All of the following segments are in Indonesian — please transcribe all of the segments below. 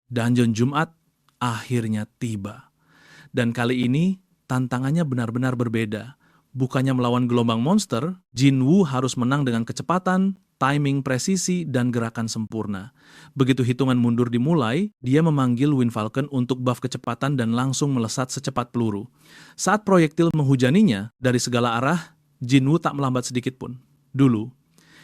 Dungeon Jumat akhirnya tiba. Dan kali ini tantangannya benar-benar berbeda. Bukannya melawan gelombang monster, Jinwoo harus menang dengan kecepatan, timing presisi, dan gerakan sempurna. Begitu hitungan mundur dimulai, dia memanggil Wind Falcon untuk buff kecepatan dan langsung melesat secepat peluru. Saat proyektil menghujaninya dari segala arah, Jinwoo tak melambat sedikit pun. Dulu,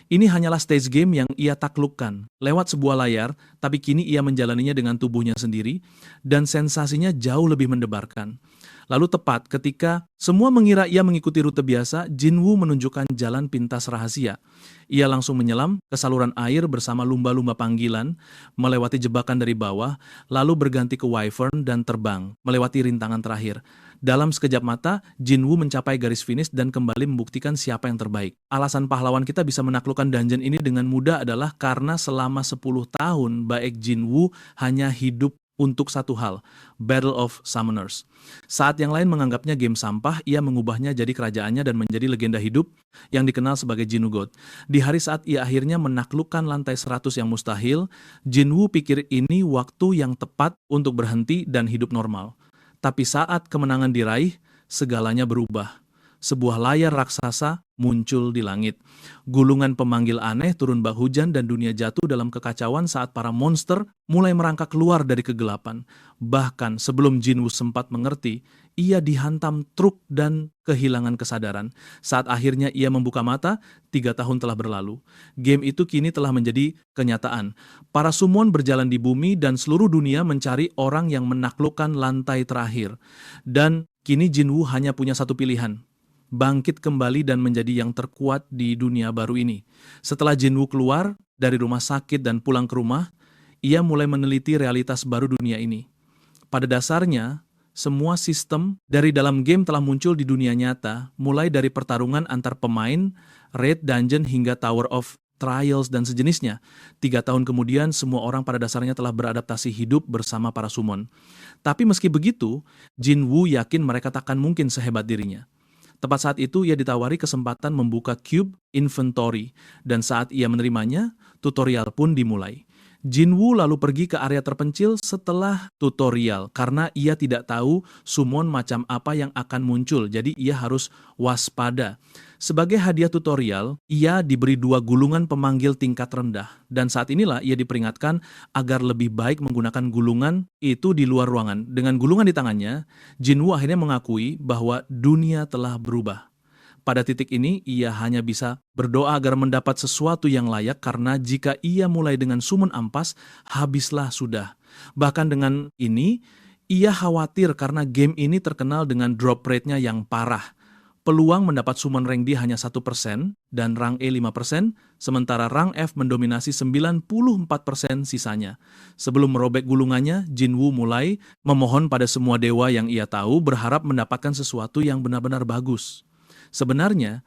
ini hanyalah stage game yang ia taklukkan lewat sebuah layar, tapi kini ia menjalaninya dengan tubuhnya sendiri, dan sensasinya jauh lebih mendebarkan. Lalu tepat ketika semua mengira ia mengikuti rute biasa, Jinwoo menunjukkan jalan pintas rahasia. Ia langsung menyelam ke saluran air bersama lumba-lumba panggilan, melewati jebakan dari bawah, lalu berganti ke Wyvern dan terbang, melewati rintangan terakhir. Dalam sekejap mata, Jinwoo mencapai garis finish dan kembali membuktikan siapa yang terbaik. Alasan pahlawan kita bisa menaklukkan dungeon ini dengan mudah adalah karena selama 10 tahun, Baek Jinwoo hanya hidup untuk satu hal, Battle of Summoners. Saat yang lain menganggapnya game sampah, ia mengubahnya jadi kerajaannya dan menjadi legenda hidup yang dikenal sebagai Jinwoo God. Di hari saat ia akhirnya menaklukkan lantai 100 yang mustahil, Jinwoo pikir ini waktu yang tepat untuk berhenti dan hidup normal. Tapi saat kemenangan diraih, segalanya berubah. Sebuah layar raksasa muncul di langit. Gulungan pemanggil aneh turun bak hujan dan dunia jatuh dalam kekacauan saat para monster mulai merangkak keluar dari kegelapan. Bahkan sebelum Jinwoo sempat mengerti, ia dihantam truk dan kehilangan kesadaran. Saat akhirnya ia membuka mata, 3 tahun telah berlalu. Game itu kini telah menjadi kenyataan. Para summon berjalan di bumi dan seluruh dunia mencari orang yang menaklukkan lantai terakhir. Dan kini Jinwoo hanya punya satu pilihan, bangkit kembali dan menjadi yang terkuat di dunia baru ini. Setelah Jinwoo keluar dari rumah sakit dan pulang ke rumah, ia mulai meneliti realitas baru dunia ini. Pada dasarnya, semua sistem dari dalam game telah muncul di dunia nyata, mulai dari pertarungan antar pemain, raid dungeon hingga Tower of Trials dan sejenisnya. 3 tahun kemudian, semua orang pada dasarnya telah beradaptasi hidup bersama para summon. Tapi meski begitu, Jinwoo yakin mereka takkan mungkin sehebat dirinya. Tepat saat itu ia ditawari kesempatan membuka Cube Inventory, dan saat ia menerimanya, tutorial pun dimulai. Jinwoo lalu pergi ke area terpencil setelah tutorial karena ia tidak tahu summon macam apa yang akan muncul, jadi ia harus waspada. Sebagai hadiah tutorial, ia diberi 2 gulungan pemanggil tingkat rendah, dan saat inilah ia diperingatkan agar lebih baik menggunakan gulungan itu di luar ruangan. Dengan gulungan di tangannya, Jinwoo akhirnya mengakui bahwa dunia telah berubah. Pada titik ini, ia hanya bisa berdoa agar mendapat sesuatu yang layak karena jika ia mulai dengan summon ampas, habislah sudah. Bahkan dengan ini, ia khawatir karena game ini terkenal dengan drop rate-nya yang parah. Peluang mendapat summon rank D hanya 1% dan rank E 5%, sementara rank F mendominasi 94% sisanya. Sebelum merobek gulungannya, Jinwoo mulai memohon pada semua dewa yang ia tahu berharap mendapatkan sesuatu yang benar-benar bagus. Sebenarnya,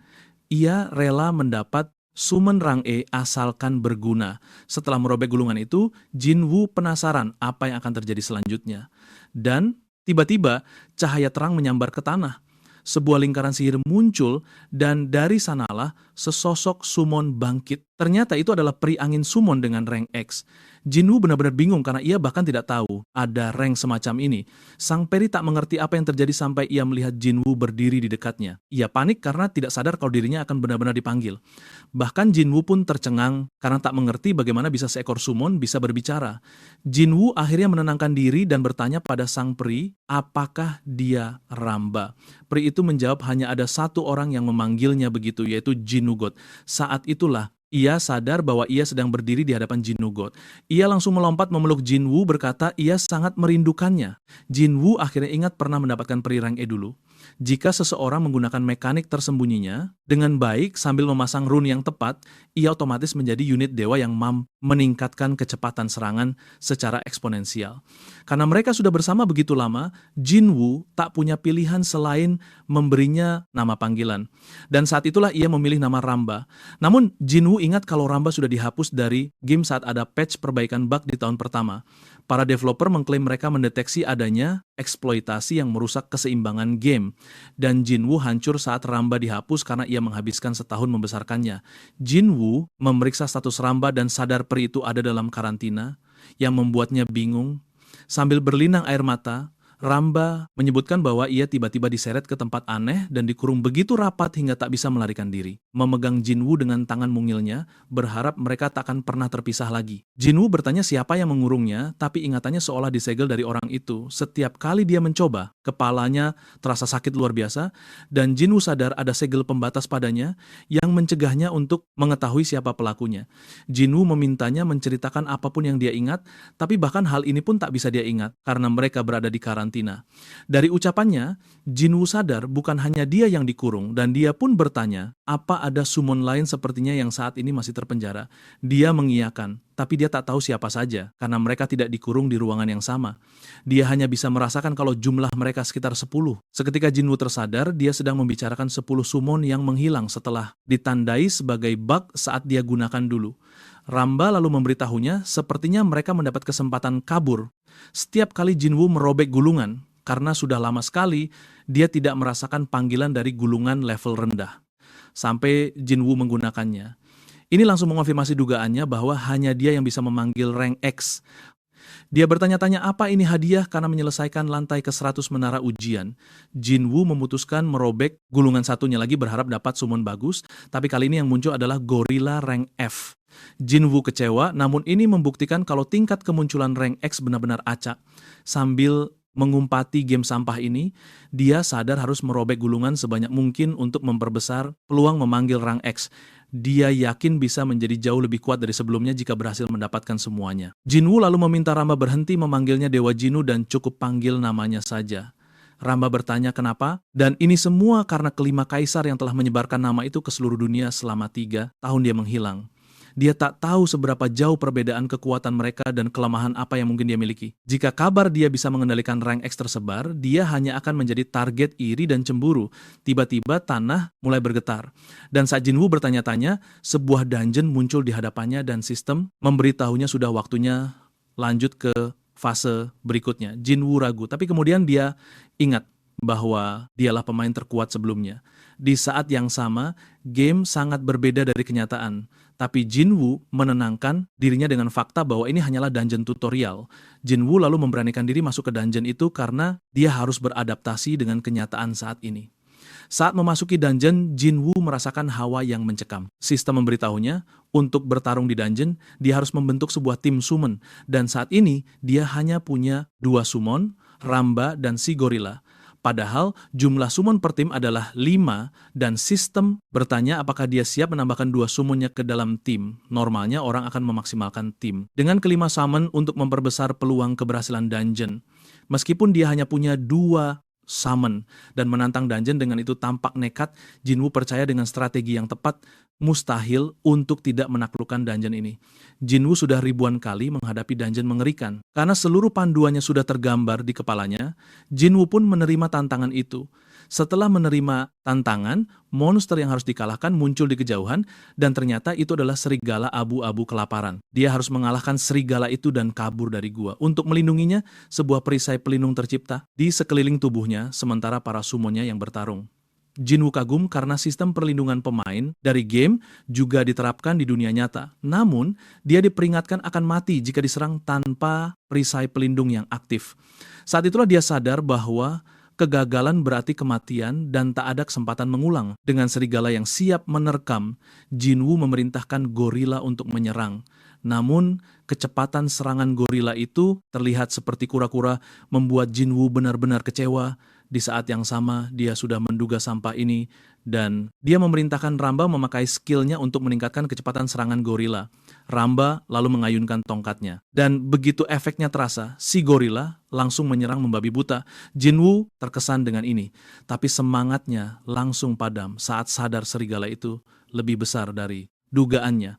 ia rela mendapat summon rang E asalkan berguna. Setelah merobek gulungan itu, Jinwoo penasaran apa yang akan terjadi selanjutnya. Dan tiba-tiba cahaya terang menyambar ke tanah. Sebuah lingkaran sihir muncul dan dari sanalah sesosok summon bangkit. Ternyata itu adalah peri angin summon dengan rank X. Jinwoo benar-benar bingung karena ia bahkan tidak tahu ada rank semacam ini. Sang peri tak mengerti apa yang terjadi sampai ia melihat Jinwoo berdiri di dekatnya. Ia panik karena tidak sadar kalau dirinya akan benar-benar dipanggil. Bahkan Jinwoo pun tercengang karena tak mengerti bagaimana bisa seekor summon bisa berbicara. Jinwoo akhirnya menenangkan diri dan bertanya pada sang peri, apakah dia Ramba. Peri itu menjawab hanya ada satu orang yang memanggilnya begitu, yaitu Jinwoo God. Saat itulah ia sadar bahwa ia sedang berdiri di hadapan Jinwoo God. Ia langsung melompat memeluk Jinwoo berkata ia sangat merindukannya. Jinwoo akhirnya ingat pernah mendapatkan peri rank E dulu. Jika seseorang menggunakan mekanik tersembunyinya dengan baik sambil memasang rune yang tepat, ia otomatis menjadi unit dewa yang meningkatkan kecepatan serangan secara eksponensial. Karena mereka sudah bersama begitu lama, Jinwoo tak punya pilihan selain memberinya nama panggilan. Dan saat itulah ia memilih nama Ramba. Namun Jinwoo ingat kalau Ramba sudah dihapus dari game saat ada patch perbaikan bug di tahun pertama. Para developer mengklaim mereka mendeteksi adanya eksploitasi yang merusak keseimbangan game. Dan Jinwoo hancur saat Ramba dihapus karena ia menghabiskan setahun membesarkannya. Jinwoo memeriksa status Ramba dan sadar peri itu ada dalam karantina, yang membuatnya bingung. Sambil berlinang air mata, Ramba menyebutkan bahwa ia tiba-tiba diseret ke tempat aneh dan dikurung begitu rapat hingga tak bisa melarikan diri. Memegang Jinwoo dengan tangan mungilnya, berharap mereka tak akan pernah terpisah lagi. Jinwoo bertanya siapa yang mengurungnya, tapi ingatannya seolah disegel dari orang itu. Setiap kali dia mencoba, kepalanya terasa sakit luar biasa, dan Jinwoo sadar ada segel pembatas padanya yang mencegahnya untuk mengetahui siapa pelakunya. Jinwoo memintanya menceritakan apapun yang dia ingat, tapi bahkan hal ini pun tak bisa dia ingat karena mereka berada di karantina. Dari ucapannya, Jinwoo sadar bukan hanya dia yang dikurung dan dia pun bertanya, apa ada summon lain sepertinya yang saat ini masih terpenjara? Dia mengiyakan, tapi dia tak tahu siapa saja karena mereka tidak dikurung di ruangan yang sama. Dia hanya bisa merasakan kalau jumlah mereka sekitar 10. Seketika Jinwoo tersadar, dia sedang membicarakan 10 summon yang menghilang setelah ditandai sebagai bug saat dia gunakan dulu. Ramba lalu memberitahunya, sepertinya mereka mendapat kesempatan kabur. Setiap kali Jinwoo merobek gulungan, karena sudah lama sekali dia tidak merasakan panggilan dari gulungan level rendah. Sampai Jinwoo menggunakannya. Ini langsung mengonfirmasi dugaannya bahwa hanya dia yang bisa memanggil rank X. Dia bertanya-tanya apa ini hadiah karena menyelesaikan lantai ke-100 menara ujian. Jinwoo memutuskan merobek gulungan satunya lagi berharap dapat summon bagus, tapi kali ini yang muncul adalah gorila rank F. Jinwoo kecewa, namun ini membuktikan kalau tingkat kemunculan rank X benar-benar acak. Sambil mengumpati game sampah ini, dia sadar harus merobek gulungan sebanyak mungkin untuk memperbesar peluang memanggil rank X. Dia yakin bisa menjadi jauh lebih kuat dari sebelumnya jika berhasil mendapatkan semuanya. Jinwoo lalu meminta Ramba berhenti memanggilnya Dewa Jinwoo dan cukup panggil namanya saja. Ramba bertanya kenapa, dan ini semua karena kelima kaisar yang telah menyebarkan nama itu ke seluruh dunia selama 3 tahun dia menghilang. Dia tak tahu seberapa jauh perbedaan kekuatan mereka dan kelemahan apa yang mungkin dia miliki. Jika kabar dia bisa mengendalikan rank X tersebar, dia hanya akan menjadi target iri dan cemburu. Tiba-tiba tanah mulai bergetar. Dan saat Jinwoo bertanya-tanya, sebuah dungeon muncul di hadapannya dan sistem memberitahunya sudah waktunya lanjut ke fase berikutnya. Jinwoo ragu, tapi kemudian dia ingat bahwa dialah pemain terkuat sebelumnya. Di saat yang sama, game sangat berbeda dari kenyataan. Tapi Jinwoo menenangkan dirinya dengan fakta bahwa ini hanyalah dungeon tutorial. Jinwoo lalu memberanikan diri masuk ke dungeon itu karena dia harus beradaptasi dengan kenyataan saat ini. Saat memasuki dungeon, Jinwoo merasakan hawa yang mencekam. Sistem memberitahunya, untuk bertarung di dungeon, dia harus membentuk sebuah tim summon. Dan saat ini, dia hanya punya 2 summon, Ramba dan si gorila. Padahal jumlah summon per tim adalah 5 dan sistem bertanya apakah dia siap menambahkan 2 summonnya ke dalam tim. Normalnya orang akan memaksimalkan tim dengan kelima summon untuk memperbesar peluang keberhasilan dungeon. Meskipun dia hanya punya 2 summon dan menantang dungeon dengan itu tampak nekat, Jinwoo percaya dengan strategi yang tepat mustahil untuk tidak menaklukkan dungeon ini. Jinwoo sudah ribuan kali menghadapi dungeon mengerikan. Karena seluruh panduannya sudah tergambar di kepalanya, Jinwoo pun menerima tantangan itu. Setelah menerima tantangan, monster yang harus dikalahkan muncul di kejauhan dan ternyata itu adalah serigala abu-abu kelaparan. Dia harus mengalahkan serigala itu dan kabur dari gua. Untuk melindunginya, sebuah perisai pelindung tercipta di sekeliling tubuhnya sementara para summonnya yang bertarung. Jinwoo kagum karena sistem perlindungan pemain dari game juga diterapkan di dunia nyata. Namun, dia diperingatkan akan mati jika diserang tanpa perisai pelindung yang aktif. Saat itulah dia sadar bahwa kegagalan berarti kematian dan tak ada kesempatan mengulang. Dengan serigala yang siap menerkam, Jinwoo memerintahkan gorila untuk menyerang. Namun, kecepatan serangan gorila itu terlihat seperti kura-kura membuat Jinwoo benar-benar kecewa. Di saat yang sama, dia sudah menduga sampah ini dan dia memerintahkan Ramba memakai skillnya untuk meningkatkan kecepatan serangan gorila. Ramba lalu mengayunkan tongkatnya. Dan begitu efeknya terasa, si gorila langsung menyerang membabi buta. Jinwoo terkesan dengan ini, tapi semangatnya langsung padam saat sadar serigala itu lebih besar dari dugaannya.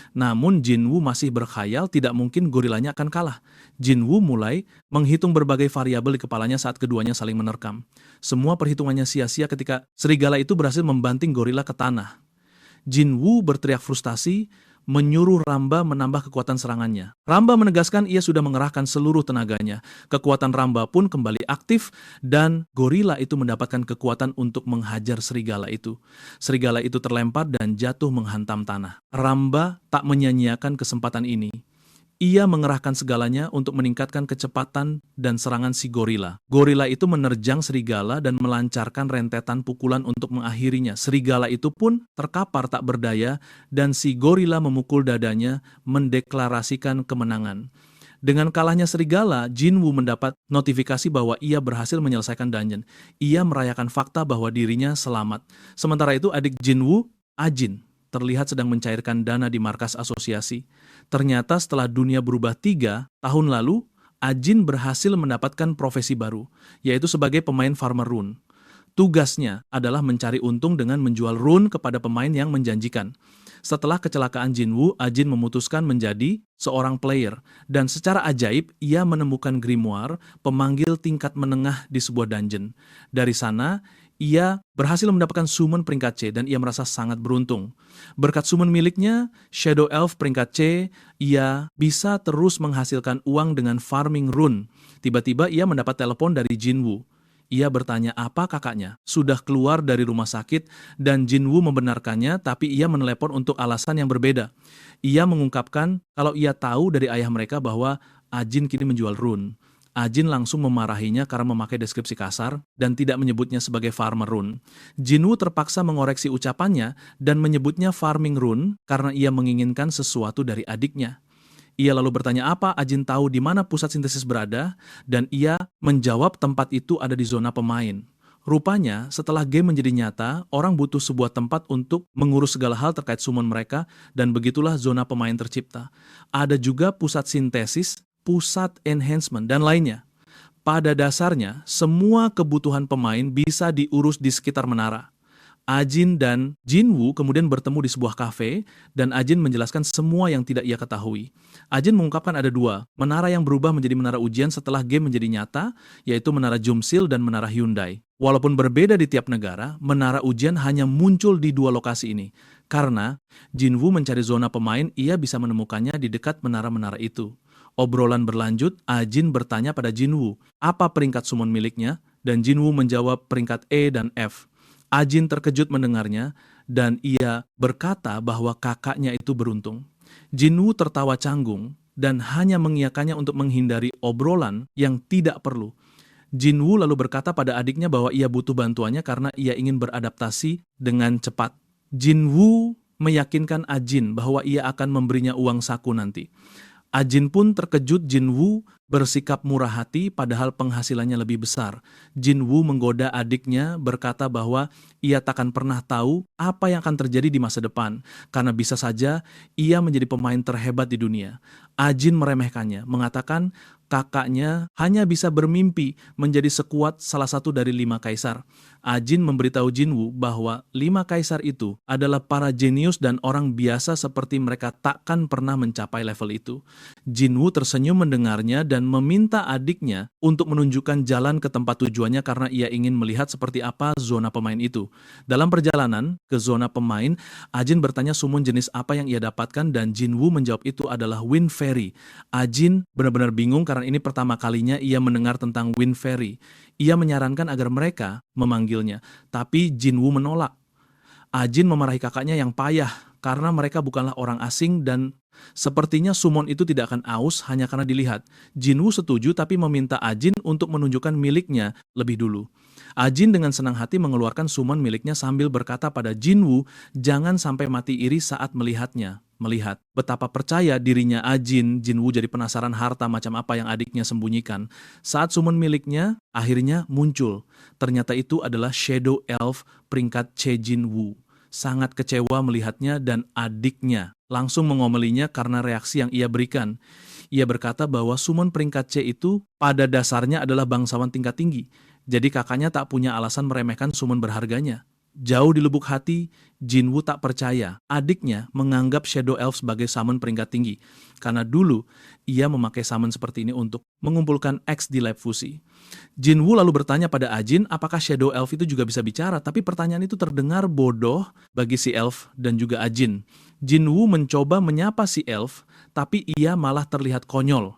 Namun Jinwoo masih berkhayal tidak mungkin gorilanya akan kalah. Jinwoo mulai menghitung berbagai variabel di kepalanya saat keduanya saling menerkam. Semua perhitungannya sia-sia ketika serigala itu berhasil membanting gorila ke tanah. Jinwoo berteriak frustasi, menyuruh Ramba menambah kekuatan serangannya. Ramba menegaskan ia sudah mengerahkan seluruh tenaganya. Kekuatan Ramba pun kembali aktif dan gorila itu mendapatkan kekuatan untuk menghajar serigala itu. Serigala itu terlempar dan jatuh menghantam tanah. Ramba tak menyia-nyiakan kesempatan ini. Ia mengerahkan segalanya untuk meningkatkan kecepatan dan serangan si gorila. Gorila itu menerjang serigala dan melancarkan rentetan pukulan untuk mengakhirinya. Serigala itu pun terkapar tak berdaya dan si gorila memukul dadanya mendeklarasikan kemenangan. Dengan kalahnya serigala, Jinwoo mendapat notifikasi bahwa ia berhasil menyelesaikan dungeon. Ia merayakan fakta bahwa dirinya selamat. Sementara itu adik Jinwoo, Ajin, terlihat sedang mencairkan dana di markas asosiasi. Ternyata setelah dunia berubah 3 tahun lalu, Ajin berhasil mendapatkan profesi baru, yaitu sebagai pemain farmer rune. Tugasnya adalah mencari untung dengan menjual rune kepada pemain yang menjanjikan. Setelah kecelakaan Jinwoo, Ajin memutuskan menjadi seorang player, dan secara ajaib ia menemukan grimoire pemanggil tingkat menengah di sebuah dungeon. Dari sana, ia berhasil mendapatkan summon peringkat C dan ia merasa sangat beruntung. Berkat summon miliknya, Shadow Elf peringkat C, ia bisa terus menghasilkan uang dengan farming rune. Tiba-tiba ia mendapat telepon dari Jinwoo. Ia bertanya apa kakaknya sudah keluar dari rumah sakit dan Jinwoo membenarkannya, tapi ia menelepon untuk alasan yang berbeda. Ia mengungkapkan kalau ia tahu dari ayah mereka bahwa Ajin kini menjual rune. Ajin langsung memarahinya karena memakai deskripsi kasar dan tidak menyebutnya sebagai farmer rune. Jinwoo terpaksa mengoreksi ucapannya dan menyebutnya farming rune karena ia menginginkan sesuatu dari adiknya. Ia lalu bertanya apa Ajin tahu di mana pusat sintesis berada, dan ia menjawab tempat itu ada di zona pemain. Rupanya, setelah game menjadi nyata, orang butuh sebuah tempat untuk mengurus segala hal terkait summon mereka, dan begitulah zona pemain tercipta. Ada juga pusat sintesis, pusat enhancement, dan lainnya. Pada dasarnya, semua kebutuhan pemain bisa diurus di sekitar menara. Ajin dan Jinwoo kemudian bertemu di sebuah kafe, dan Ajin menjelaskan semua yang tidak ia ketahui. Ajin mengungkapkan ada 2, menara yang berubah menjadi menara ujian setelah game menjadi nyata, yaitu menara Jumsil dan menara Hyundai. Walaupun berbeda di tiap negara, menara ujian hanya muncul di 2 lokasi ini. Karena Jinwoo mencari zona pemain, ia bisa menemukannya di dekat menara-menara itu. Obrolan berlanjut, Ajin bertanya pada Jinwoo, apa peringkat summon miliknya, dan Jinwoo menjawab peringkat E dan F. Ajin terkejut mendengarnya, dan ia berkata bahwa kakaknya itu beruntung. Jinwoo tertawa canggung, dan hanya mengiyakannya untuk menghindari obrolan yang tidak perlu. Jinwoo lalu berkata pada adiknya bahwa ia butuh bantuannya karena ia ingin beradaptasi dengan cepat. Jinwoo meyakinkan Ajin bahwa ia akan memberinya uang saku nanti. Ajin pun terkejut Jinwoo bersikap murah hati padahal penghasilannya lebih besar. Jinwoo menggoda adiknya berkata bahwa ia takkan pernah tahu apa yang akan terjadi di masa depan karena bisa saja ia menjadi pemain terhebat di dunia. Ajin meremehkannya, mengatakan kakaknya hanya bisa bermimpi menjadi sekuat salah satu dari 5 kaisar. Ajin memberitahu Jinwoo bahwa 5 kaisar itu adalah para jenius dan orang biasa seperti mereka takkan pernah mencapai level itu. Jinwoo tersenyum mendengarnya dan meminta adiknya untuk menunjukkan jalan ke tempat tujuannya karena ia ingin melihat seperti apa zona pemain itu. Dalam perjalanan ke zona pemain, Ajin bertanya summon jenis apa yang ia dapatkan dan Jinwoo menjawab itu adalah Wind Fairy. Ajin benar-benar bingung karena ini pertama kalinya ia mendengar tentang Wind Fairy. Ia menyarankan agar mereka memanggilnya, tapi Jinwoo menolak. Ajin memarahi kakaknya yang payah karena mereka bukanlah orang asing dan sepertinya summon itu tidak akan aus hanya karena dilihat. Jinwoo setuju tapi meminta Ajin untuk menunjukkan miliknya lebih dulu. Ajin dengan senang hati mengeluarkan summon miliknya sambil berkata pada Jinwoo, jangan sampai mati iri saat melihatnya. Melihat betapa percaya dirinya Ajin, Jinwoo jadi penasaran harta macam apa yang adiknya sembunyikan. Saat summon miliknya akhirnya muncul. Ternyata itu adalah Shadow Elf peringkat C Jinwoo. Sangat kecewa melihatnya dan adiknya langsung mengomelinya karena reaksi yang ia berikan. Ia berkata bahwa summon peringkat C itu pada dasarnya adalah bangsawan tingkat tinggi. Jadi kakaknya tak punya alasan meremehkan summon berharganya. Jauh di lubuk hati, Jinwoo tak percaya adiknya menganggap Shadow Elf sebagai summon peringkat tinggi. Karena dulu ia memakai summon seperti ini untuk mengumpulkan X di lab fusi. Jinwoo lalu bertanya pada Ajin apakah Shadow Elf itu juga bisa bicara, tapi pertanyaan itu terdengar bodoh bagi si Elf dan juga Ajin. Jinwoo mencoba menyapa si Elf, tapi ia malah terlihat konyol.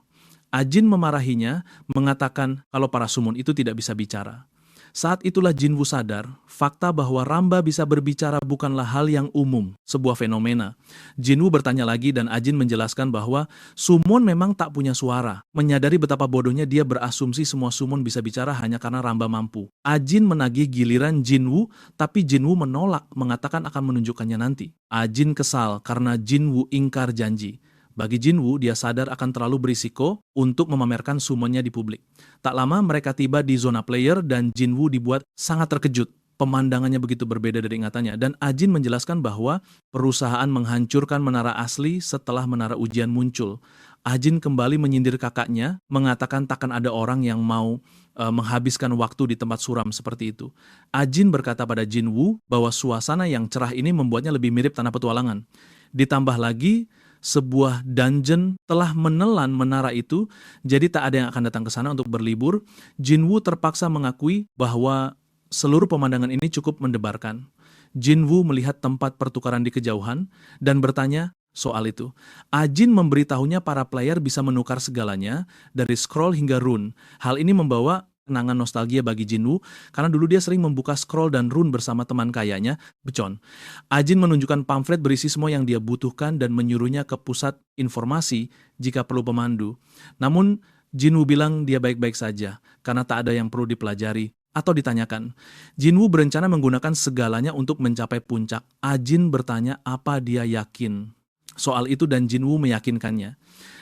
Ajin memarahinya, mengatakan kalau para summon itu tidak bisa bicara. Saat itulah Jinwoo sadar, fakta bahwa Ramba bisa berbicara bukanlah hal yang umum, sebuah fenomena. Jinwoo bertanya lagi dan Ajin menjelaskan bahwa summon memang tak punya suara. Menyadari betapa bodohnya dia berasumsi semua summon bisa bicara hanya karena Ramba mampu. Ajin menagih giliran Jinwoo, tapi Jinwoo menolak, mengatakan akan menunjukkannya nanti. Ajin kesal karena Jinwoo ingkar janji. Bagi Jinwoo, dia sadar akan terlalu berisiko untuk memamerkan summonnya di publik. Tak lama mereka tiba di zona player dan Jinwoo dibuat sangat terkejut. Pemandangannya begitu berbeda dari ingatannya dan Ajin menjelaskan bahwa perusahaan menghancurkan menara asli setelah menara ujian muncul. Ajin kembali menyindir kakaknya, mengatakan takkan ada orang yang mau menghabiskan waktu di tempat suram seperti itu. Ajin berkata pada Jinwoo bahwa suasana yang cerah ini membuatnya lebih mirip tanah petualangan. Ditambah lagi, sebuah dungeon telah menelan menara itu, jadi tak ada yang akan datang ke sana untuk berlibur. Jinwoo terpaksa mengakui bahwa seluruh pemandangan ini cukup mendebarkan. Jinwoo melihat tempat pertukaran di kejauhan dan bertanya soal itu. Ajin memberitahunya para player bisa menukar segalanya, dari scroll hingga rune. Hal ini membawa kenangan nostalgia bagi Jinwoo, karena dulu dia sering membuka scroll dan rune bersama teman kayanya, Becon. Ajin menunjukkan pamflet berisi semua yang dia butuhkan dan menyuruhnya ke pusat informasi jika perlu pemandu. Namun, Jinwoo bilang dia baik-baik saja, karena tak ada yang perlu dipelajari atau ditanyakan. Jinwoo berencana menggunakan segalanya untuk mencapai puncak. Ajin bertanya apa dia yakin soal itu dan Jinwoo meyakinkannya.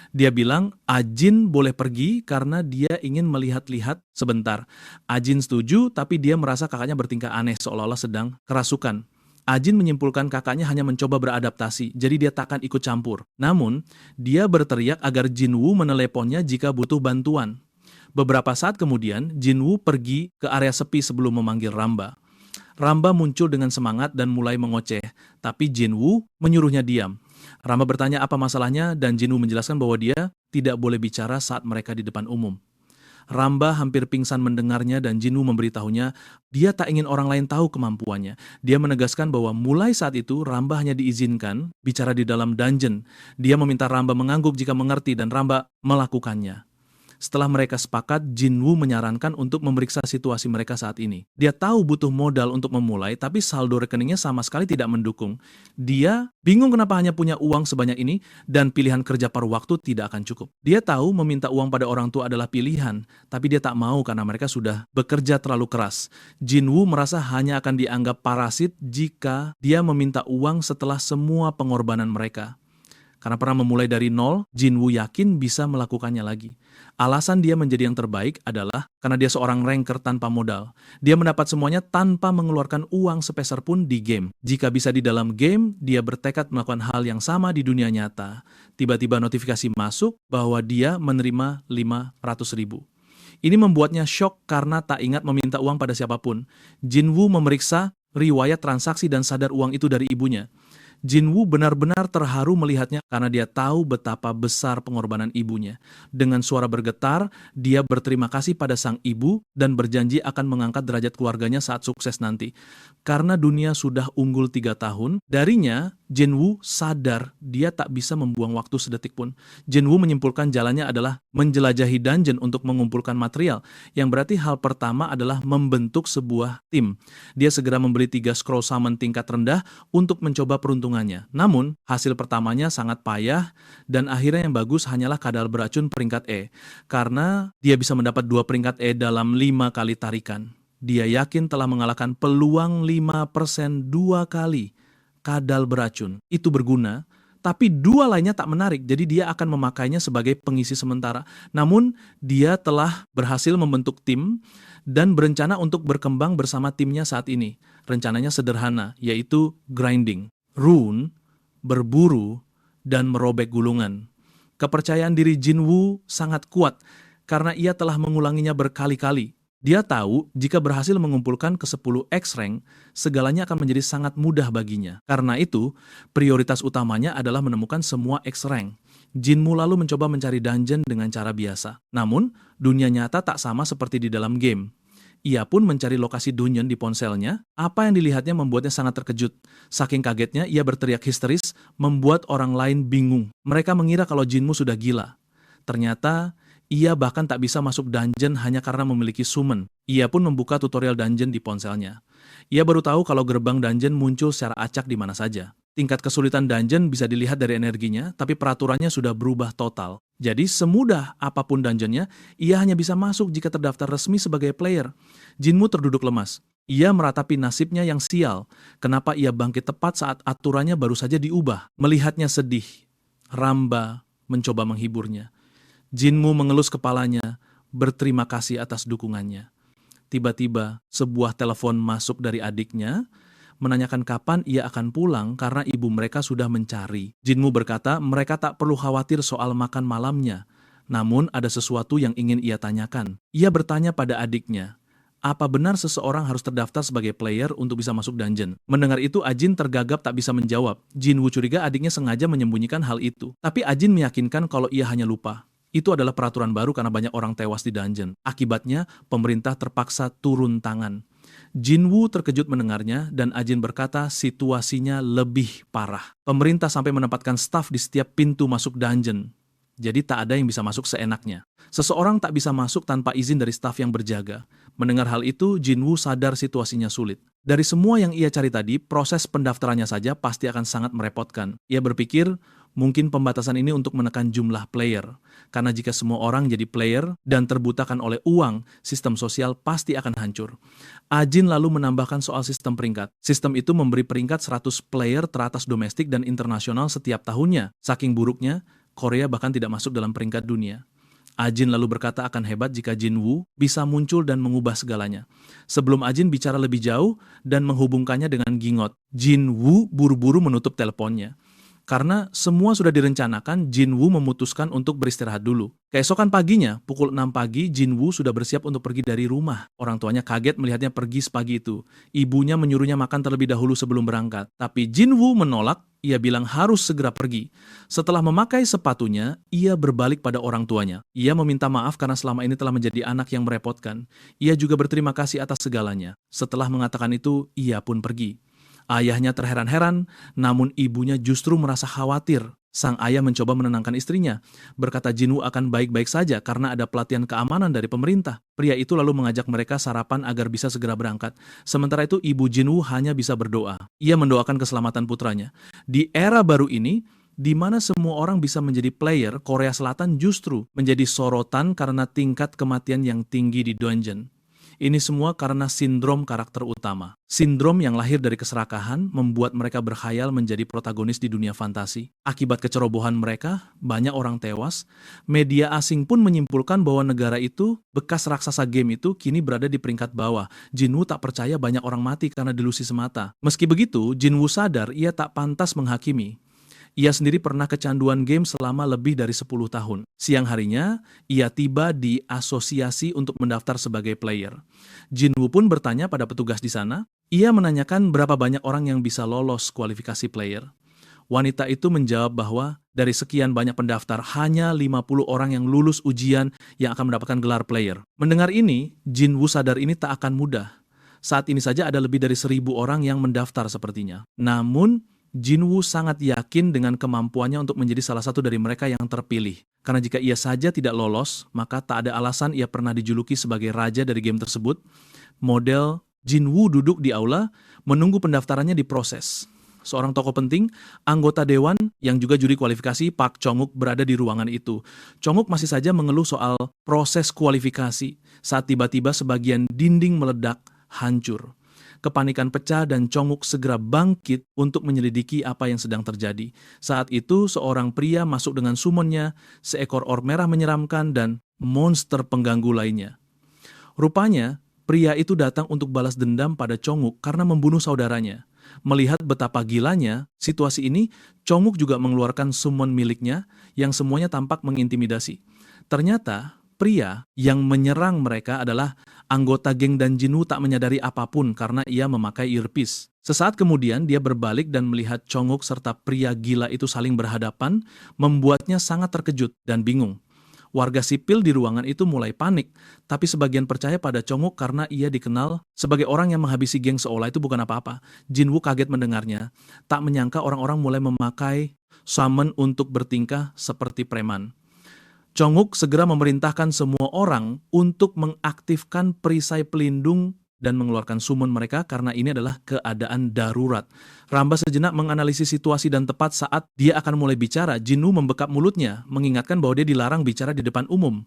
Dia bilang Ajin boleh pergi karena dia ingin melihat-lihat sebentar. Ajin setuju, tapi dia merasa kakaknya bertingkah aneh seolah-olah sedang kerasukan. Ajin menyimpulkan kakaknya hanya mencoba beradaptasi, jadi dia takkan ikut campur. Namun, dia berteriak agar Jinwoo meneleponnya jika butuh bantuan. Beberapa saat kemudian, Jinwoo pergi ke area sepi sebelum memanggil Ramba. Ramba muncul dengan semangat dan mulai mengoceh, tapi Jinwoo menyuruhnya diam. Ramba bertanya apa masalahnya dan Jinwoo menjelaskan bahwa dia tidak boleh bicara saat mereka di depan umum. Ramba hampir pingsan mendengarnya dan Jinwoo memberitahunya dia tak ingin orang lain tahu kemampuannya. Dia menegaskan bahwa mulai saat itu Ramba hanya diizinkan bicara di dalam dungeon. Dia meminta Ramba mengangguk jika mengerti dan Ramba melakukannya. Setelah mereka sepakat, Jinwoo menyarankan untuk memeriksa situasi mereka saat ini. Dia tahu butuh modal untuk memulai, tapi saldo rekeningnya sama sekali tidak mendukung. Dia bingung kenapa hanya punya uang sebanyak ini, dan pilihan kerja paruh waktu tidak akan cukup. Dia tahu meminta uang pada orang tua adalah pilihan, tapi dia tak mau karena mereka sudah bekerja terlalu keras. Jinwoo merasa hanya akan dianggap parasit jika dia meminta uang setelah semua pengorbanan mereka. Karena pernah memulai dari nol, Jinwoo yakin bisa melakukannya lagi. Alasan dia menjadi yang terbaik adalah karena dia seorang ranker tanpa modal. Dia mendapat semuanya tanpa mengeluarkan uang sepeser pun di game. Jika bisa di dalam game, dia bertekad melakukan hal yang sama di dunia nyata. Tiba-tiba notifikasi masuk bahwa dia menerima 500.000. Ini membuatnya syok karena tak ingat meminta uang pada siapapun. Jinwoo memeriksa riwayat transaksi dan sadar uang itu dari ibunya. Jinwoo benar-benar terharu melihatnya karena dia tahu betapa besar pengorbanan ibunya. Dengan suara bergetar, dia berterima kasih pada sang ibu dan berjanji akan mengangkat derajat keluarganya saat sukses nanti. Karena dunia sudah unggul 3 tahun, darinya Jinwoo sadar dia tak bisa membuang waktu sedetik pun. Jinwoo menyimpulkan jalannya adalah menjelajahi dungeon untuk mengumpulkan material, yang berarti hal pertama adalah membentuk sebuah tim. Dia segera membeli 3 scroll summon tingkat rendah untuk mencoba peruntungannya. Namun, hasil pertamanya sangat payah dan akhirnya yang bagus hanyalah kadal beracun peringkat E. Karena dia bisa mendapat 2 peringkat E dalam 5 kali tarikan. Dia yakin telah mengalahkan peluang 5% 2 kali. Kadal beracun itu berguna, tapi 2 lainnya tak menarik, jadi dia akan memakainya sebagai pengisi sementara. Namun, dia telah berhasil membentuk tim dan berencana untuk berkembang bersama timnya saat ini. Rencananya sederhana, yaitu grinding, rune, berburu, dan merobek gulungan. Kepercayaan diri Jinwoo sangat kuat karena ia telah mengulanginya berkali-kali. Dia tahu jika berhasil mengumpulkan ke-10 X-Rank, segalanya akan menjadi sangat mudah baginya. Karena itu, prioritas utamanya adalah menemukan semua X-Rank. Jinwoo lalu mencoba mencari dungeon dengan cara biasa. Namun, dunia nyata tak sama seperti di dalam game. Ia pun mencari lokasi dungeon di ponselnya. Apa yang dilihatnya membuatnya sangat terkejut. Saking kagetnya, ia berteriak histeris, membuat orang lain bingung. Mereka mengira kalau Jinwoo sudah gila. Ternyata, Ia bahkan tak bisa masuk dungeon hanya karena memiliki summon. Ia pun membuka tutorial dungeon di ponselnya. Ia baru tahu kalau gerbang dungeon muncul secara acak di mana saja. Tingkat kesulitan dungeon bisa dilihat dari energinya, tapi peraturannya sudah berubah total. Jadi semudah apapun dungeonnya, ia hanya bisa masuk jika terdaftar resmi sebagai player. Jinwoo terduduk lemas. Ia meratapi nasibnya yang sial. Kenapa ia bangkit tepat saat aturannya baru saja diubah? Melihatnya sedih, Ramba mencoba menghiburnya. Jinwoo mengelus kepalanya, berterima kasih atas dukungannya. Tiba-tiba, sebuah telepon masuk dari adiknya, menanyakan kapan ia akan pulang karena ibu mereka sudah mencari. Jinwoo berkata mereka tak perlu khawatir soal makan malamnya. Namun ada sesuatu yang ingin ia tanyakan. Ia bertanya pada adiknya, apa benar seseorang harus terdaftar sebagai player untuk bisa masuk dungeon? Mendengar itu, Ajin tergagap tak bisa menjawab. Jinwoo curiga adiknya sengaja menyembunyikan hal itu. Tapi Ajin meyakinkan kalau ia hanya lupa. Itu adalah peraturan baru karena banyak orang tewas di dungeon. Akibatnya, pemerintah terpaksa turun tangan. Jinwoo terkejut mendengarnya dan Ajin berkata situasinya lebih parah. Pemerintah sampai menempatkan staf di setiap pintu masuk dungeon. Jadi tak ada yang bisa masuk seenaknya. Seseorang tak bisa masuk tanpa izin dari staf yang berjaga. Mendengar hal itu, Jinwoo sadar situasinya sulit. Dari semua yang ia cari tadi, proses pendaftarannya saja pasti akan sangat merepotkan. Ia berpikir, mungkin pembatasan ini untuk menekan jumlah player. Karena jika semua orang jadi player dan terbutakan oleh uang, sistem sosial pasti akan hancur. Ajin lalu menambahkan soal sistem peringkat. Sistem itu memberi peringkat 100 player teratas domestik dan internasional setiap tahunnya. Saking buruknya, Korea bahkan tidak masuk dalam peringkat dunia. Ajin lalu berkata akan hebat jika Jinwoo bisa muncul dan mengubah segalanya. Sebelum Ajin bicara lebih jauh dan menghubungkannya dengan Gingot, Jinwoo buru-buru menutup teleponnya. Karena semua sudah direncanakan, Jinwoo memutuskan untuk beristirahat dulu. Keesokan paginya, pukul 6 pagi, Jinwoo sudah bersiap untuk pergi dari rumah. Orang tuanya kaget melihatnya pergi sepagi itu. Ibunya menyuruhnya makan terlebih dahulu sebelum berangkat. Tapi Jinwoo menolak, ia bilang harus segera pergi. Setelah memakai sepatunya, ia berbalik pada orang tuanya. Ia meminta maaf karena selama ini telah menjadi anak yang merepotkan. Ia juga berterima kasih atas segalanya. Setelah mengatakan itu, ia pun pergi. Ayahnya terheran-heran, namun ibunya justru merasa khawatir. Sang ayah mencoba menenangkan istrinya. Berkata Jinwoo akan baik-baik saja karena ada pelatihan keamanan dari pemerintah. Pria itu lalu mengajak mereka sarapan agar bisa segera berangkat. Sementara itu ibu Jinwoo hanya bisa berdoa. Ia mendoakan keselamatan putranya. Di era baru ini, di mana semua orang bisa menjadi player, Korea Selatan justru menjadi sorotan karena tingkat kematian yang tinggi di dungeon. Ini semua karena sindrom karakter utama. Sindrom yang lahir dari keserakahan membuat mereka berkhayal menjadi protagonis di dunia fantasi. Akibat kecerobohan mereka, banyak orang tewas. Media asing pun menyimpulkan bahwa negara itu, bekas raksasa game itu, kini berada di peringkat bawah. Jinwoo tak percaya banyak orang mati karena delusi semata. Meski begitu, Jinwoo sadar ia tak pantas menghakimi. Ia sendiri pernah kecanduan game selama lebih dari 10 tahun. Siang harinya, ia tiba di asosiasi untuk mendaftar sebagai player. Jinwoo pun bertanya pada petugas di sana. Ia menanyakan berapa banyak orang yang bisa lolos kualifikasi player. Wanita itu menjawab bahwa dari sekian banyak pendaftar, hanya 50 orang yang lulus ujian yang akan mendapatkan gelar player. Mendengar ini, Jinwoo sadar ini tak akan mudah. Saat ini saja ada lebih dari 1.000 orang yang mendaftar sepertinya. Namun, Jinwoo sangat yakin dengan kemampuannya untuk menjadi salah satu dari mereka yang terpilih. Karena jika ia saja tidak lolos, maka tak ada alasan ia pernah dijuluki sebagai raja dari game tersebut. Model Jinwoo duduk di aula, menunggu pendaftarannya diproses. Seorang tokoh penting, anggota dewan yang juga juri kualifikasi Park Chong-wook berada di ruangan itu. Chong-wook masih saja mengeluh soal proses kualifikasi saat tiba-tiba sebagian dinding meledak, hancur. Kepanikan pecah dan Chong-wook segera bangkit untuk menyelidiki apa yang sedang terjadi. Saat itu, seorang pria masuk dengan summonnya, seekor orb merah menyeramkan, dan monster pengganggu lainnya. Rupanya, pria itu datang untuk balas dendam pada Chong-wook karena membunuh saudaranya. Melihat betapa gilanya situasi ini, Chong-wook juga mengeluarkan summon miliknya yang semuanya tampak mengintimidasi. Ternyata, pria yang menyerang mereka adalah anggota geng dan Jinwoo tak menyadari apapun karena ia memakai earpiece. Sesaat kemudian dia berbalik dan melihat Chong-wook serta pria gila itu saling berhadapan, membuatnya sangat terkejut dan bingung. Warga sipil di ruangan itu mulai panik, tapi sebagian percaya pada Chong-wook karena ia dikenal sebagai orang yang menghabisi geng seolah itu bukan apa-apa. Jinwoo kaget mendengarnya, tak menyangka orang-orang mulai memakai summon untuk bertingkah seperti preman. Chonguk segera memerintahkan semua orang untuk mengaktifkan perisai pelindung dan mengeluarkan summon mereka karena ini adalah keadaan darurat. Ramba sejenak menganalisis situasi dan tepat saat dia akan mulai bicara, Jinwoo membekap mulutnya, mengingatkan bahwa dia dilarang bicara di depan umum.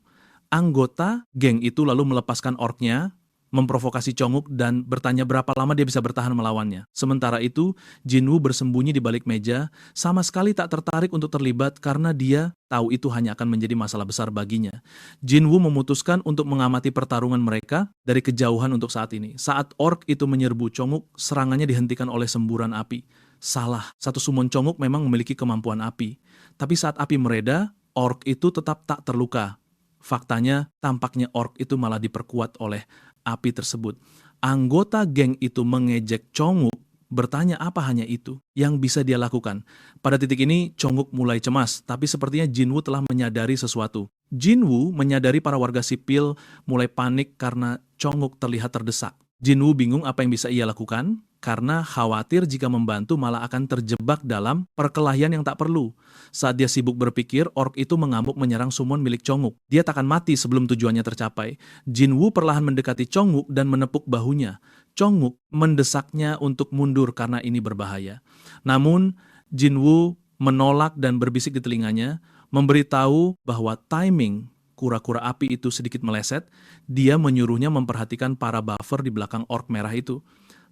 Anggota geng itu lalu melepaskan orknya, memprovokasi Chonguk dan bertanya berapa lama dia bisa bertahan melawannya. Sementara itu, Jinwoo bersembunyi di balik meja, sama sekali tak tertarik untuk terlibat karena dia tahu itu hanya akan menjadi masalah besar baginya. Jinwoo memutuskan untuk mengamati pertarungan mereka dari kejauhan untuk saat ini. Saat ork itu menyerbu Chonguk, serangannya dihentikan oleh semburan api. Salah, satu summon Chonguk memang memiliki kemampuan api. Tapi saat api mereda, ork itu tetap tak terluka. Faktanya, tampaknya ork itu malah diperkuat oleh api tersebut. Anggota geng itu mengejek Chonguk, bertanya apa hanya itu yang bisa dia lakukan. Pada titik ini, Chonguk mulai cemas, tapi sepertinya Jinwoo telah menyadari sesuatu. Jinwoo menyadari para warga sipil mulai panik karena Chonguk terlihat terdesak. Jinwoo bingung apa yang bisa ia lakukan, karena khawatir jika membantu malah akan terjebak dalam perkelahian yang tak perlu. Saat dia sibuk berpikir, ork itu mengamuk menyerang summon milik Chonguk. Dia takkan mati sebelum tujuannya tercapai. Jinwoo perlahan mendekati Chonguk dan menepuk bahunya. Chonguk mendesaknya untuk mundur karena ini berbahaya. Namun, Jinwoo menolak dan berbisik di telinganya, memberitahu bahwa timing kura-kura api itu sedikit meleset. Dia menyuruhnya memperhatikan para buffer di belakang ork merah itu.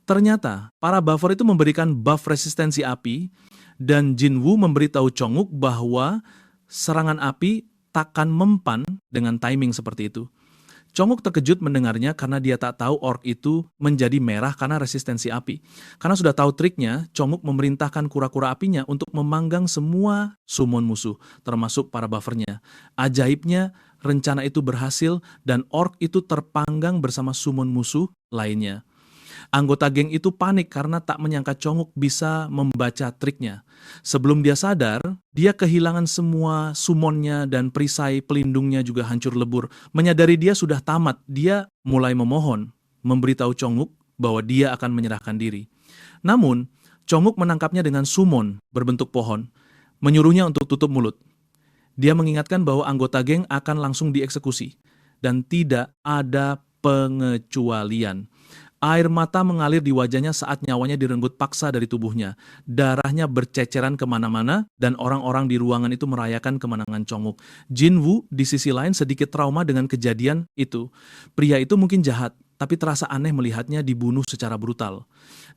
Ternyata, para buffer itu memberikan buff resistensi api, dan Jinwoo memberitahu Chonguk bahwa serangan api takkan mempan dengan timing seperti itu. Chonguk terkejut mendengarnya karena dia tak tahu ork itu menjadi merah karena resistensi api. Karena sudah tahu triknya, Chonguk memerintahkan kura-kura apinya untuk memanggang semua summon musuh, termasuk para buffernya. Ajaibnya, rencana itu berhasil dan ork itu terpanggang bersama summon musuh lainnya. Anggota geng itu panik karena tak menyangka Chonguk bisa membaca triknya. Sebelum dia sadar, dia kehilangan semua summonnya dan perisai pelindungnya juga hancur lebur. Menyadari dia sudah tamat, dia mulai memohon, memberitahu Chonguk bahwa dia akan menyerahkan diri. Namun, Chonguk menangkapnya dengan summon berbentuk pohon, menyuruhnya untuk tutup mulut. Dia mengingatkan bahwa anggota geng akan langsung dieksekusi, dan tidak ada pengecualian. Air mata mengalir di wajahnya saat nyawanya direnggut paksa dari tubuhnya. Darahnya berceceran kemana-mana dan orang-orang di ruangan itu merayakan kemenangan Chonguk. Jinwoo di sisi lain sedikit trauma dengan kejadian itu. Pria itu mungkin jahat, tapi terasa aneh melihatnya dibunuh secara brutal.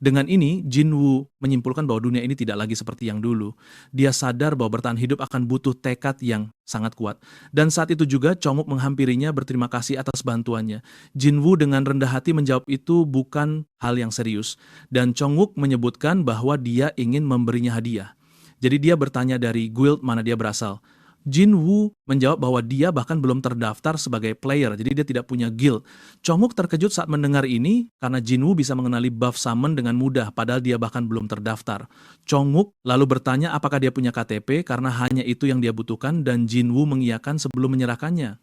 Dengan ini, Jinwoo menyimpulkan bahwa dunia ini tidak lagi seperti yang dulu. Dia sadar bahwa bertahan hidup akan butuh tekad yang sangat kuat. Dan saat itu juga Chonguk menghampirinya berterima kasih atas bantuannya. Jinwoo dengan rendah hati menjawab itu bukan hal yang serius. Dan Chonguk menyebutkan bahwa dia ingin memberinya hadiah. Jadi dia bertanya dari guild mana dia berasal. Jinwoo menjawab bahwa dia bahkan belum terdaftar sebagai player, jadi dia tidak punya guild. Chonguk terkejut saat mendengar ini karena Jinwoo bisa mengenali buff summon dengan mudah, padahal dia bahkan belum terdaftar. Chonguk lalu bertanya apakah dia punya KTP karena hanya itu yang dia butuhkan dan Jinwoo mengiyakan sebelum menyerahkannya.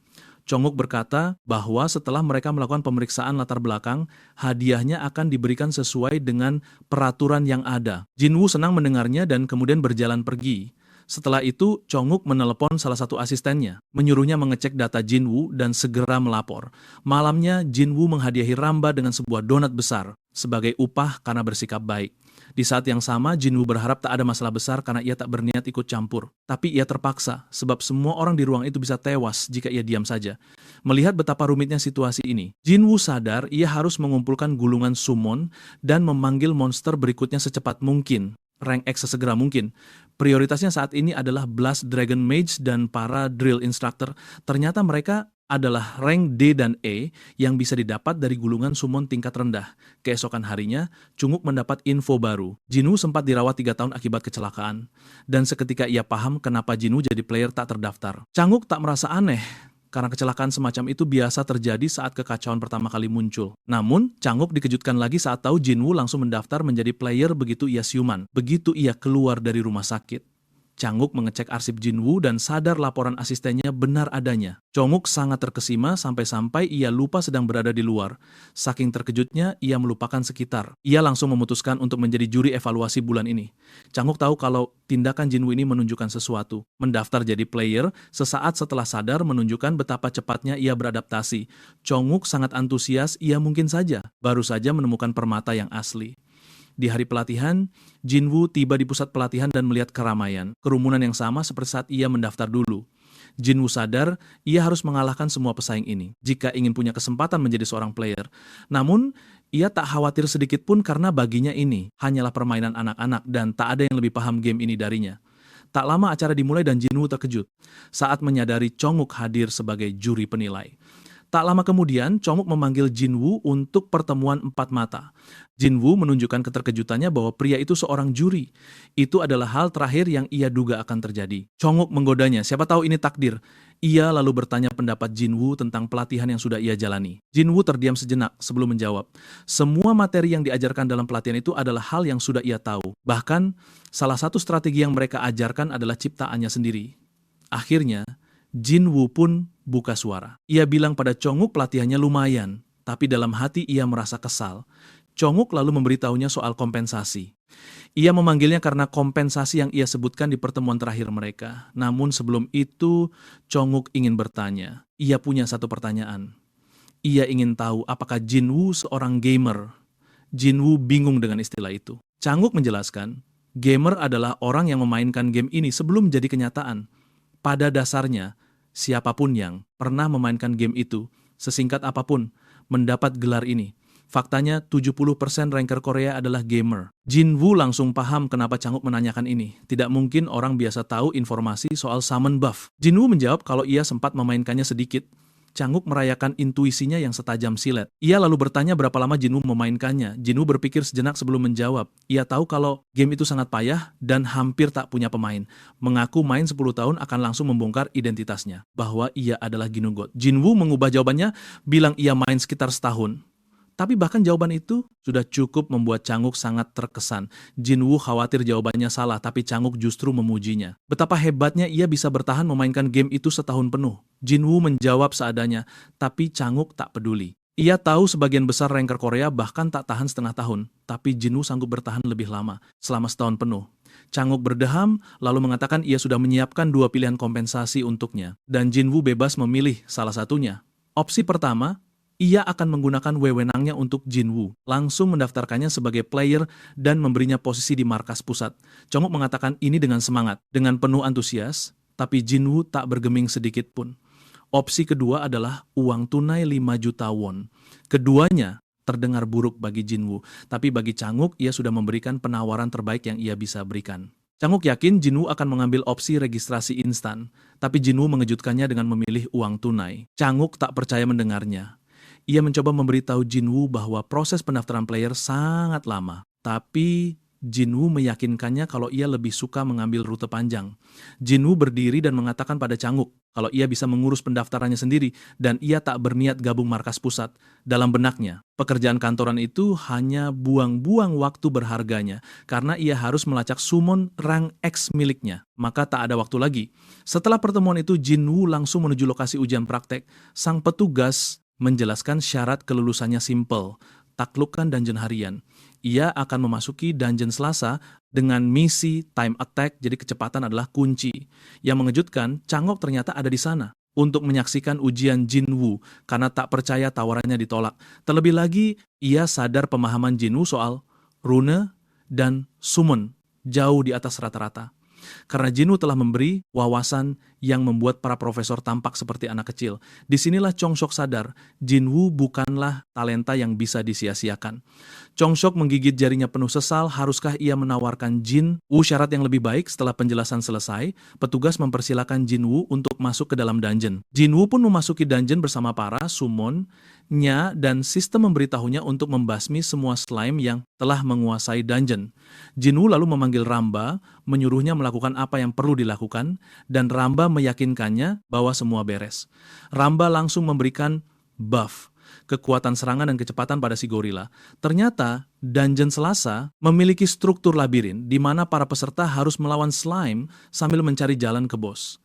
Chonguk berkata bahwa setelah mereka melakukan pemeriksaan latar belakang, hadiahnya akan diberikan sesuai dengan peraturan yang ada. Jinwoo senang mendengarnya dan kemudian berjalan pergi. Setelah itu, Chonguk menelepon salah satu asistennya, menyuruhnya mengecek data Jinwoo dan segera melapor. Malamnya, Jinwoo menghadiahi Ramba dengan sebuah donat besar sebagai upah karena bersikap baik. Di saat yang sama, Jinwoo berharap tak ada masalah besar karena ia tak berniat ikut campur. Tapi ia terpaksa, sebab semua orang di ruang itu bisa tewas jika ia diam saja. Melihat betapa rumitnya situasi ini, Jinwoo sadar ia harus mengumpulkan gulungan summon dan memanggil monster berikutnya secepat mungkin. Rank X sesegera mungkin. Prioritasnya saat ini adalah Blast Dragon Mage dan para Drill Instructor. Ternyata mereka adalah rank D dan E yang bisa didapat dari gulungan summon tingkat rendah. Keesokan harinya, Chonguk mendapat info baru. Jinwoo sempat dirawat 3 tahun akibat kecelakaan. Dan seketika ia paham kenapa Jinwoo jadi player tak terdaftar. Chonguk tak merasa aneh, karena kecelakaan semacam itu biasa terjadi saat kekacauan pertama kali muncul. Namun, Chonguk dikejutkan lagi saat tahu Jinwoo langsung mendaftar menjadi player begitu ia siuman, begitu ia keluar dari rumah sakit. Changuk mengecek arsip Jinwoo dan sadar laporan asistennya benar adanya. Chonguk sangat terkesima sampai-sampai ia lupa sedang berada di luar. Saking terkejutnya, ia melupakan sekitar. Ia langsung memutuskan untuk menjadi juri evaluasi bulan ini. Changuk tahu kalau tindakan Jinwoo ini menunjukkan sesuatu. Mendaftar jadi player, sesaat setelah sadar menunjukkan betapa cepatnya ia beradaptasi. Chonguk sangat antusias, ia mungkin saja baru saja menemukan permata yang asli. Di hari pelatihan, Jinwoo tiba di pusat pelatihan dan melihat keramaian, kerumunan yang sama seperti saat ia mendaftar dulu. Jinwoo sadar ia harus mengalahkan semua pesaing ini jika ingin punya kesempatan menjadi seorang player. Namun, ia tak khawatir sedikit pun karena baginya ini hanyalah permainan anak-anak dan tak ada yang lebih paham game ini darinya. Tak lama acara dimulai dan Jinwoo terkejut saat menyadari Chonguk hadir sebagai juri penilai. Tak lama kemudian, Chonguk memanggil Jinwoo untuk pertemuan 4 mata. Jinwoo menunjukkan keterkejutannya bahwa pria itu seorang juri. Itu adalah hal terakhir yang ia duga akan terjadi. Chonguk menggodanya, siapa tahu ini takdir. Ia lalu bertanya pendapat Jinwoo tentang pelatihan yang sudah ia jalani. Jinwoo terdiam sejenak sebelum menjawab. Semua materi yang diajarkan dalam pelatihan itu adalah hal yang sudah ia tahu. Bahkan, salah satu strategi yang mereka ajarkan adalah ciptaannya sendiri. Akhirnya, Jinwoo pun buka suara. Ia bilang pada Chonguk pelatihannya lumayan, tapi dalam hati ia merasa kesal. Chonguk lalu memberitahunya soal kompensasi. Ia memanggilnya karena kompensasi yang ia sebutkan di pertemuan terakhir mereka. Namun sebelum itu, Chonguk ingin bertanya. Ia punya satu pertanyaan. Ia ingin tahu apakah Jinwoo seorang gamer. Jinwoo bingung dengan istilah itu. Chonguk menjelaskan, gamer adalah orang yang memainkan game ini sebelum jadi kenyataan. Pada dasarnya, siapapun yang pernah memainkan game itu, sesingkat apapun, mendapat gelar ini. Faktanya 70% ranker Korea adalah gamer. Jinwoo langsung paham kenapa Changuk menanyakan ini. Tidak mungkin orang biasa tahu informasi soal summon buff. Jinwoo menjawab kalau ia sempat memainkannya sedikit. Changuk merayakan intuisinya yang setajam silet. Ia lalu bertanya berapa lama Jinwoo memainkannya. Jinwoo berpikir sejenak sebelum menjawab. Ia tahu kalau game itu sangat payah dan hampir tak punya pemain. Mengaku main 10 tahun akan langsung membongkar identitasnya. Bahwa ia adalah Ginugot. Jinwoo mengubah jawabannya, bilang ia main sekitar setahun. Tapi bahkan jawaban itu sudah cukup membuat Changuk sangat terkesan. Jinwoo khawatir jawabannya salah, tapi Changuk justru memujinya. Betapa hebatnya ia bisa bertahan memainkan game itu setahun penuh. Jinwoo menjawab seadanya, tapi Changuk tak peduli. Ia tahu sebagian besar ranker Korea bahkan tak tahan setengah tahun, tapi Jinwoo sanggup bertahan lebih lama, selama setahun penuh. Changuk berdeham, lalu mengatakan ia sudah menyiapkan 2 pilihan kompensasi untuknya, dan Jinwoo bebas memilih salah satunya. Opsi pertama, ia akan menggunakan wewenangnya untuk Jinwoo, langsung mendaftarkannya sebagai player dan memberinya posisi di markas pusat. Chonguk mengatakan ini dengan semangat, dengan penuh antusias, tapi Jinwoo tak bergeming sedikit pun. Opsi kedua adalah uang tunai 5 juta won. Keduanya terdengar buruk bagi Jinwoo, tapi bagi Changuk ia sudah memberikan penawaran terbaik yang ia bisa berikan. Changuk yakin Jinwoo akan mengambil opsi registrasi instan, tapi Jinwoo mengejutkannya dengan memilih uang tunai. Changuk tak percaya mendengarnya. Ia mencoba memberitahu Jinwoo bahwa proses pendaftaran player sangat lama, tapi Jinwoo meyakinkannya kalau ia lebih suka mengambil rute panjang. Jinwoo berdiri dan mengatakan pada Changuk kalau ia bisa mengurus pendaftarannya sendiri dan ia tak berniat gabung markas pusat. Dalam benaknya, pekerjaan kantoran itu hanya buang-buang waktu berharganya karena ia harus melacak summon rank X miliknya. Maka tak ada waktu lagi. Setelah pertemuan itu, Jinwoo langsung menuju lokasi ujian praktek. Sang petugas menjelaskan syarat kelulusannya simpel, taklukkan dungeon harian. Ia akan memasuki dungeon Selasa dengan misi time attack, jadi kecepatan adalah kunci. Yang mengejutkan, Changuk ternyata ada di sana untuk menyaksikan ujian Jinwoo karena tak percaya tawarannya ditolak. Terlebih lagi, ia sadar pemahaman Jinwoo soal rune dan summon jauh di atas rata-rata. Karena Jinwoo telah memberi wawasan yang membuat para profesor tampak seperti anak kecil. Disinilah Chongshok sadar, Jinwoo bukanlah talenta yang bisa disia-siakan. Chongshok menggigit jarinya penuh sesal, haruskah ia menawarkan Jinwoo syarat yang lebih baik? Setelah penjelasan selesai, petugas mempersilakan Jinwoo untuk masuk ke dalam dungeon. Jinwoo pun memasuki dungeon bersama para summon-nya dan sistem memberitahunya untuk membasmi semua slime yang telah menguasai dungeon. Jinwoo lalu memanggil Ramba, menyuruhnya melakukan apa yang perlu dilakukan, dan Ramba meyakinkannya bahwa semua beres. Ramba langsung memberikan buff. kekuatan serangan dan kecepatan pada si gorila. Ternyata, Dungeon Selasa memiliki struktur labirin di mana para peserta harus melawan slime sambil mencari jalan ke bos.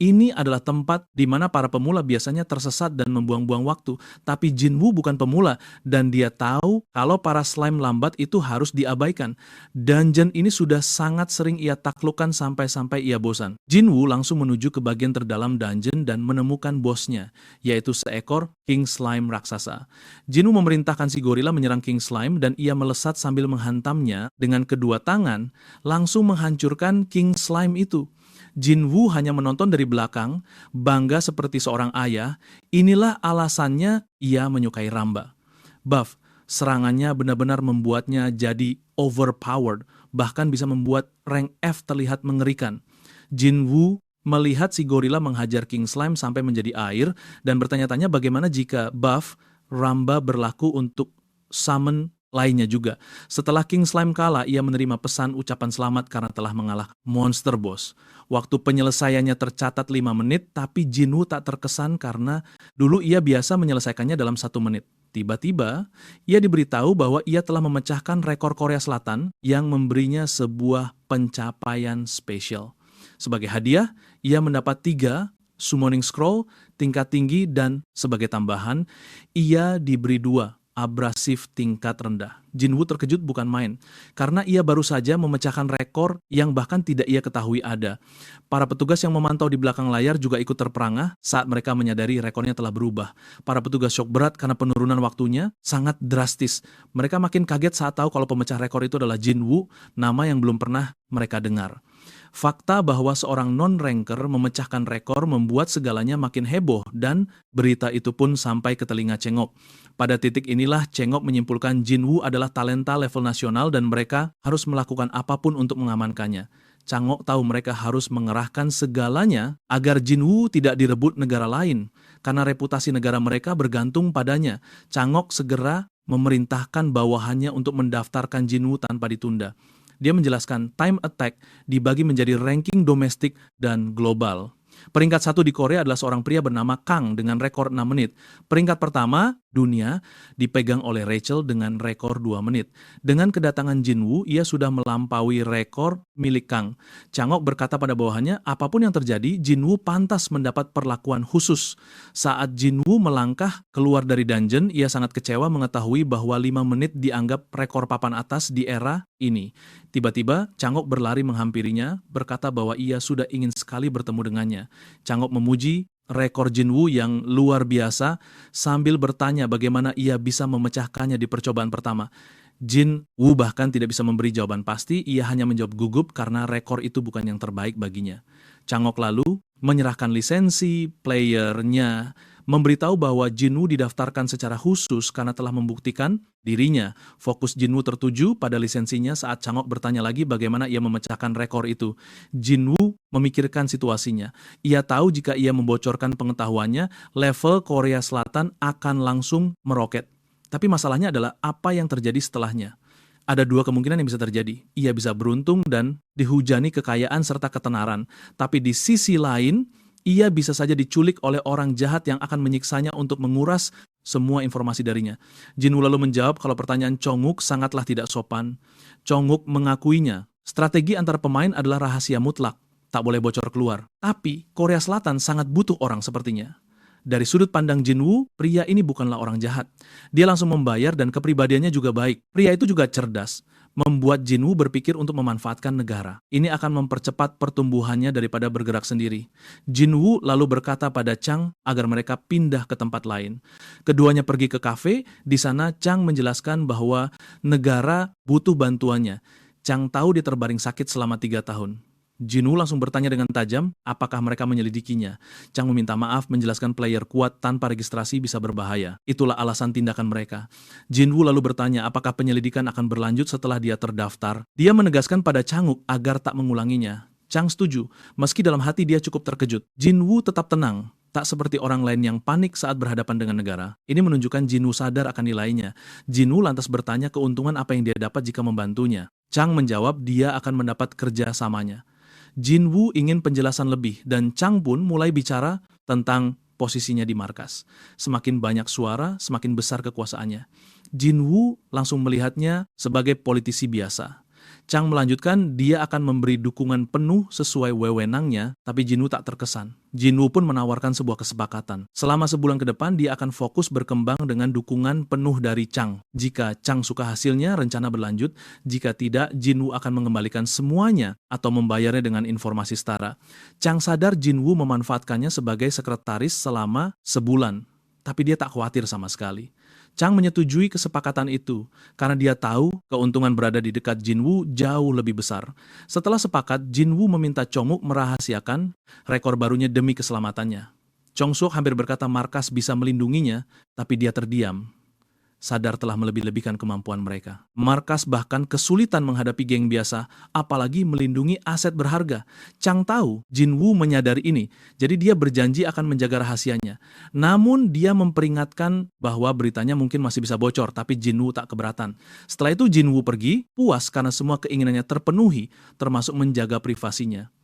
Ini adalah tempat di mana para pemula biasanya tersesat dan membuang-buang waktu, tapi Jinwoo bukan pemula dan dia tahu kalau para slime lambat itu harus diabaikan. Dungeon ini sudah sangat sering ia taklukkan sampai-sampai ia bosan. Jinwoo langsung menuju ke bagian terdalam dungeon dan menemukan bosnya, yaitu seekor King Slime raksasa. Jinwoo memerintahkan si gorila menyerang King Slime dan ia melesat sambil menghantamnya dengan kedua tangan, langsung menghancurkan King Slime itu. Jinwoo hanya menonton dari belakang, bangga seperti seorang ayah. Inilah alasannya ia menyukai Ramba. Buff, serangannya benar-benar membuatnya jadi overpowered, bahkan bisa membuat rank F terlihat mengerikan. Jinwoo melihat si gorila menghajar King Slime sampai menjadi air dan bertanya-tanya bagaimana jika buff Ramba berlaku untuk summon lainnya juga. Setelah King Slime kalah, ia menerima pesan ucapan selamat karena telah mengalahkan monster boss. Waktu penyelesaiannya tercatat 5 menit, tapi Jinwoo tak terkesan karena dulu ia biasa menyelesaikannya dalam 1 menit. Tiba-tiba, ia diberitahu bahwa ia telah memecahkan rekor Korea Selatan yang memberinya sebuah pencapaian spesial. Sebagai hadiah, ia mendapat 3 summoning scroll tingkat tinggi dan sebagai tambahan, ia diberi 2 abrasif tingkat rendah. Jinwoo terkejut bukan main, karena ia baru saja memecahkan rekor yang bahkan tidak ia ketahui ada. Para petugas yang memantau di belakang layar juga ikut terperangah saat mereka menyadari rekornya telah berubah. Para petugas syok berat karena penurunan waktunya sangat drastis. Mereka makin kaget saat tahu kalau pemecah rekor itu adalah Jinwoo, nama yang belum pernah mereka dengar. Fakta bahwa seorang non-ranker memecahkan rekor membuat segalanya makin heboh dan berita itu pun sampai ke telinga Changok. Pada titik inilah Changok menyimpulkan Jinwoo adalah talenta level nasional dan mereka harus melakukan apapun untuk mengamankannya. Changok tahu mereka harus mengerahkan segalanya agar Jinwoo tidak direbut negara lain, karena reputasi negara mereka bergantung padanya. Changok segera memerintahkan bawahannya untuk mendaftarkan Jinwoo tanpa ditunda. Dia menjelaskan time attack dibagi menjadi ranking domestik dan global. Peringkat 1 di Korea adalah seorang pria bernama Kang dengan rekor 6 menit. Peringkat pertama, dunia, dipegang oleh Rachel dengan rekor 2 menit. Dengan kedatangan Jinwoo, ia sudah melampaui rekor milik Kang. Changok berkata pada bawahannya, apapun yang terjadi, Jinwoo pantas mendapat perlakuan khusus. Saat Jinwoo melangkah keluar dari dungeon, ia sangat kecewa mengetahui bahwa 5 menit dianggap rekor papan atas di era ini. Tiba-tiba, Changok berlari menghampirinya, berkata bahwa ia sudah ingin sekali bertemu dengannya. Changok memuji rekor Jinwoo yang luar biasa sambil bertanya bagaimana ia bisa memecahkannya di percobaan pertama. Jinwoo bahkan tidak bisa memberi jawaban pasti, ia hanya menjawab gugup karena rekor itu bukan yang terbaik baginya. Changok lalu menyerahkan lisensi playernya, memberitahu bahwa Jinwoo didaftarkan secara khusus karena telah membuktikan dirinya. Fokus Jinwoo tertuju pada lisensinya saat Changok bertanya lagi bagaimana ia memecahkan rekor itu. Jinwoo memikirkan situasinya. Ia tahu jika ia membocorkan pengetahuannya, level Korea Selatan akan langsung meroket. Tapi masalahnya adalah apa yang terjadi setelahnya. Ada 2 kemungkinan yang bisa terjadi. Ia bisa beruntung dan dihujani kekayaan serta ketenaran. Tapi di sisi lain, ia bisa saja diculik oleh orang jahat yang akan menyiksanya untuk menguras semua informasi darinya. Jinwoo lalu menjawab kalau pertanyaan Changok sangatlah tidak sopan. Changok mengakuinya. Strategi antara pemain adalah rahasia mutlak, tak boleh bocor keluar. Tapi Korea Selatan sangat butuh orang sepertinya. Dari sudut pandang Jinwoo, pria ini bukanlah orang jahat. Dia langsung membayar dan kepribadiannya juga baik. Pria itu juga cerdas, membuat Jinwoo berpikir untuk memanfaatkan negara. Ini akan mempercepat pertumbuhannya daripada bergerak sendiri. Jinwoo lalu berkata pada Chang agar mereka pindah ke tempat lain. Keduanya pergi ke kafe, di sana Chang menjelaskan bahwa negara butuh bantuannya. Chang tahu dia terbaring sakit selama 3 tahun. Jinwoo langsung bertanya dengan tajam apakah mereka menyelidikinya. Chang meminta maaf, menjelaskan player kuat tanpa registrasi bisa berbahaya. Itulah alasan tindakan mereka. Jinwoo lalu bertanya apakah penyelidikan akan berlanjut setelah dia terdaftar. Dia menegaskan pada Changuk agar tak mengulanginya. Chang setuju, meski dalam hati dia cukup terkejut. Jinwoo tetap tenang, tak seperti orang lain yang panik saat berhadapan dengan negara. Ini menunjukkan Jinwoo sadar akan nilainya. Jinwoo lantas bertanya keuntungan apa yang dia dapat jika membantunya. Chang menjawab dia akan mendapat kerja samanya. Jinwoo ingin penjelasan lebih dan Chang pun mulai bicara tentang posisinya di markas. Semakin banyak suara, semakin besar kekuasaannya. Jin Woo langsung melihatnya sebagai politisi biasa. Chang melanjutkan dia akan memberi dukungan penuh sesuai wewenangnya, tapi Jin Woo tak terkesan. Jin Woo pun menawarkan sebuah kesepakatan. Selama sebulan ke depan, dia akan fokus berkembang dengan dukungan penuh dari Chang. Jika Chang suka hasilnya, rencana berlanjut. Jika tidak, Jin Woo akan mengembalikan semuanya atau membayarnya dengan informasi setara. Chang sadar Jin Woo memanfaatkannya sebagai sekretaris selama sebulan, tapi dia tak khawatir sama sekali. Chang menyetujui kesepakatan itu karena dia tahu keuntungan berada di dekat Jin Woo jauh lebih besar. Setelah sepakat, Jin Woo meminta Chong-wook merahasiakan rekor barunya demi keselamatannya. Chong-sook hampir berkata markas bisa melindunginya, tapi dia terdiam. Sadar telah melebih-lebihkan kemampuan mereka. Markas bahkan kesulitan menghadapi geng biasa, apalagi melindungi aset berharga. Chang tahu Jin Woo menyadari ini, jadi dia berjanji akan menjaga rahasianya. Namun dia memperingatkan bahwa beritanya mungkin masih bisa bocor, tapi Jin Woo tak keberatan. Setelah itu Jin Woo pergi, puas karena semua keinginannya terpenuhi, termasuk menjaga privasinya.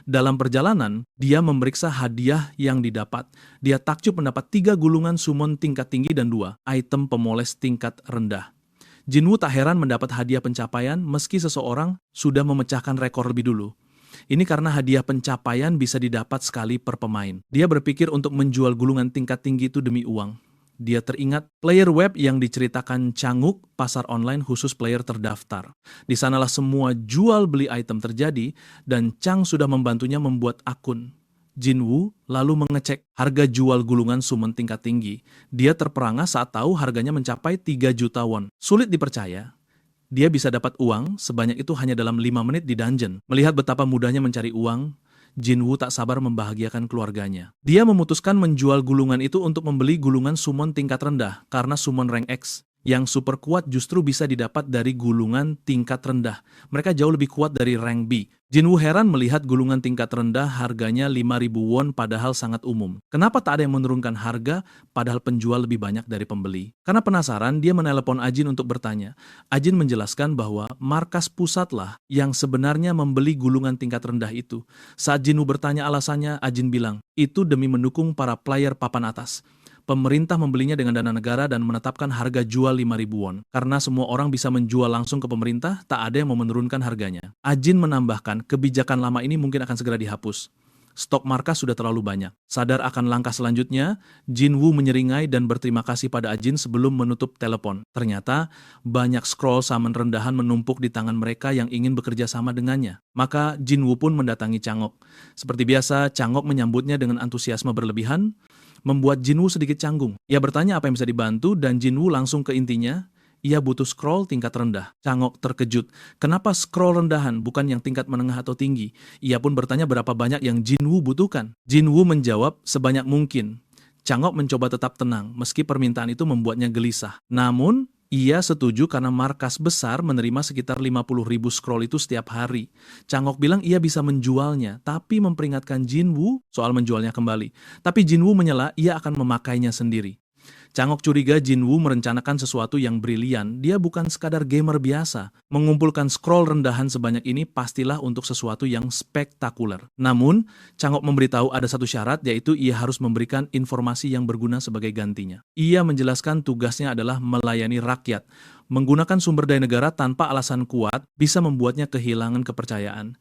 Dalam perjalanan, dia memeriksa hadiah yang didapat. Dia takjub mendapat 3 gulungan summon tingkat tinggi dan 2 item pemoles tingkat rendah. Jin Woo tak heran mendapat hadiah pencapaian meski seseorang sudah memecahkan rekor lebih dulu. Ini karena hadiah pencapaian bisa didapat sekali per pemain. Dia berpikir untuk menjual gulungan tingkat tinggi itu demi uang. Dia teringat player web yang diceritakan Chang-wook, pasar online khusus player terdaftar. Di sanalah semua jual beli item terjadi dan Chang sudah membantunya membuat akun. Jin Woo lalu mengecek harga jual gulungan summon tingkat tinggi. Dia terperangah saat tahu harganya mencapai 3 juta won. Sulit dipercaya. Dia bisa dapat uang sebanyak itu hanya dalam 5 menit di dungeon. Melihat betapa mudahnya mencari uang, Jin Woo tak sabar membahagiakan keluarganya. Dia memutuskan menjual gulungan itu untuk membeli gulungan summon tingkat rendah karena summon rank X yang super kuat justru bisa didapat dari gulungan tingkat rendah. Mereka jauh lebih kuat dari rank B. Jin Woo heran melihat gulungan tingkat rendah harganya 5.000 won padahal sangat umum. Kenapa tak ada yang menurunkan harga padahal penjual lebih banyak dari pembeli? Karena penasaran, dia menelepon Ajin untuk bertanya. Ajin menjelaskan bahwa markas pusatlah yang sebenarnya membeli gulungan tingkat rendah itu. Saat Jin Woo bertanya alasannya, Ajin bilang, itu demi mendukung para player papan atas. Pemerintah membelinya dengan dana negara dan menetapkan harga jual 5.000 won. Karena semua orang bisa menjual langsung ke pemerintah, tak ada yang mau menurunkan harganya. Ajin menambahkan, kebijakan lama ini mungkin akan segera dihapus. Stok markas sudah terlalu banyak. Sadar akan langkah selanjutnya, Jin Woo menyeringai dan berterima kasih pada Ajin sebelum menutup telepon. Ternyata, banyak scroll summon rendahan menumpuk di tangan mereka yang ingin bekerja sama dengannya. Maka Jin Woo pun mendatangi Chang-wook. Seperti biasa, Chang-wook menyambutnya dengan antusiasme berlebihan, membuat Jin Woo sedikit canggung. Ia bertanya apa yang bisa dibantu dan Jin Woo langsung ke intinya. Ia butuh scroll tingkat rendah. Chang-wook terkejut. Kenapa scroll rendahan bukan yang tingkat menengah atau tinggi? Ia pun bertanya berapa banyak yang Jin Woo butuhkan. Jin Woo menjawab sebanyak mungkin. Chang-wook mencoba tetap tenang meski permintaan itu membuatnya gelisah. Namun, ia setuju karena markas besar menerima sekitar 50.000 scroll itu setiap hari. Chang-wook bilang ia bisa menjualnya, tapi memperingatkan Jin Woo soal menjualnya kembali. Tapi Jin Woo menyela ia akan memakainya sendiri. Chang-wook curiga Jin Woo merencanakan sesuatu yang brilian. Dia bukan sekadar gamer biasa. Mengumpulkan scroll rendahan sebanyak ini pastilah untuk sesuatu yang spektakuler. Namun, Chang-wook memberitahu ada satu syarat, yaitu ia harus memberikan informasi yang berguna sebagai gantinya. Ia menjelaskan tugasnya adalah melayani rakyat. Menggunakan sumber daya negara tanpa alasan kuat bisa membuatnya kehilangan kepercayaan.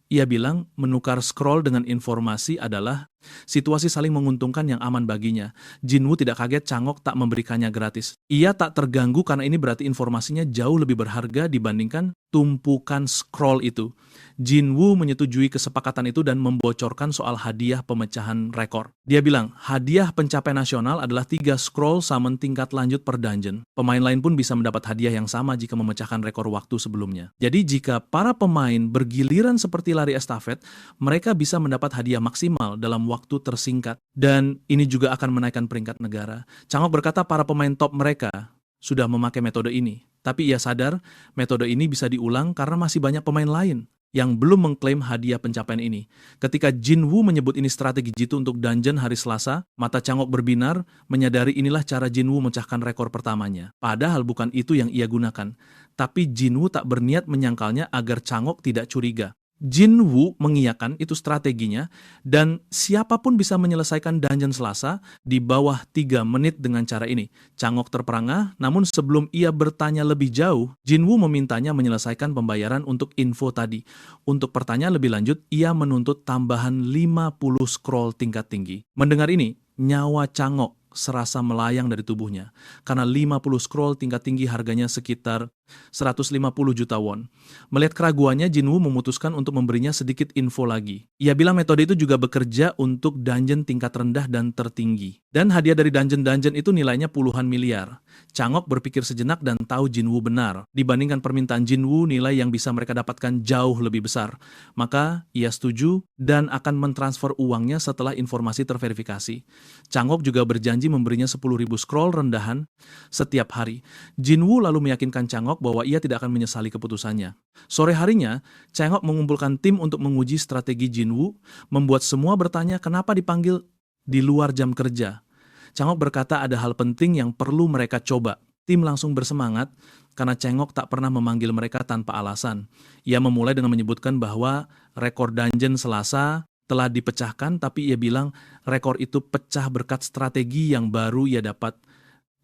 Ia bilang menukar scroll dengan informasi adalah situasi saling menguntungkan yang aman baginya. Jin Woo tidak kaget Chang-wook tak memberikannya gratis. Ia tak terganggu karena ini berarti informasinya jauh lebih berharga dibandingkan tumpukan scroll itu. Jin Woo menyetujui kesepakatan itu dan membocorkan soal hadiah pemecahan rekor. Dia bilang, hadiah pencapaian nasional adalah 3 scroll summon tingkat lanjut per dungeon. Pemain lain pun bisa mendapat hadiah yang sama jika memecahkan rekor waktu sebelumnya. Jadi jika para pemain bergiliran seperti lari estafet, mereka bisa mendapat hadiah maksimal dalam waktu tersingkat. Dan ini juga akan menaikkan peringkat negara. Chang-wook berkata para pemain top mereka sudah memakai metode ini. Tapi ia sadar metode ini bisa diulang karena masih banyak pemain lain yang belum mengklaim hadiah pencapaian ini. Ketika Jin Woo menyebut ini strategi jitu untuk dungeon hari Selasa, mata Chang-wook berbinar, menyadari inilah cara Jin Woo memecahkan rekor pertamanya. Padahal bukan itu yang ia gunakan. Tapi Jin Woo tak berniat menyangkalnya agar Chang-wook tidak curiga. Jin Woo mengiyakan itu strateginya, dan siapapun bisa menyelesaikan dungeon Selasa di bawah 3 menit dengan cara ini. Changok terperangah, namun sebelum ia bertanya lebih jauh, Jin Woo memintanya menyelesaikan pembayaran untuk info tadi. Untuk pertanyaan lebih lanjut, ia menuntut tambahan 50 scroll tingkat tinggi. Mendengar ini, nyawa Changok serasa melayang dari tubuhnya, karena 50 scroll tingkat tinggi harganya sekitar 150 juta won. Melihat keraguannya, Jin Woo memutuskan untuk memberinya sedikit info lagi. Ia bilang metode itu juga bekerja untuk dungeon tingkat rendah dan tertinggi. Dan hadiah dari dungeon-dungeon itu nilainya puluhan miliar. Changok berpikir sejenak dan tahu Jin Woo benar. Dibandingkan permintaan Jin Woo, nilai yang bisa mereka dapatkan jauh lebih besar. Maka ia setuju dan akan mentransfer uangnya setelah informasi terverifikasi. Changok juga berjanji memberinya 10.000 scroll rendahan setiap hari. Jin Woo lalu meyakinkan Changok bahwa ia tidak akan menyesali keputusannya. Sore harinya, Changok mengumpulkan tim untuk menguji strategi Jin Woo, membuat semua bertanya kenapa dipanggil di luar jam kerja. Changok berkata ada hal penting yang perlu mereka coba. Tim langsung bersemangat karena Changok tak pernah memanggil mereka tanpa alasan. Ia memulai dengan menyebutkan bahwa rekor dungeon Selasa telah dipecahkan, tapi ia bilang rekor itu pecah berkat strategi yang baru ia dapat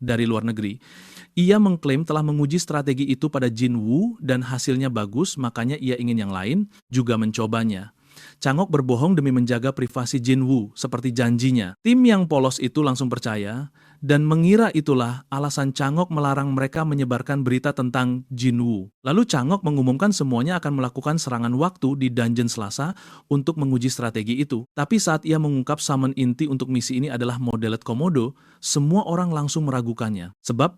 dari luar negeri. Ia mengklaim telah menguji strategi itu pada Jin Woo dan hasilnya bagus, makanya ia ingin yang lain juga mencobanya. Changok berbohong demi menjaga privasi Jin Woo, seperti janjinya. Tim yang polos itu langsung percaya, dan mengira itulah alasan Changok melarang mereka menyebarkan berita tentang Jin Woo. Lalu Changok mengumumkan semuanya akan melakukan serangan waktu di dungeon Selasa untuk menguji strategi itu. Tapi saat ia mengungkap summon inti untuk misi ini adalah Modelet Komodo, semua orang langsung meragukannya. Sebab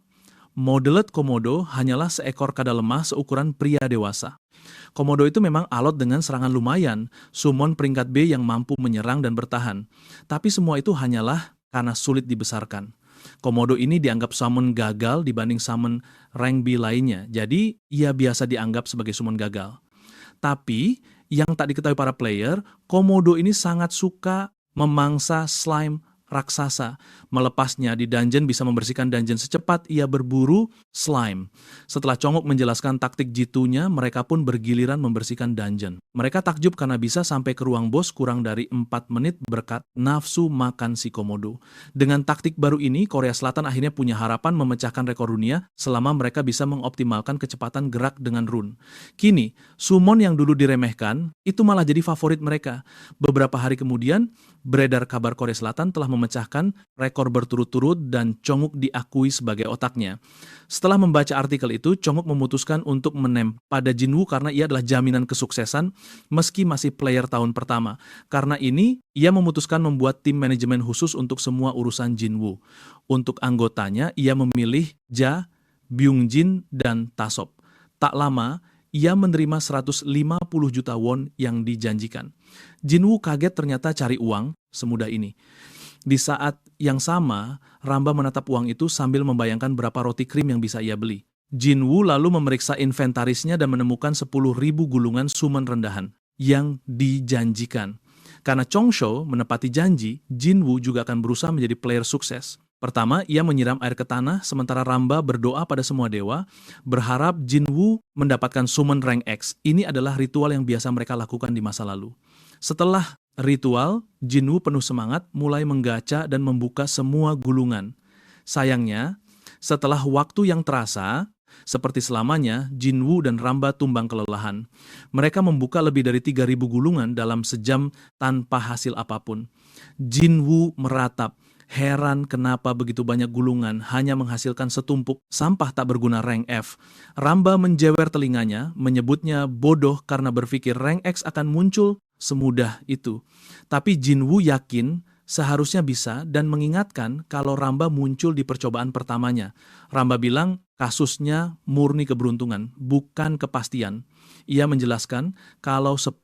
Modelet Komodo hanyalah seekor kada lemah seukuran pria dewasa. Komodo itu memang alot dengan serangan lumayan, summon peringkat B yang mampu menyerang dan bertahan. Tapi semua itu hanyalah karena sulit dibesarkan. Komodo ini dianggap summon gagal dibanding summon rank B lainnya, jadi ia biasa dianggap sebagai summon gagal. Tapi, yang tak diketahui para player, Komodo ini sangat suka memangsa slime raksasa. Melepasnya di dungeon bisa membersihkan dungeon secepat ia berburu slime. Setelah Changok menjelaskan taktik jitunya, mereka pun bergiliran membersihkan dungeon. Mereka takjub karena bisa sampai ke ruang bos kurang dari 4 menit berkat nafsu makan si Komodo. Dengan taktik baru ini, Korea Selatan akhirnya punya harapan memecahkan rekor dunia selama mereka bisa mengoptimalkan kecepatan gerak dengan rune. Kini, summon yang dulu diremehkan, itu malah jadi favorit mereka. Beberapa hari kemudian, beredar kabar Korea Selatan telah memecahkan rekor berturut-turut dan Changok diakui sebagai otaknya. Setelah membaca artikel itu, Changok memutuskan untuk menem pada Jin Woo karena ia adalah jaminan kesuksesan meski masih player tahun pertama. Karena ini, ia memutuskan membuat tim manajemen khusus untuk semua urusan Jin Woo. Untuk anggotanya, ia memilih Ja, Byung Jin, dan Tasop. Tak lama, ia menerima 150 juta won yang dijanjikan. Jin Woo kaget ternyata cari uang semudah ini. Di saat yang sama, Ramba menatap uang itu sambil membayangkan berapa roti krim yang bisa ia beli. Jin Woo lalu memeriksa inventarisnya dan menemukan 10.000 gulungan summon rendahan yang dijanjikan. Karena Chongsho menepati janji, Jin Woo juga akan berusaha menjadi player sukses. Pertama, ia menyiram air ke tanah, sementara Ramba berdoa pada semua dewa, berharap Jin Woo mendapatkan summon rank X. Ini adalah ritual yang biasa mereka lakukan di masa lalu. Setelah ritual, Jin Woo penuh semangat mulai menggacha dan membuka semua gulungan. Sayangnya, setelah waktu yang terasa, seperti selamanya, Jin Woo dan Ramba tumbang kelelahan. Mereka membuka lebih dari 3.000 gulungan dalam sejam tanpa hasil apapun. Jin Woo meratap. Heran kenapa begitu banyak gulungan hanya menghasilkan setumpuk sampah tak berguna rank F. Ramba menjewer telinganya, menyebutnya bodoh karena berpikir rank X akan muncul semudah itu. Tapi Jin Woo yakin seharusnya bisa dan mengingatkan kalau Ramba muncul di percobaan pertamanya. Ramba bilang kasusnya murni keberuntungan, bukan kepastian. Ia menjelaskan kalau 10.000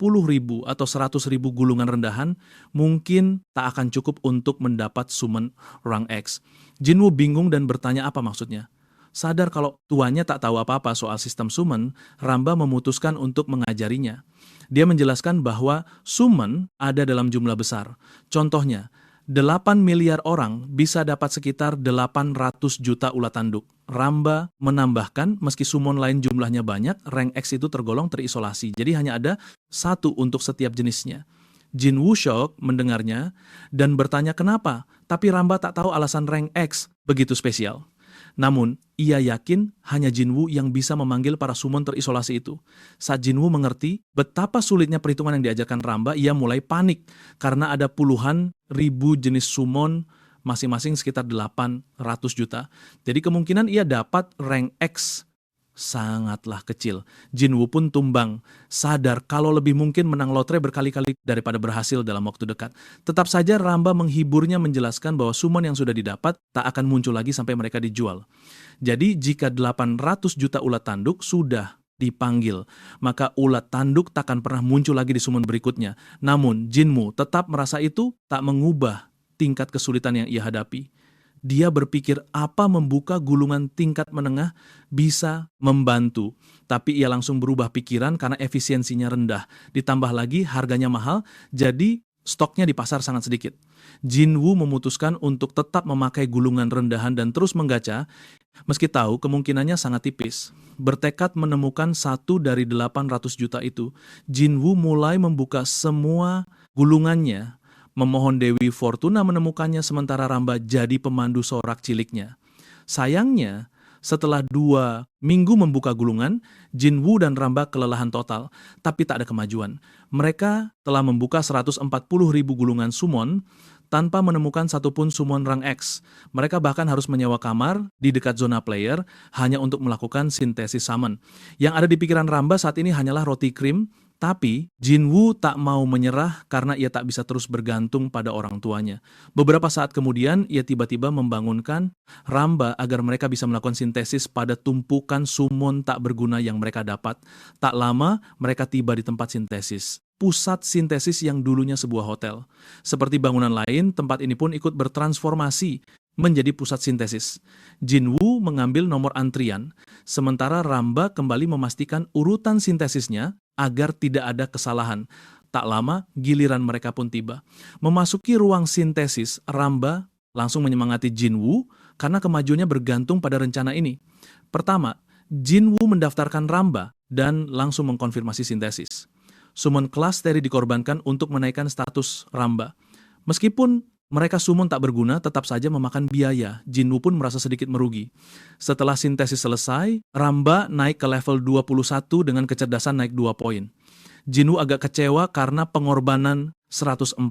atau 100.000 gulungan rendahan mungkin tak akan cukup untuk mendapat summon rank X. Jin Woo bingung dan bertanya apa maksudnya. Sadar kalau tuannya tak tahu apa-apa soal sistem summon, Ramba memutuskan untuk mengajarinya. Dia menjelaskan bahwa summon ada dalam jumlah besar. Contohnya, 8 miliar orang bisa dapat sekitar 800 juta ulat tanduk. Ramba menambahkan, meski summon lain jumlahnya banyak, rank X itu tergolong terisolasi. Jadi hanya ada satu untuk setiap jenisnya. Jinwoo shock mendengarnya dan bertanya kenapa, tapi Ramba tak tahu alasan rank X begitu spesial. Namun, ia yakin hanya Jinwoo yang bisa memanggil para summon terisolasi itu. Saat Jinwoo mengerti betapa sulitnya perhitungan yang diajarkan Ramba, ia mulai panik karena ada puluhan ribu jenis summon, masing-masing sekitar 800 juta. Jadi kemungkinan ia dapat rank X sangatlah kecil. Jinwoo pun tumbang, sadar kalau lebih mungkin menang lotre berkali-kali daripada berhasil dalam waktu dekat. Tetap saja Ramba menghiburnya menjelaskan bahwa summon yang sudah didapat tak akan muncul lagi sampai mereka dijual. Jadi jika 800 juta ulat tanduk sudah dipanggil, maka ulat tanduk tak akan pernah muncul lagi di summon berikutnya. Namun Jinwoo tetap merasa itu tak mengubah tingkat kesulitan yang ia hadapi. Dia berpikir apa membuka gulungan tingkat menengah bisa membantu. Tapi ia langsung berubah pikiran karena efisiensinya rendah. Ditambah lagi harganya mahal, jadi stoknya di pasar sangat sedikit. Jinwoo memutuskan untuk tetap memakai gulungan rendahan dan terus menggacha, meski tahu kemungkinannya sangat tipis. Bertekad menemukan 1 dari 800 juta itu, Jinwoo mulai membuka semua gulungannya, memohon Dewi Fortuna menemukannya sementara Ramba jadi pemandu sorak ciliknya. Sayangnya, setelah 2 minggu membuka gulungan, Jinwoo dan Ramba kelelahan total, tapi tak ada kemajuan. Mereka telah membuka 140.000 gulungan summon tanpa menemukan satupun summon rang X. Mereka bahkan harus menyewa kamar di dekat zona player hanya untuk melakukan sintesis summon. Yang ada di pikiran Ramba saat ini hanyalah roti krim. Tapi Jinwoo tak mau menyerah karena ia tak bisa terus bergantung pada orang tuanya. Beberapa saat kemudian ia tiba-tiba membangunkan Ramba agar mereka bisa melakukan sintesis pada tumpukan summon tak berguna yang mereka dapat. Tak lama mereka tiba di tempat sintesis. Pusat sintesis yang dulunya sebuah hotel. Seperti bangunan lain, tempat ini pun ikut bertransformasi menjadi pusat sintesis. Jinwoo mengambil nomor antrian, sementara Ramba kembali memastikan urutan sintesisnya agar tidak ada kesalahan. Tak lama, giliran mereka pun tiba. Memasuki ruang sintesis, Ramba langsung menyemangati Jinwoo karena kemajuannya bergantung pada rencana ini. Pertama, Jinwoo mendaftarkan Ramba dan langsung mengkonfirmasi sintesis. Summon kelas Terry dikorbankan untuk menaikkan status Ramba. Meskipun mereka summon tak berguna, tetap saja memakan biaya. Jinwoo pun merasa sedikit merugi. Setelah sintesis selesai, Ramba naik ke level 21 dengan kecerdasan naik 2 poin. Jinwoo agak kecewa karena pengorbanan 140.000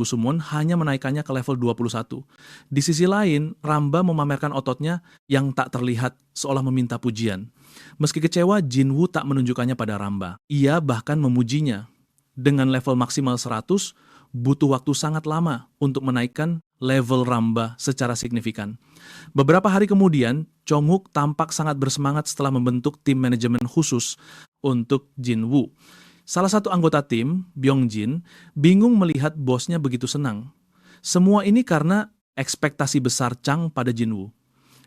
summon hanya menaikkannya ke level 21. Di sisi lain, Ramba memamerkan ototnya yang tak terlihat seolah meminta pujian. Meski kecewa, Jinwoo tak menunjukkannya pada Ramba. Ia bahkan memujinya. Dengan level maksimal 100, butuh waktu sangat lama untuk menaikkan level Ramba secara signifikan. Beberapa hari kemudian, Chong-wook tampak sangat bersemangat setelah membentuk tim manajemen khusus untuk Jinwoo. Salah satu anggota tim, Byung-jin, bingung melihat bosnya begitu senang. Semua ini karena ekspektasi besar Chang pada Jinwoo.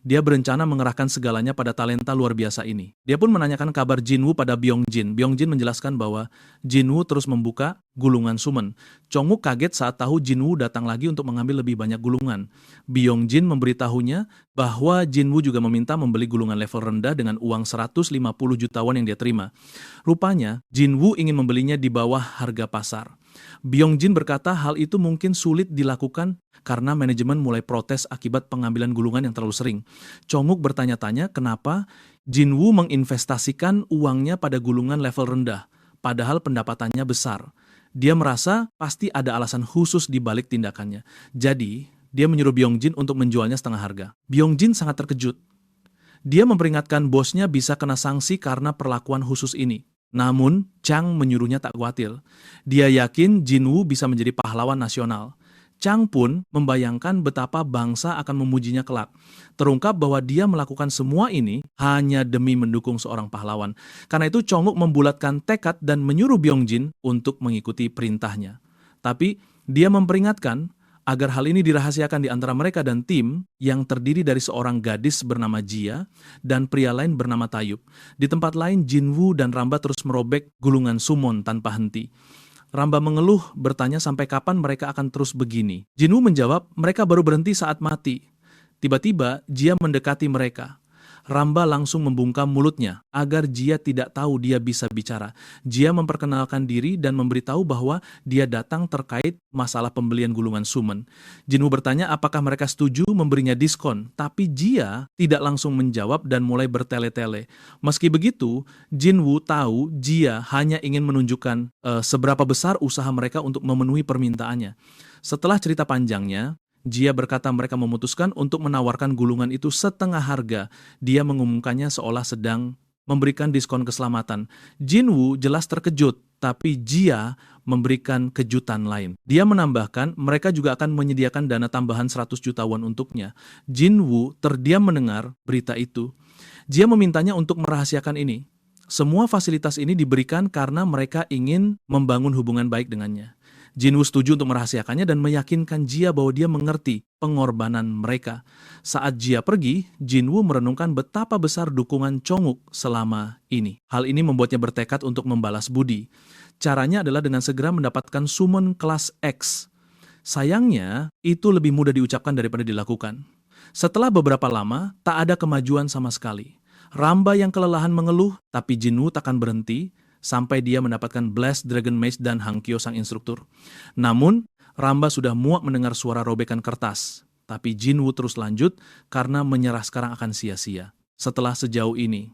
Dia berencana mengerahkan segalanya pada talenta luar biasa ini. Dia pun menanyakan kabar Jinwoo pada Byung-jin. Byung-jin menjelaskan bahwa Jinwoo terus membuka gulungan summon. Chong-wook kaget saat tahu Jinwoo datang lagi untuk mengambil lebih banyak gulungan. Byung-jin memberitahunya bahwa Jinwoo juga meminta membeli gulungan level rendah dengan uang 150 juta won yang dia terima. Rupanya, Jinwoo ingin membelinya di bawah harga pasar. Byung-jin berkata hal itu mungkin sulit dilakukan karena manajemen mulai protes akibat pengambilan gulungan yang terlalu sering. Chong-wook bertanya-tanya kenapa Jinwoo menginvestasikan uangnya pada gulungan level rendah, padahal pendapatannya besar. Dia merasa pasti ada alasan khusus di balik tindakannya. Jadi, dia menyuruh Byung-jin untuk menjualnya setengah harga. Byung-jin sangat terkejut. Dia memperingatkan bosnya bisa kena sanksi karena perlakuan khusus ini. Namun, Chang menyuruhnya tak khawatir. Dia yakin Jinwoo bisa menjadi pahlawan nasional. Chang pun membayangkan betapa bangsa akan memujinya kelak. Terungkap bahwa dia melakukan semua ini hanya demi mendukung seorang pahlawan. Karena itu Chong-wook membulatkan tekad dan menyuruh Byung-jin untuk mengikuti perintahnya. Tapi dia memperingatkan agar hal ini dirahasiakan di antara mereka dan tim yang terdiri dari seorang gadis bernama Jia dan pria lain bernama Tayub. Di tempat lain, Jinwoo dan Ramba terus merobek gulungan summon tanpa henti. Ramba mengeluh, bertanya sampai kapan mereka akan terus begini. Jinwoo menjawab, mereka baru berhenti saat mati. Tiba-tiba, Jia mendekati mereka. Ramba langsung membungkam mulutnya agar Jia tidak tahu dia bisa bicara. Jia memperkenalkan diri dan memberitahu bahwa dia datang terkait masalah pembelian gulungan sumen. Jinwoo bertanya apakah mereka setuju memberinya diskon, tapi Jia tidak langsung menjawab dan mulai bertele-tele. Meski begitu, Jinwoo tahu Jia hanya ingin menunjukkan seberapa besar usaha mereka untuk memenuhi permintaannya. Setelah cerita panjangnya, Jia berkata mereka memutuskan untuk menawarkan gulungan itu setengah harga. Dia mengumumkannya seolah sedang memberikan diskon keselamatan. Jinwoo jelas terkejut, tapi Jia memberikan kejutan lain. Dia menambahkan mereka juga akan menyediakan dana tambahan 100 juta won untuknya. Jinwoo terdiam mendengar berita itu. Jia memintanya untuk merahasiakan ini. Semua fasilitas ini diberikan karena mereka ingin membangun hubungan baik dengannya. Jinwoo setuju untuk merahasiakannya dan meyakinkan Jia bahwa dia mengerti pengorbanan mereka. Saat Jia pergi, Jinwoo merenungkan betapa besar dukungan Chonguk selama ini. Hal ini membuatnya bertekad untuk membalas budi. Caranya adalah dengan segera mendapatkan summon kelas X. Sayangnya, itu lebih mudah diucapkan daripada dilakukan. Setelah beberapa lama, tak ada kemajuan sama sekali. Ramba yang kelelahan mengeluh, tapi Jinwoo takkan berhenti sampai dia mendapatkan Blessed Dragon Mace dan Hangkyo sang instruktur. Namun, Ramba sudah muak mendengar suara robekan kertas. Tapi Jinwoo terus lanjut karena menyerah sekarang akan sia-sia. Setelah sejauh ini,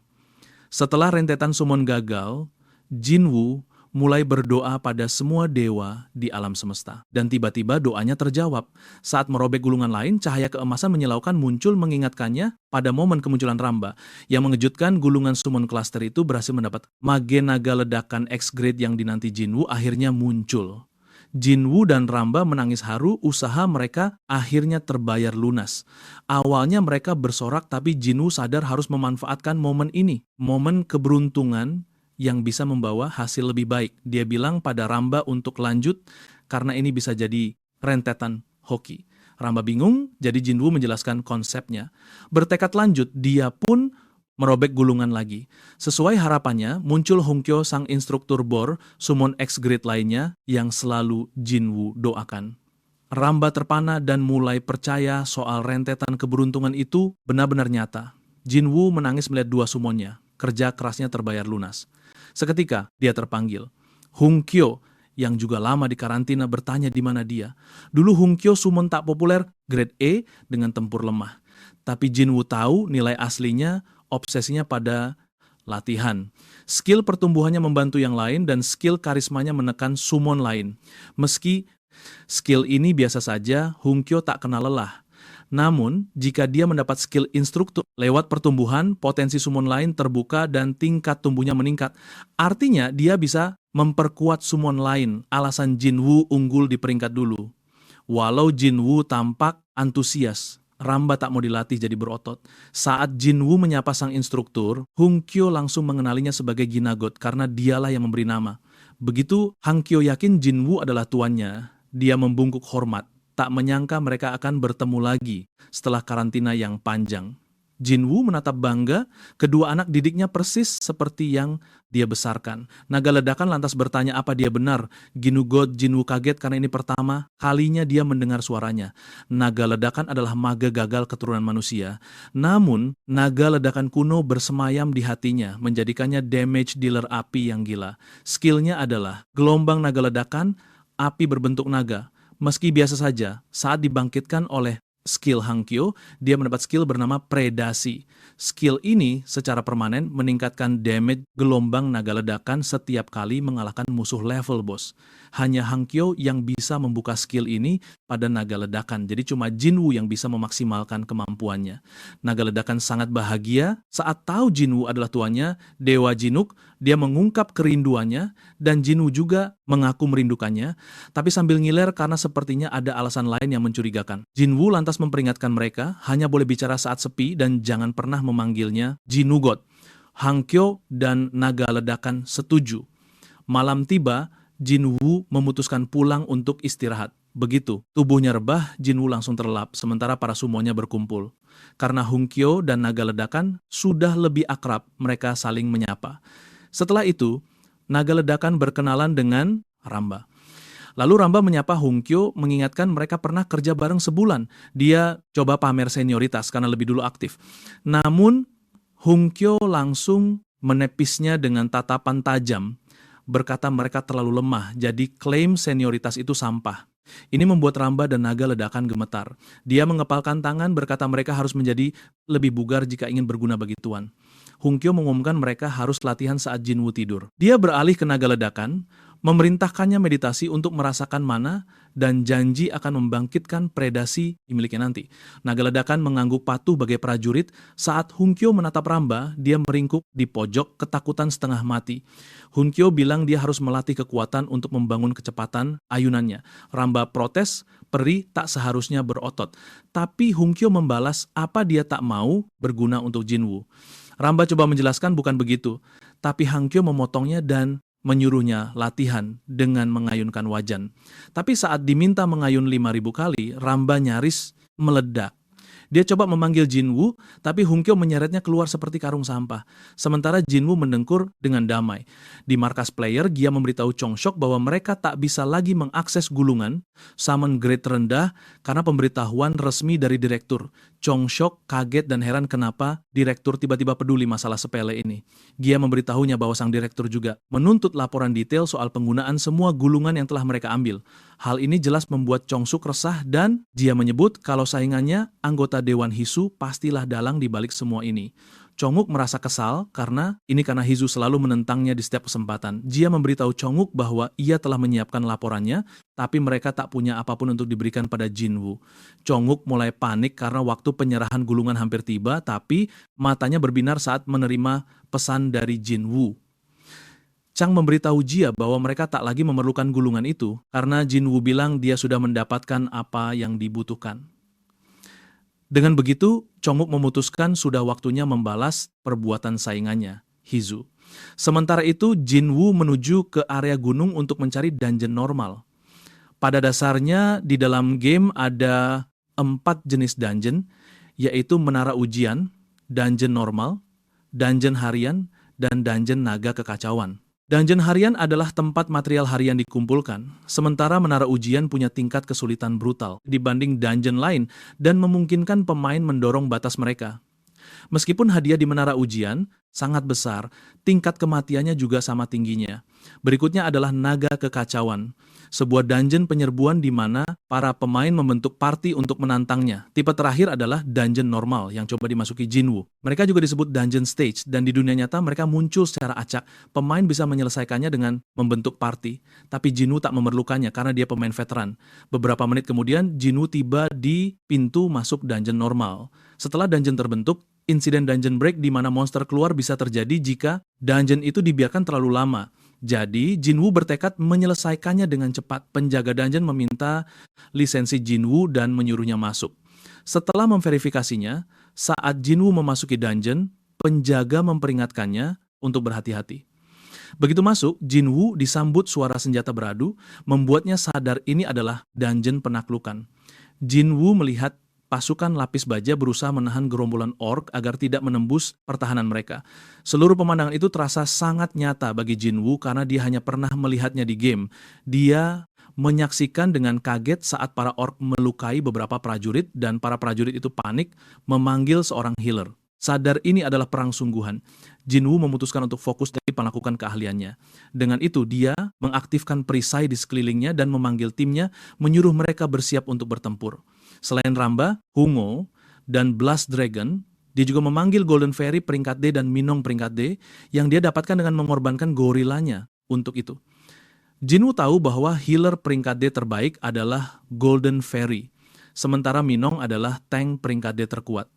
setelah rentetan summon gagal, Jinwoo mulai berdoa pada semua dewa di alam semesta. Dan tiba-tiba doanya terjawab. Saat merobek gulungan lain, cahaya keemasan menyilaukan muncul mengingatkannya pada momen kemunculan Ramba. Yang mengejutkan, gulungan summon cluster itu berhasil mendapat mage naga ledakan X-Grade yang dinanti Jinwoo akhirnya muncul. Jinwoo dan Ramba menangis haru, usaha mereka akhirnya terbayar lunas. Awalnya mereka bersorak, tapi Jinwoo sadar harus memanfaatkan momen ini. Momen keberuntungan yang bisa membawa hasil lebih baik. Dia bilang pada Ramba untuk lanjut karena ini bisa jadi rentetan hoki. Ramba bingung, jadi Jinwoo menjelaskan konsepnya. Bertekad lanjut, dia pun merobek gulungan lagi. Sesuai harapannya, muncul Hongkyo sang instruktur bor, summon X-Grade lainnya yang selalu Jinwoo doakan. Ramba terpana dan mulai percaya soal rentetan keberuntungan itu benar-benar nyata. Jinwoo menangis melihat dua summonnya. Kerja kerasnya terbayar lunas. Seketika dia terpanggil. Hongkyo yang juga lama di karantina bertanya di mana dia. Dulu Hongkyo summon tak populer grade E dengan tempur lemah. Tapi Jinwoo tahu nilai aslinya obsesinya pada latihan. Skill pertumbuhannya membantu yang lain dan skill karismanya menekan summon lain. Meski skill ini biasa saja, Hongkyo tak kenal lelah. Namun, jika dia mendapat skill instruktur lewat pertumbuhan, potensi summon lain terbuka dan tingkat tumbuhnya meningkat. Artinya, dia bisa memperkuat summon lain, alasan Jinwoo unggul di peringkat dulu. Walau Jinwoo tampak antusias, Ramba tak mau dilatih jadi berotot. Saat Jinwoo menyapa sang instruktur, Hongkyo langsung mengenalinya sebagai Ginagot karena dialah yang memberi nama. Begitu Hangkyo yakin Jinwoo adalah tuannya, dia membungkuk hormat. Tak menyangka mereka akan bertemu lagi setelah karantina yang panjang. Jinwoo menatap bangga, kedua anak didiknya persis seperti yang dia besarkan. Naga ledakan lantas bertanya apa dia benar. Ginagot Jinwoo kaget karena ini pertama kalinya dia mendengar suaranya. Naga ledakan adalah mage gagal keturunan manusia. Namun, naga ledakan kuno bersemayam di hatinya, menjadikannya damage dealer api yang gila. Skillnya adalah gelombang naga ledakan, api berbentuk naga. Meski biasa saja, saat dibangkitkan oleh skill Hangkyo, dia mendapat skill bernama Predasi. Skill ini secara permanen meningkatkan damage gelombang naga ledakan setiap kali mengalahkan musuh level boss. Hanya Hangkyo yang bisa membuka skill ini pada naga ledakan, jadi cuma Jinwoo yang bisa memaksimalkan kemampuannya. Naga ledakan sangat bahagia saat tahu Jinwoo adalah tuannya, Dewa Jinuk. Dia mengungkap kerinduannya dan Jinwoo juga mengaku merindukannya, tapi sambil ngiler karena sepertinya ada alasan lain yang mencurigakan. Jinwoo lantas memperingatkan mereka hanya boleh bicara saat sepi dan jangan pernah memanggilnya Jinugot. Hangkyo dan naga ledakan setuju. Malam tiba, Jinwoo memutuskan pulang untuk istirahat. Begitu, tubuhnya rebah, Jinwoo langsung terlelap, sementara para sumonya berkumpul. Karena Hongkyo dan naga ledakan sudah lebih akrab, mereka saling menyapa. Setelah itu, naga ledakan berkenalan dengan Ramba. Lalu Ramba menyapa Hongkyo, mengingatkan mereka pernah kerja bareng sebulan. Dia coba pamer senioritas karena lebih dulu aktif. Namun Hongkyo langsung menepisnya dengan tatapan tajam, berkata mereka terlalu lemah, jadi klaim senioritas itu sampah. Ini membuat Ramba dan naga ledakan gemetar. Dia mengepalkan tangan, berkata mereka harus menjadi lebih bugar jika ingin berguna bagi Tuan. Hongkyo mengumumkan mereka harus latihan saat Jinwoo tidur. Dia beralih ke naga ledakan, memerintahkannya meditasi untuk merasakan mana dan janji akan membangkitkan predasi dimilikinya nanti. Naga ledakan mengangguk patuh bagai prajurit. Saat Hongkyo menatap Ramba, dia meringkuk di pojok ketakutan setengah mati. Hongkyo bilang dia harus melatih kekuatan untuk membangun kecepatan ayunannya. Ramba protes, peri tak seharusnya berotot. Tapi Hongkyo membalas apa dia tak mau berguna untuk Jinwoo. Ramba coba menjelaskan bukan begitu, tapi Hongkyo memotongnya dan menyuruhnya latihan dengan mengayunkan wajan. Tapi saat diminta mengayun 5.000 kali, Ramba nyaris meledak. Dia coba memanggil Jinwoo, tapi Hongkyo menyeretnya keluar seperti karung sampah. Sementara Jinwoo mendengkur dengan damai. Di markas player, Gia memberitahu Chongshok bahwa mereka tak bisa lagi mengakses gulungan, summon grade rendah, karena pemberitahuan resmi dari direktur. Chongshok kaget dan heran kenapa direktur tiba-tiba peduli masalah sepele ini. Gia memberitahunya bahwa sang direktur juga menuntut laporan detail soal penggunaan semua gulungan yang telah mereka ambil. Hal ini jelas membuat Chongsuk resah dan Gia menyebut kalau saingannya, anggota Dewan Hisu, pastilah dalang di balik semua ini. Chonguk merasa kesal karena Hizu selalu menentangnya di setiap kesempatan. Gia memberitahu Chonguk bahwa ia telah menyiapkan laporannya, tapi mereka tak punya apapun untuk diberikan pada Jinwoo. Chonguk mulai panik karena waktu penyerahan gulungan hampir tiba, tapi matanya berbinar saat menerima pesan dari Jinwoo. Chang memberitahu Gia bahwa mereka tak lagi memerlukan gulungan itu karena Jinwoo bilang dia sudah mendapatkan apa yang dibutuhkan. Dengan begitu, Chonguk memutuskan sudah waktunya membalas perbuatan saingannya, Hizu. Sementara itu, Jinwoo menuju ke area gunung untuk mencari dungeon normal. Pada dasarnya, di dalam game ada 4 jenis dungeon, yaitu menara ujian, dungeon normal, dungeon harian, dan dungeon naga kekacauan. Dungeon harian adalah tempat material harian dikumpulkan, sementara menara ujian punya tingkat kesulitan brutal dibanding dungeon lain dan memungkinkan pemain mendorong batas mereka. Meskipun hadiah di menara ujian sangat besar, tingkat kematiannya juga sama tingginya. Berikutnya adalah naga kekacauan, sebuah dungeon penyerbuan di mana para pemain membentuk party untuk menantangnya. Tipe terakhir adalah dungeon normal yang coba dimasuki Jinwoo. Mereka juga disebut dungeon stage dan di dunia nyata mereka muncul secara acak. Pemain bisa menyelesaikannya dengan membentuk party, tapi Jinwoo tak memerlukannya karena dia pemain veteran. Beberapa menit kemudian Jinwoo tiba di pintu masuk dungeon normal. Setelah dungeon terbentuk, insiden dungeon break di mana monster keluar bisa terjadi jika dungeon itu dibiarkan terlalu lama. Jadi, Jinwoo bertekad menyelesaikannya dengan cepat. Penjaga dungeon meminta lisensi Jinwoo dan menyuruhnya masuk. Setelah memverifikasinya, saat Jinwoo memasuki dungeon, penjaga memperingatkannya untuk berhati-hati. Begitu masuk, Jinwoo disambut suara senjata beradu, membuatnya sadar ini adalah dungeon penaklukan. Jinwoo melihat pasukan lapis baja berusaha menahan gerombolan orc agar tidak menembus pertahanan mereka. Seluruh pemandangan itu terasa sangat nyata bagi Jinwoo karena dia hanya pernah melihatnya di game. Dia menyaksikan dengan kaget saat para orc melukai beberapa prajurit dan para prajurit itu panik memanggil seorang healer. Sadar ini adalah perang sungguhan. Jinwoo memutuskan untuk fokus dari melakukan keahliannya. Dengan itu, dia mengaktifkan perisai di sekelilingnya dan memanggil timnya, menyuruh mereka bersiap untuk bertempur. Selain Ramba, Hungo, dan Blast Dragon, dia juga memanggil Golden Fairy peringkat D dan Minong peringkat D yang dia dapatkan dengan mengorbankan gorilanya untuk itu. Jinwoo tahu bahwa healer peringkat D terbaik adalah Golden Fairy, sementara Minong adalah tank peringkat D terkuat.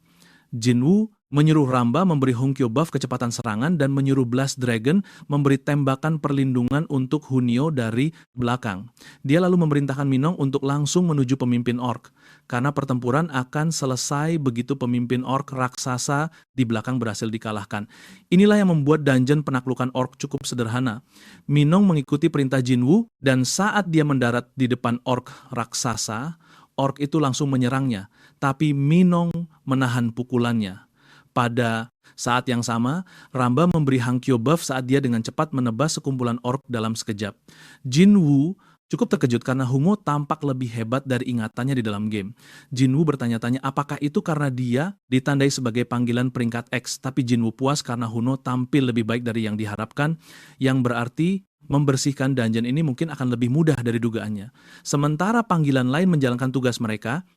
Jinwoo menyuruh Ramba memberi Hongkyo buff kecepatan serangan dan menyuruh Blast Dragon memberi tembakan perlindungan untuk Hunyo dari belakang. Dia lalu memerintahkan Minong untuk langsung menuju pemimpin orc, karena pertempuran akan selesai begitu pemimpin orc raksasa di belakang berhasil dikalahkan. Inilah yang membuat dungeon penaklukan orc cukup sederhana. Minong mengikuti perintah Jinwoo dan saat dia mendarat di depan orc raksasa, orc itu langsung menyerangnya, tapi Minong menahan pukulannya. Pada Saat yang sama, Ramba memberi Hangkyo buff saat dia dengan cepat menebas sekumpulan orc dalam sekejap. Jinwoo cukup terkejut karena Hungo tampak lebih hebat dari ingatannya di dalam game. Jinwoo bertanya-tanya apakah itu karena dia ditandai sebagai panggilan peringkat X, tapi Jinwoo puas karena Hungo tampil lebih baik dari yang diharapkan, yang berarti membersihkan dungeon ini mungkin akan lebih mudah dari dugaannya. Sementara panggilan lain menjalankan tugas mereka,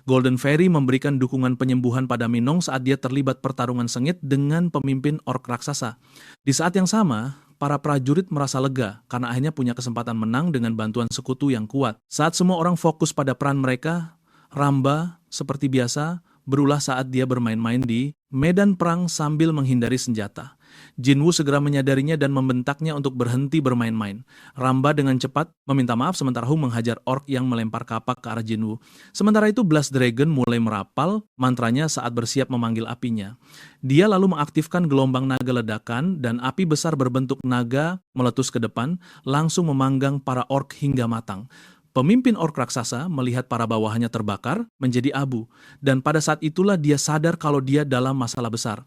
Golden Fairy memberikan dukungan penyembuhan pada Minong saat dia terlibat pertarungan sengit dengan pemimpin orc raksasa. Di saat yang sama, para prajurit merasa lega karena akhirnya punya kesempatan menang dengan bantuan sekutu yang kuat. Saat semua orang fokus pada peran mereka, Ramba, seperti biasa, berulah saat dia bermain-main di medan perang sambil menghindari senjata. Jinwoo segera menyadarinya dan membentaknya untuk berhenti bermain-main. Ramba dengan cepat meminta maaf sementara Hung menghajar orc yang melempar kapak ke arah Jinwoo. Sementara itu Blast Dragon mulai merapal mantranya saat bersiap memanggil apinya. Dia lalu mengaktifkan gelombang naga ledakan dan api besar berbentuk naga meletus ke depan, langsung memanggang para orc hingga matang. Pemimpin orc raksasa melihat para bawahannya terbakar menjadi abu, dan pada saat itulah dia sadar kalau dia dalam masalah besar.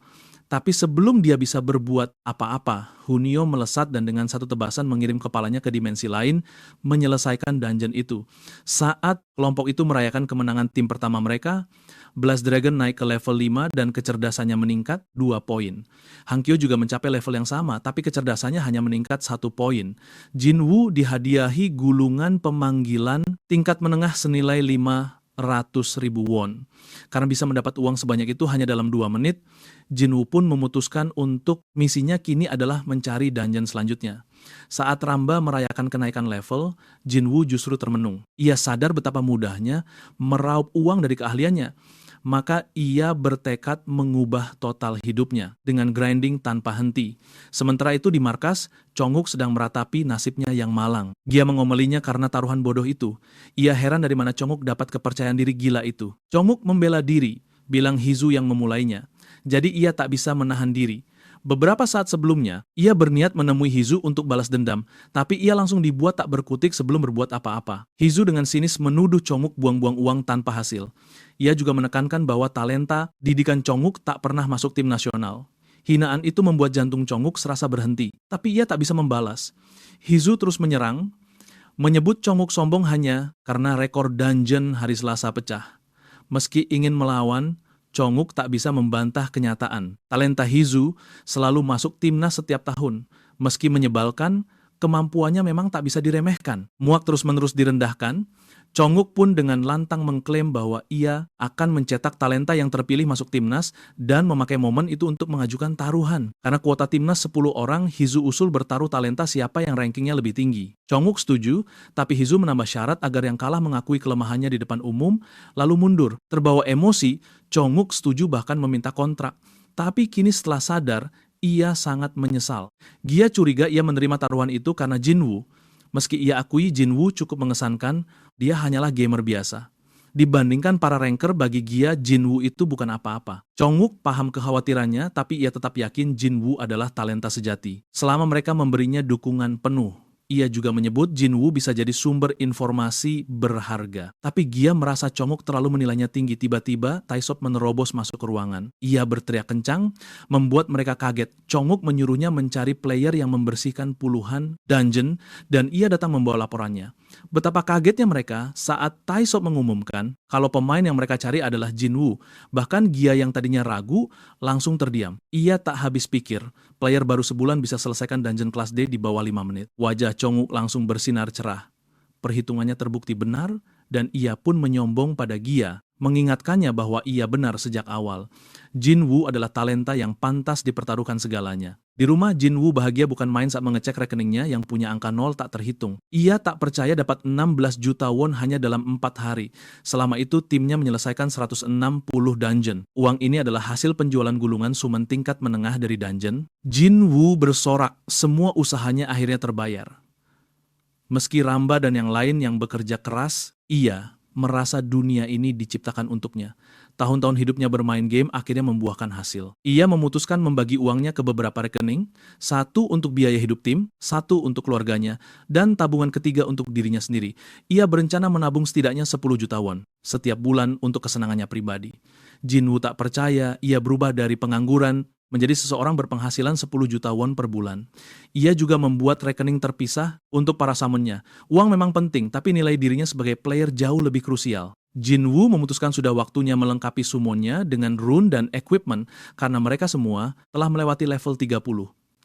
Tapi sebelum dia bisa berbuat apa-apa, Hunio melesat dan dengan satu tebasan mengirim kepalanya ke dimensi lain, menyelesaikan dungeon itu. Saat kelompok itu merayakan kemenangan tim pertama mereka, Blast Dragon naik ke level 5 dan kecerdasannya meningkat 2 poin. Hangkyo juga mencapai level yang sama, tapi kecerdasannya hanya meningkat 1 poin. Jinwoo dihadiahi gulungan pemanggilan tingkat menengah senilai 500.000 won. Karena bisa mendapat uang sebanyak itu hanya dalam 2 menit, Jinwoo pun memutuskan untuk misinya kini adalah mencari dungeon selanjutnya. Saat Ramba merayakan kenaikan level, Jinwoo justru termenung. Ia sadar betapa mudahnya meraup uang dari keahliannya. Maka ia bertekad mengubah total hidupnya dengan grinding tanpa henti. Sementara itu di markas, Chongguk sedang meratapi nasibnya yang malang. Gia mengomelinya karena taruhan bodoh itu. Ia heran dari mana Chongguk dapat kepercayaan diri gila itu. Chongguk membela diri, bilang Hizu yang memulainya. Jadi ia tak bisa menahan diri. Beberapa saat sebelumnya, ia berniat menemui Hizu untuk balas dendam, tapi ia langsung dibuat tak berkutik sebelum berbuat apa-apa. Hizu dengan sinis menuduh Chongguk buang-buang uang tanpa hasil. Ia juga menekankan bahwa talenta didikan Chongguk tak pernah masuk tim nasional. Hinaan itu membuat jantung Chongguk serasa berhenti, tapi ia tak bisa membalas. Hizu terus menyerang, menyebut Chongguk sombong hanya karena rekor dungeon hari Selasa pecah. Meski ingin melawan, Chongguk tak bisa membantah kenyataan. Talenta Hizu selalu masuk timnas setiap tahun. Meski menyebalkan, kemampuannya memang tak bisa diremehkan. Muak terus-menerus direndahkan, Chongguk pun dengan lantang mengklaim bahwa ia akan mencetak talenta yang terpilih masuk timnas dan memakai momen itu untuk mengajukan taruhan. Karena kuota timnas 10 orang, Hizu usul bertaruh talenta siapa yang rankingnya lebih tinggi. Chongguk setuju, tapi Hizu menambah syarat agar yang kalah mengakui kelemahannya di depan umum, lalu mundur. Terbawa emosi, Chongguk setuju bahkan meminta kontrak. Tapi kini setelah sadar, ia sangat menyesal. Gia curiga ia menerima taruhan itu karena Jinwoo. Meski ia akui Jinwoo cukup mengesankan, dia hanyalah gamer biasa. Dibandingkan para ranker, bagi Gia, Jinwoo itu bukan apa-apa. Chongguk paham kekhawatirannya, tapi ia tetap yakin Jinwoo adalah talenta sejati. Selama mereka memberinya dukungan penuh. Ia juga menyebut Jinwoo bisa jadi sumber informasi berharga. Tapi Gia merasa Chongguk terlalu menilainya tinggi. Tiba-tiba, Taisop menerobos masuk ke ruangan. Ia berteriak kencang, membuat mereka kaget. Chongguk menyuruhnya mencari player yang membersihkan puluhan dungeon, dan ia datang membawa laporannya. Betapa kagetnya mereka saat Taisop mengumumkan kalau pemain yang mereka cari adalah Jinwoo. Bahkan Gia yang tadinya ragu, langsung terdiam. Ia tak habis pikir, player baru sebulan bisa selesaikan dungeon kelas D di bawah 5 menit. Wajah Chongguk langsung bersinar cerah. Perhitungannya terbukti benar, dan ia pun menyombong pada Gia, mengingatkannya bahwa ia benar sejak awal. Jinwoo adalah talenta yang pantas dipertaruhkan segalanya. Di rumah, Jinwoo bahagia bukan main saat mengecek rekeningnya yang punya angka 0 tak terhitung. Ia tak percaya dapat 16 juta won hanya dalam 4 hari. Selama itu, timnya menyelesaikan 160 dungeon. Uang ini adalah hasil penjualan gulungan sumen tingkat menengah dari dungeon. Jinwoo bersorak, semua usahanya akhirnya terbayar. Meski Ramba dan yang lain yang bekerja keras, ia merasa dunia ini diciptakan untuknya. Tahun-tahun hidupnya bermain game akhirnya membuahkan hasil. Ia memutuskan membagi uangnya ke beberapa rekening, satu untuk biaya hidup tim, satu untuk keluarganya, dan tabungan ketiga untuk dirinya sendiri. Ia berencana menabung setidaknya 10 juta won setiap bulan untuk kesenangannya pribadi. Jinwoo tak percaya, ia berubah dari pengangguran menjadi seseorang berpenghasilan 10 juta won per bulan. Ia juga membuat rekening terpisah untuk para summonnya. Uang memang penting, tapi nilai dirinya sebagai player jauh lebih krusial. Jinwoo memutuskan sudah waktunya melengkapi summonnya dengan rune dan equipment karena mereka semua telah melewati level 30.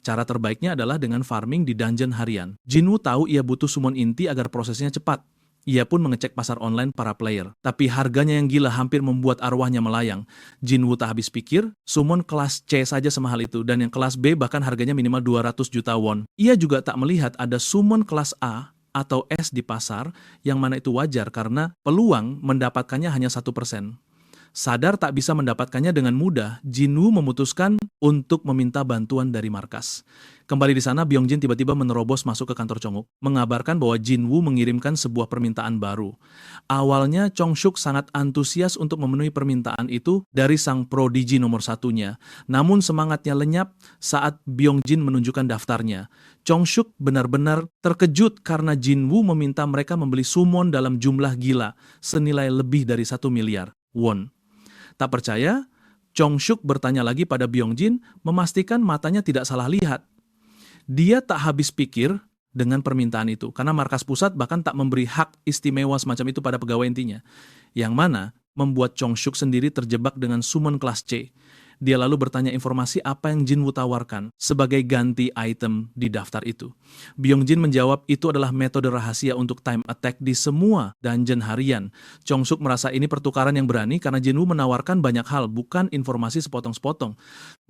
Cara terbaiknya adalah dengan farming di dungeon harian. Jinwoo tahu ia butuh summon inti agar prosesnya cepat. Ia pun mengecek pasar online para player. Tapi harganya yang gila hampir membuat arwahnya melayang. Jinwoo tak habis pikir, summon kelas C saja semahal itu, dan yang kelas B bahkan harganya minimal 200 juta won. Ia juga tak melihat ada summon kelas A atau S di pasar, yang mana itu wajar karena peluang mendapatkannya hanya 1%. Sadar tak bisa mendapatkannya dengan mudah, Jinwoo memutuskan untuk meminta bantuan dari markas. Kembali di sana, Byongjin tiba-tiba menerobos masuk ke kantor Chonguk, mengabarkan bahwa Jinwoo mengirimkan sebuah permintaan baru. Awalnya, Chongshuk sangat antusias untuk memenuhi permintaan itu dari sang prodigi nomor satunya. Namun semangatnya lenyap saat Byongjin menunjukkan daftarnya. Chongshuk benar-benar terkejut karena Jinwoo meminta mereka membeli summon dalam jumlah gila, senilai lebih dari 1 miliar won. Tak percaya, Chongshuk bertanya lagi pada Byongjin, memastikan matanya tidak salah lihat. Dia tak habis pikir dengan permintaan itu, karena markas pusat bahkan tak memberi hak istimewa semacam itu pada pegawai intinya, yang mana membuat Chongshuk sendiri terjebak dengan summon kelas C. Dia lalu bertanya informasi apa yang Jinwoo tawarkan sebagai ganti item di daftar itu. Byongjin menjawab itu adalah metode rahasia untuk time attack di semua dungeon harian. Chongshuk merasa ini pertukaran yang berani karena Jinwoo menawarkan banyak hal, bukan informasi sepotong-sepotong.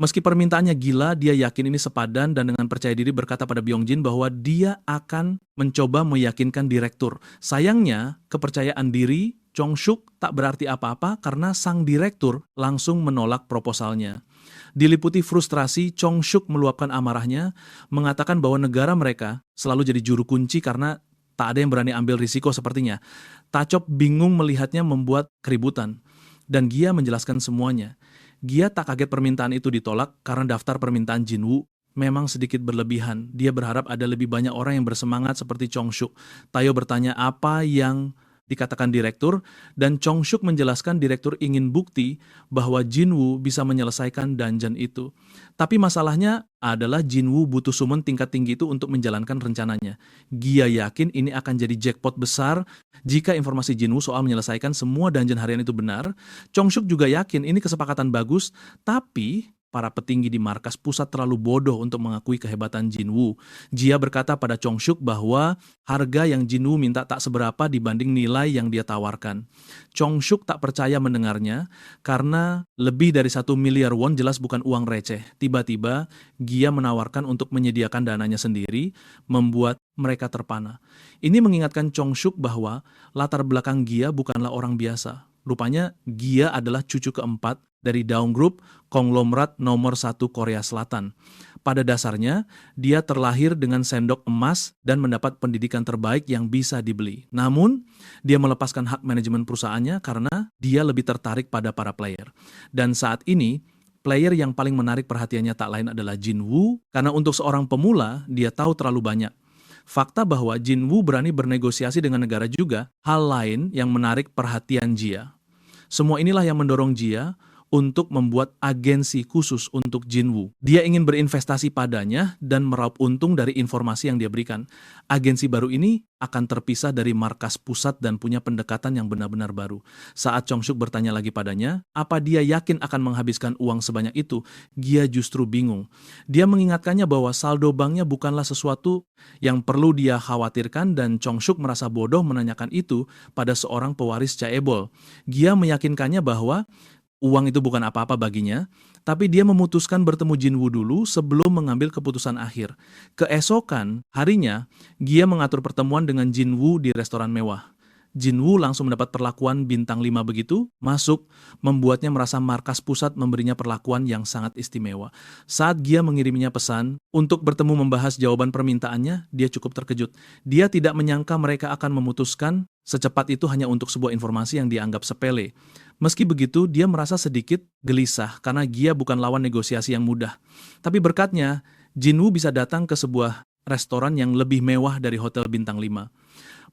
Meski permintaannya gila, dia yakin ini sepadan dan dengan percaya diri berkata pada Byongjin bahwa dia akan mencoba meyakinkan direktur. Sayangnya, kepercayaan diri Chongshuk tak berarti apa-apa karena sang direktur langsung menolak proposalnya. Diliputi frustrasi, Chongshuk meluapkan amarahnya, mengatakan bahwa negara mereka selalu jadi juru kunci karena tak ada yang berani ambil risiko sepertinya. Tachop bingung melihatnya membuat keributan, dan Gia menjelaskan semuanya. Gia tak kaget permintaan itu ditolak karena daftar permintaan Jinwoo memang sedikit berlebihan. Dia berharap ada lebih banyak orang yang bersemangat seperti Chongshuk. Tayo bertanya apa yang dikatakan direktur, dan Chongshuk menjelaskan direktur ingin bukti bahwa Jinwoo bisa menyelesaikan dungeon itu. Tapi masalahnya adalah Jinwoo butuh summon tingkat tinggi itu untuk menjalankan rencananya. Gia yakin ini akan jadi jackpot besar jika informasi Jinwoo soal menyelesaikan semua dungeon harian itu benar. Chongshuk juga yakin ini kesepakatan bagus, tapi para petinggi di markas pusat terlalu bodoh untuk mengakui kehebatan Jinwoo. Gia berkata pada Chongshuk bahwa harga yang Jinwoo minta tak seberapa dibanding nilai yang dia tawarkan. Chongshuk tak percaya mendengarnya karena lebih dari 1 miliar won jelas bukan uang receh. Tiba-tiba Gia menawarkan untuk menyediakan dananya sendiri, membuat mereka terpana. Ini mengingatkan Chongshuk bahwa latar belakang Gia bukanlah orang biasa. Rupanya Gia adalah cucu keempat dari Daum Group, konglomerat nomor 1 Korea Selatan. Pada dasarnya, dia terlahir dengan sendok emas dan mendapat pendidikan terbaik yang bisa dibeli. Namun, dia melepaskan hak manajemen perusahaannya karena dia lebih tertarik pada para player. Dan saat ini, player yang paling menarik perhatiannya tak lain adalah Jinwoo, karena untuk seorang pemula, dia tahu terlalu banyak. Fakta bahwa Jinwoo berani bernegosiasi dengan negara juga hal lain yang menarik perhatian Gia. Semua inilah yang mendorong Gia untuk membuat agensi khusus untuk Jinwoo. Dia ingin berinvestasi padanya dan meraup untung dari informasi yang dia berikan. Agensi baru ini akan terpisah dari markas pusat dan punya pendekatan yang benar-benar baru. Saat Chongshuk bertanya lagi padanya, apa dia yakin akan menghabiskan uang sebanyak itu, Gia justru bingung. Dia mengingatkannya bahwa saldo banknya bukanlah sesuatu yang perlu dia khawatirkan dan Chongshuk merasa bodoh menanyakan itu pada seorang pewaris chaebol. Gia meyakinkannya bahwa uang itu bukan apa-apa baginya, tapi dia memutuskan bertemu Jinwoo dulu sebelum mengambil keputusan akhir. Keesokan harinya, Gia mengatur pertemuan dengan Jinwoo di restoran mewah. Jinwoo langsung mendapat perlakuan bintang 5 begitu, masuk, membuatnya merasa markas pusat memberinya perlakuan yang sangat istimewa. Saat Gia mengiriminya pesan untuk bertemu membahas jawaban permintaannya, dia cukup terkejut. Dia tidak menyangka mereka akan memutuskan secepat itu hanya untuk sebuah informasi yang dianggap sepele. Meski begitu, dia merasa sedikit gelisah karena Gia bukan lawan negosiasi yang mudah. Tapi berkatnya, Jinwoo bisa datang ke sebuah restoran yang lebih mewah dari hotel bintang 5.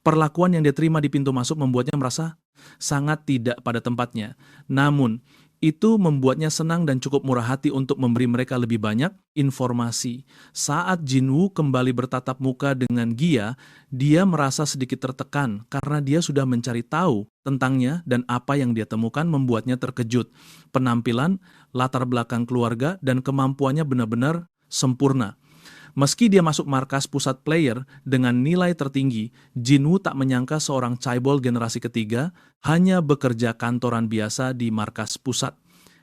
Perlakuan yang dia terima di pintu masuk membuatnya merasa sangat tidak pada tempatnya. Namun, Itu membuatnya senang dan cukup murah hati untuk memberi mereka lebih banyak informasi. Saat Jinwoo kembali bertatap muka dengan Gia, dia merasa sedikit tertekan karena dia sudah mencari tahu tentangnya dan apa yang dia temukan membuatnya terkejut. Penampilan, latar belakang keluarga, dan kemampuannya benar-benar sempurna. Meski dia masuk markas pusat player dengan nilai tertinggi, Jinwoo tak menyangka seorang chaebol generasi ketiga hanya bekerja kantoran biasa di markas pusat.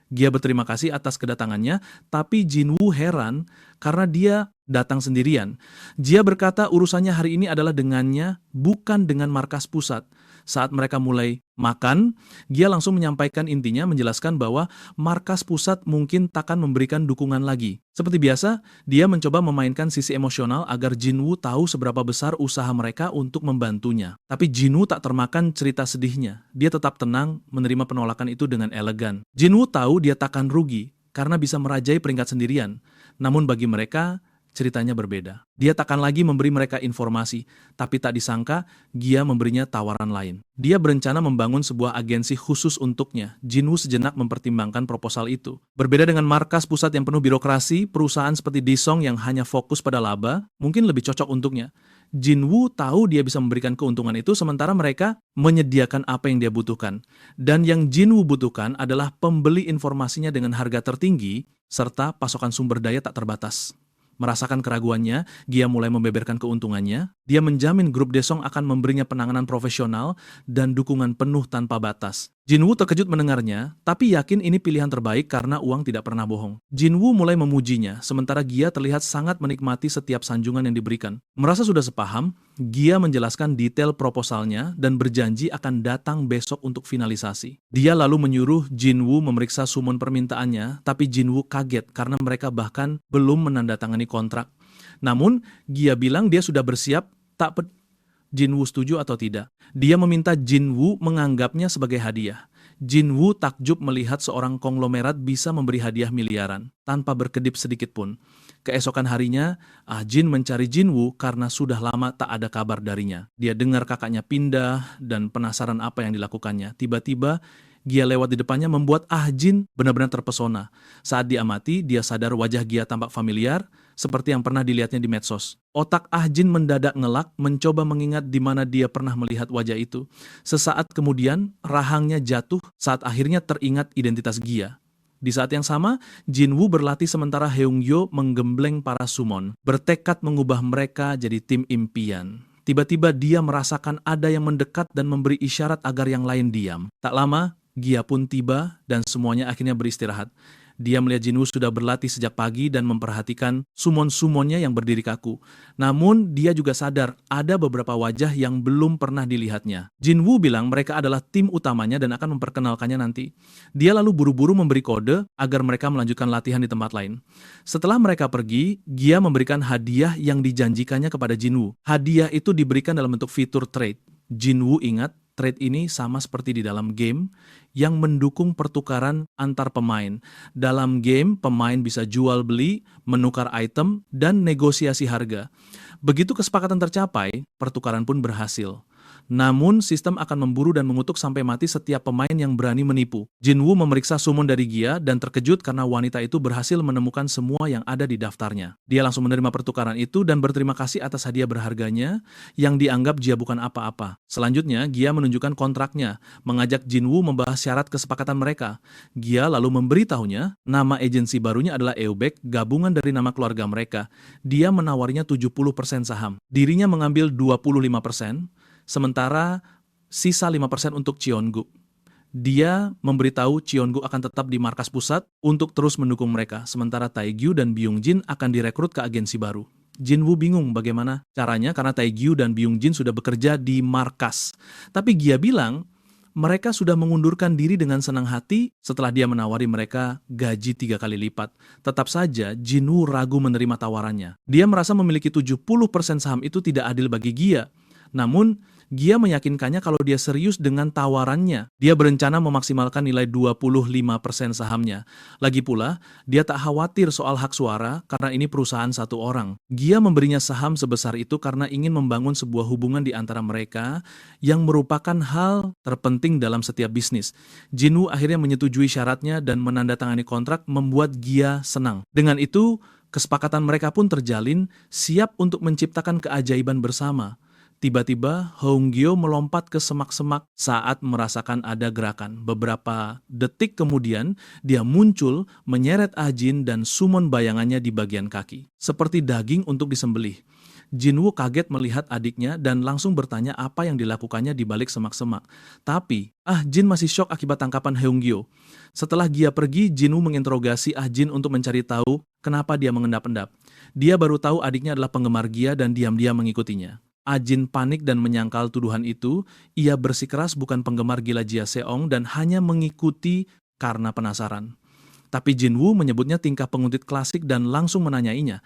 Dia berterima kasih atas kedatangannya, tapi Jinwoo heran karena dia datang sendirian. Dia berkata urusannya hari ini adalah dengannya, bukan dengan markas pusat. Saat mereka mulai makan, dia langsung menyampaikan intinya, menjelaskan bahwa markas pusat mungkin takkan memberikan dukungan lagi. Seperti biasa, dia mencoba memainkan sisi emosional agar Jinwoo tahu seberapa besar usaha mereka untuk membantunya. Tapi Jinwoo tak termakan cerita sedihnya. Dia tetap tenang menerima penolakan itu dengan elegan. Jinwoo tahu dia takkan rugi karena bisa merajai peringkat sendirian. Namun bagi mereka, ceritanya berbeda. Dia takkan lagi memberi mereka informasi, tapi tak disangka Gia memberinya tawaran lain. Dia berencana membangun sebuah agensi khusus untuknya. Jinwoo sejenak mempertimbangkan proposal itu. Berbeda dengan markas pusat yang penuh birokrasi, perusahaan seperti Disong yang hanya fokus pada laba, mungkin lebih cocok untuknya. Jinwoo tahu dia bisa memberikan keuntungan itu, sementara mereka menyediakan apa yang dia butuhkan. Dan yang Jinwoo butuhkan adalah pembeli informasinya dengan harga tertinggi, serta pasokan sumber daya tak terbatas. Merasakan keraguannya, Gia mulai membeberkan keuntungannya. Dia menjamin grup Desong akan memberinya penanganan profesional dan dukungan penuh tanpa batas. Jinwoo terkejut mendengarnya, tapi yakin ini pilihan terbaik karena uang tidak pernah bohong. Jinwoo mulai memujinya, sementara Gia terlihat sangat menikmati setiap sanjungan yang diberikan. Merasa sudah sepaham, Gia menjelaskan detail proposalnya dan berjanji akan datang besok untuk finalisasi. Dia lalu menyuruh Jinwoo memeriksa summon permintaannya, tapi Jinwoo kaget karena mereka bahkan belum menandatangani kontrak. Namun, Gia bilang dia sudah bersiap, Jinwoo setuju atau tidak. Dia meminta Jinwoo menganggapnya sebagai hadiah. Jinwoo takjub melihat seorang konglomerat bisa memberi hadiah miliaran, tanpa berkedip sedikit pun. Keesokan harinya, Jin mencari Jinwoo karena sudah lama tak ada kabar darinya. Dia dengar kakaknya pindah dan penasaran apa yang dilakukannya. Tiba-tiba, Gia lewat di depannya membuat Jin benar-benar terpesona. Saat diamati, dia sadar wajah Gia tampak familiar, seperti yang pernah dilihatnya di medsos. Otak Jin mendadak ngelak, mencoba mengingat di mana dia pernah melihat wajah itu. Sesaat kemudian, rahangnya jatuh saat akhirnya teringat identitas Gia. Di saat yang sama, Jinwoo berlatih sementara Heungyo menggembleng para summon, bertekad mengubah mereka jadi tim impian. Tiba-tiba dia merasakan ada yang mendekat dan memberi isyarat agar yang lain diam. Tak lama, Gia pun tiba dan semuanya akhirnya beristirahat. Dia melihat Jinwoo sudah berlatih sejak pagi dan memperhatikan summon-summonnya yang berdiri kaku. Namun, dia juga sadar ada beberapa wajah yang belum pernah dilihatnya. Jinwoo bilang mereka adalah tim utamanya dan akan memperkenalkannya nanti. Dia lalu buru-buru memberi kode agar mereka melanjutkan latihan di tempat lain. Setelah mereka pergi, Gia memberikan hadiah yang dijanjikannya kepada Jinwoo. Hadiah itu diberikan dalam bentuk fitur trade. Jinwoo ingat, trade ini sama seperti di dalam game yang mendukung pertukaran antar pemain. Dalam game, pemain bisa jual beli, menukar item, dan negosiasi harga. Begitu kesepakatan tercapai, pertukaran pun berhasil. Namun, sistem akan memburu dan mengutuk sampai mati setiap pemain yang berani menipu. Jinwoo memeriksa summon dari Gia dan terkejut karena wanita itu berhasil menemukan semua yang ada di daftarnya. Dia langsung menerima pertukaran itu dan berterima kasih atas hadiah berharganya yang dianggap Gia bukan apa-apa. Selanjutnya, Gia menunjukkan kontraknya, mengajak Jinwoo membahas syarat kesepakatan mereka. Gia lalu memberitahunya nama agensi barunya adalah Eubek, gabungan dari nama keluarga mereka. Dia menawarinya 70% saham. Dirinya mengambil 25%, sementara sisa 5% untuk Cheonggu. Dia memberitahu Cheonggu akan tetap di markas pusat untuk terus mendukung mereka, sementara Taegyu dan Byungjin akan direkrut ke agensi baru. Jinwoo bingung bagaimana caranya karena Taegyu dan Byungjin sudah bekerja di markas. Tapi Gia bilang mereka sudah mengundurkan diri dengan senang hati setelah dia menawari mereka gaji 3 kali lipat. Tetap saja, Jinwoo ragu menerima tawarannya. Dia merasa memiliki 70% saham itu tidak adil bagi Gia. Namun, Gia meyakinkannya kalau dia serius dengan tawarannya. Dia berencana memaksimalkan nilai 25% sahamnya. Lagi pula, dia tak khawatir soal hak suara karena ini perusahaan satu orang. Gia memberinya saham sebesar itu karena ingin membangun sebuah hubungan di antara mereka yang merupakan hal terpenting dalam setiap bisnis. Jinwoo akhirnya menyetujui syaratnya dan menandatangani kontrak membuat Gia senang. Dengan itu, kesepakatan mereka pun terjalin, siap untuk menciptakan keajaiban bersama. Tiba-tiba, Hongyo melompat ke semak-semak saat merasakan ada gerakan. Beberapa detik kemudian, dia muncul, menyeret Jin dan summon bayangannya di bagian kaki. Seperti daging untuk disembelih. Jinwoo kaget melihat adiknya dan langsung bertanya apa yang dilakukannya di balik semak-semak. Tapi, Jin masih syok akibat tangkapan Hongyo. Setelah Gia pergi, Jinwoo menginterogasi Jin untuk mencari tahu kenapa dia mengendap-endap. Dia baru tahu adiknya adalah penggemar Gia dan diam-diam mengikutinya. Jin panik dan menyangkal tuduhan itu. Ia bersikeras bukan penggemar gila Jia Seong dan hanya mengikuti karena penasaran. Tapi Jinwoo menyebutnya tingkah penguntit klasik dan langsung menanyainya,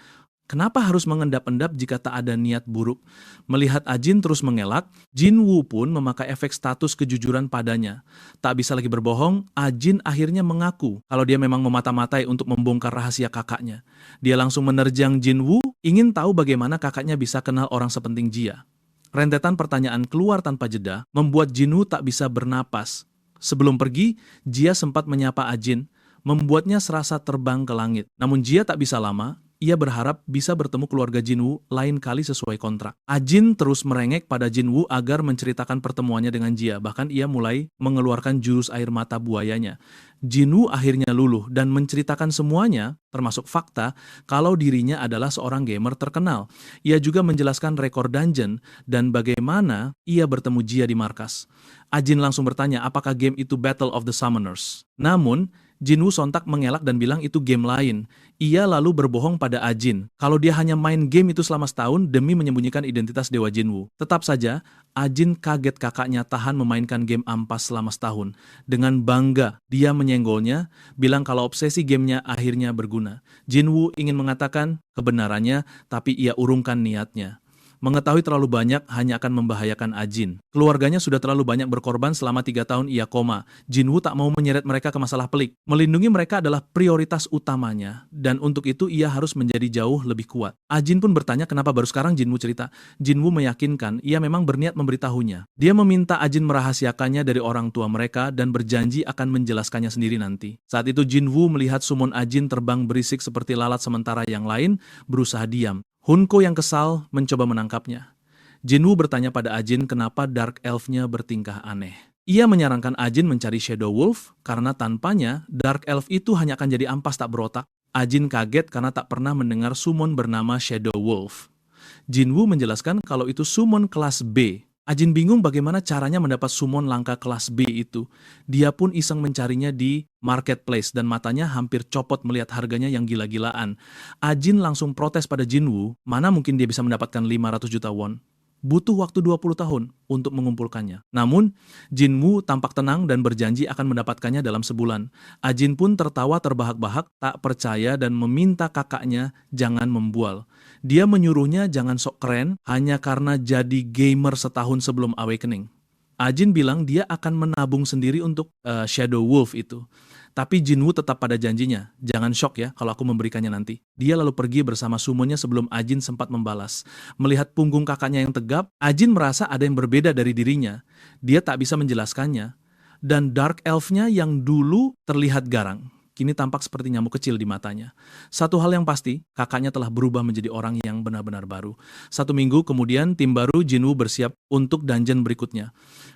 kenapa harus mengendap-endap jika tak ada niat buruk? Melihat Jin terus mengelak, Jinwoo pun memakai efek status kejujuran padanya. Tak bisa lagi berbohong, Jin akhirnya mengaku kalau dia memang memata-matai untuk membongkar rahasia kakaknya. Dia langsung menerjang Jinwoo, ingin tahu bagaimana kakaknya bisa kenal orang sepenting Jia. Rentetan pertanyaan keluar tanpa jeda, membuat Jinwoo tak bisa bernapas. Sebelum pergi, Jia sempat menyapa Jin, membuatnya serasa terbang ke langit. Namun Jia tak bisa lama. Ia berharap bisa bertemu keluarga Jinwoo lain kali sesuai kontrak. Jin terus merengek pada Jinwoo agar menceritakan pertemuannya dengan Jia. Bahkan ia mulai mengeluarkan jurus air mata buayanya. Jinwoo akhirnya luluh dan menceritakan semuanya, termasuk fakta kalau dirinya adalah seorang gamer terkenal. Ia juga menjelaskan rekor dungeon dan bagaimana ia bertemu Jia di markas. Jin langsung bertanya apakah game itu Battle of the Summoners. Namun, Jinwoo sontak mengelak dan bilang itu game lain. Ia lalu berbohong pada Jin kalau dia hanya main game itu selama setahun demi menyembunyikan identitas Dewa Jinwoo. Tetap saja, Jin kaget kakaknya tahan memainkan game ampas selama setahun. Dengan bangga, dia menyenggolnya, bilang kalau obsesi gamenya akhirnya berguna. Jinwoo ingin mengatakan kebenarannya, tapi ia urungkan niatnya. Mengetahui terlalu banyak hanya akan membahayakan Jin. Keluarganya sudah terlalu banyak berkorban selama 3 tahun ia koma. Jinwoo tak mau menyeret mereka ke masalah pelik. Melindungi mereka adalah prioritas utamanya. Dan untuk itu ia harus menjadi jauh lebih kuat. Jin pun bertanya kenapa baru sekarang Jinwoo cerita. Jinwoo meyakinkan ia memang berniat memberitahunya. Dia meminta Jin merahasiakannya dari orang tua mereka dan berjanji akan menjelaskannya sendiri nanti. Saat itu Jinwoo melihat summon Jin terbang berisik seperti lalat sementara yang lain berusaha diam. Hunko yang kesal mencoba menangkapnya. Jinwoo bertanya pada Jin kenapa Dark Elf-nya bertingkah aneh. Ia menyarankan Jin mencari Shadow Wolf karena tanpanya Dark Elf itu hanya akan jadi ampas tak berotak. Jin kaget karena tak pernah mendengar summon bernama Shadow Wolf. Jinwoo menjelaskan kalau itu summon kelas B. Jin bingung bagaimana caranya mendapat summon langka kelas B itu. Dia pun iseng mencarinya di marketplace dan matanya hampir copot melihat harganya yang gila-gilaan. Jin langsung protes pada Jinwoo, mana mungkin dia bisa mendapatkan 500 juta won. Butuh waktu 20 tahun untuk mengumpulkannya. Namun, Jinwoo tampak tenang dan berjanji akan mendapatkannya dalam sebulan. Jin pun tertawa terbahak-bahak, tak percaya dan meminta kakaknya jangan membual. Dia menyuruhnya jangan sok keren hanya karena jadi gamer setahun sebelum Awakening. Jin bilang dia akan menabung sendiri untuk Shadow Wolf itu. Tapi Jinwoo tetap pada janjinya, jangan shock ya kalau aku memberikannya nanti. Dia lalu pergi bersama summonnya sebelum Jin sempat membalas. Melihat punggung kakaknya yang tegap, Jin merasa ada yang berbeda dari dirinya. Dia tak bisa menjelaskannya. Dan Dark Elf-nya yang dulu terlihat garang, kini tampak seperti nyamuk kecil di matanya. Satu hal yang pasti, kakaknya telah berubah menjadi orang yang benar-benar baru. 1 minggu kemudian, tim baru Jinwoo bersiap untuk dungeon berikutnya.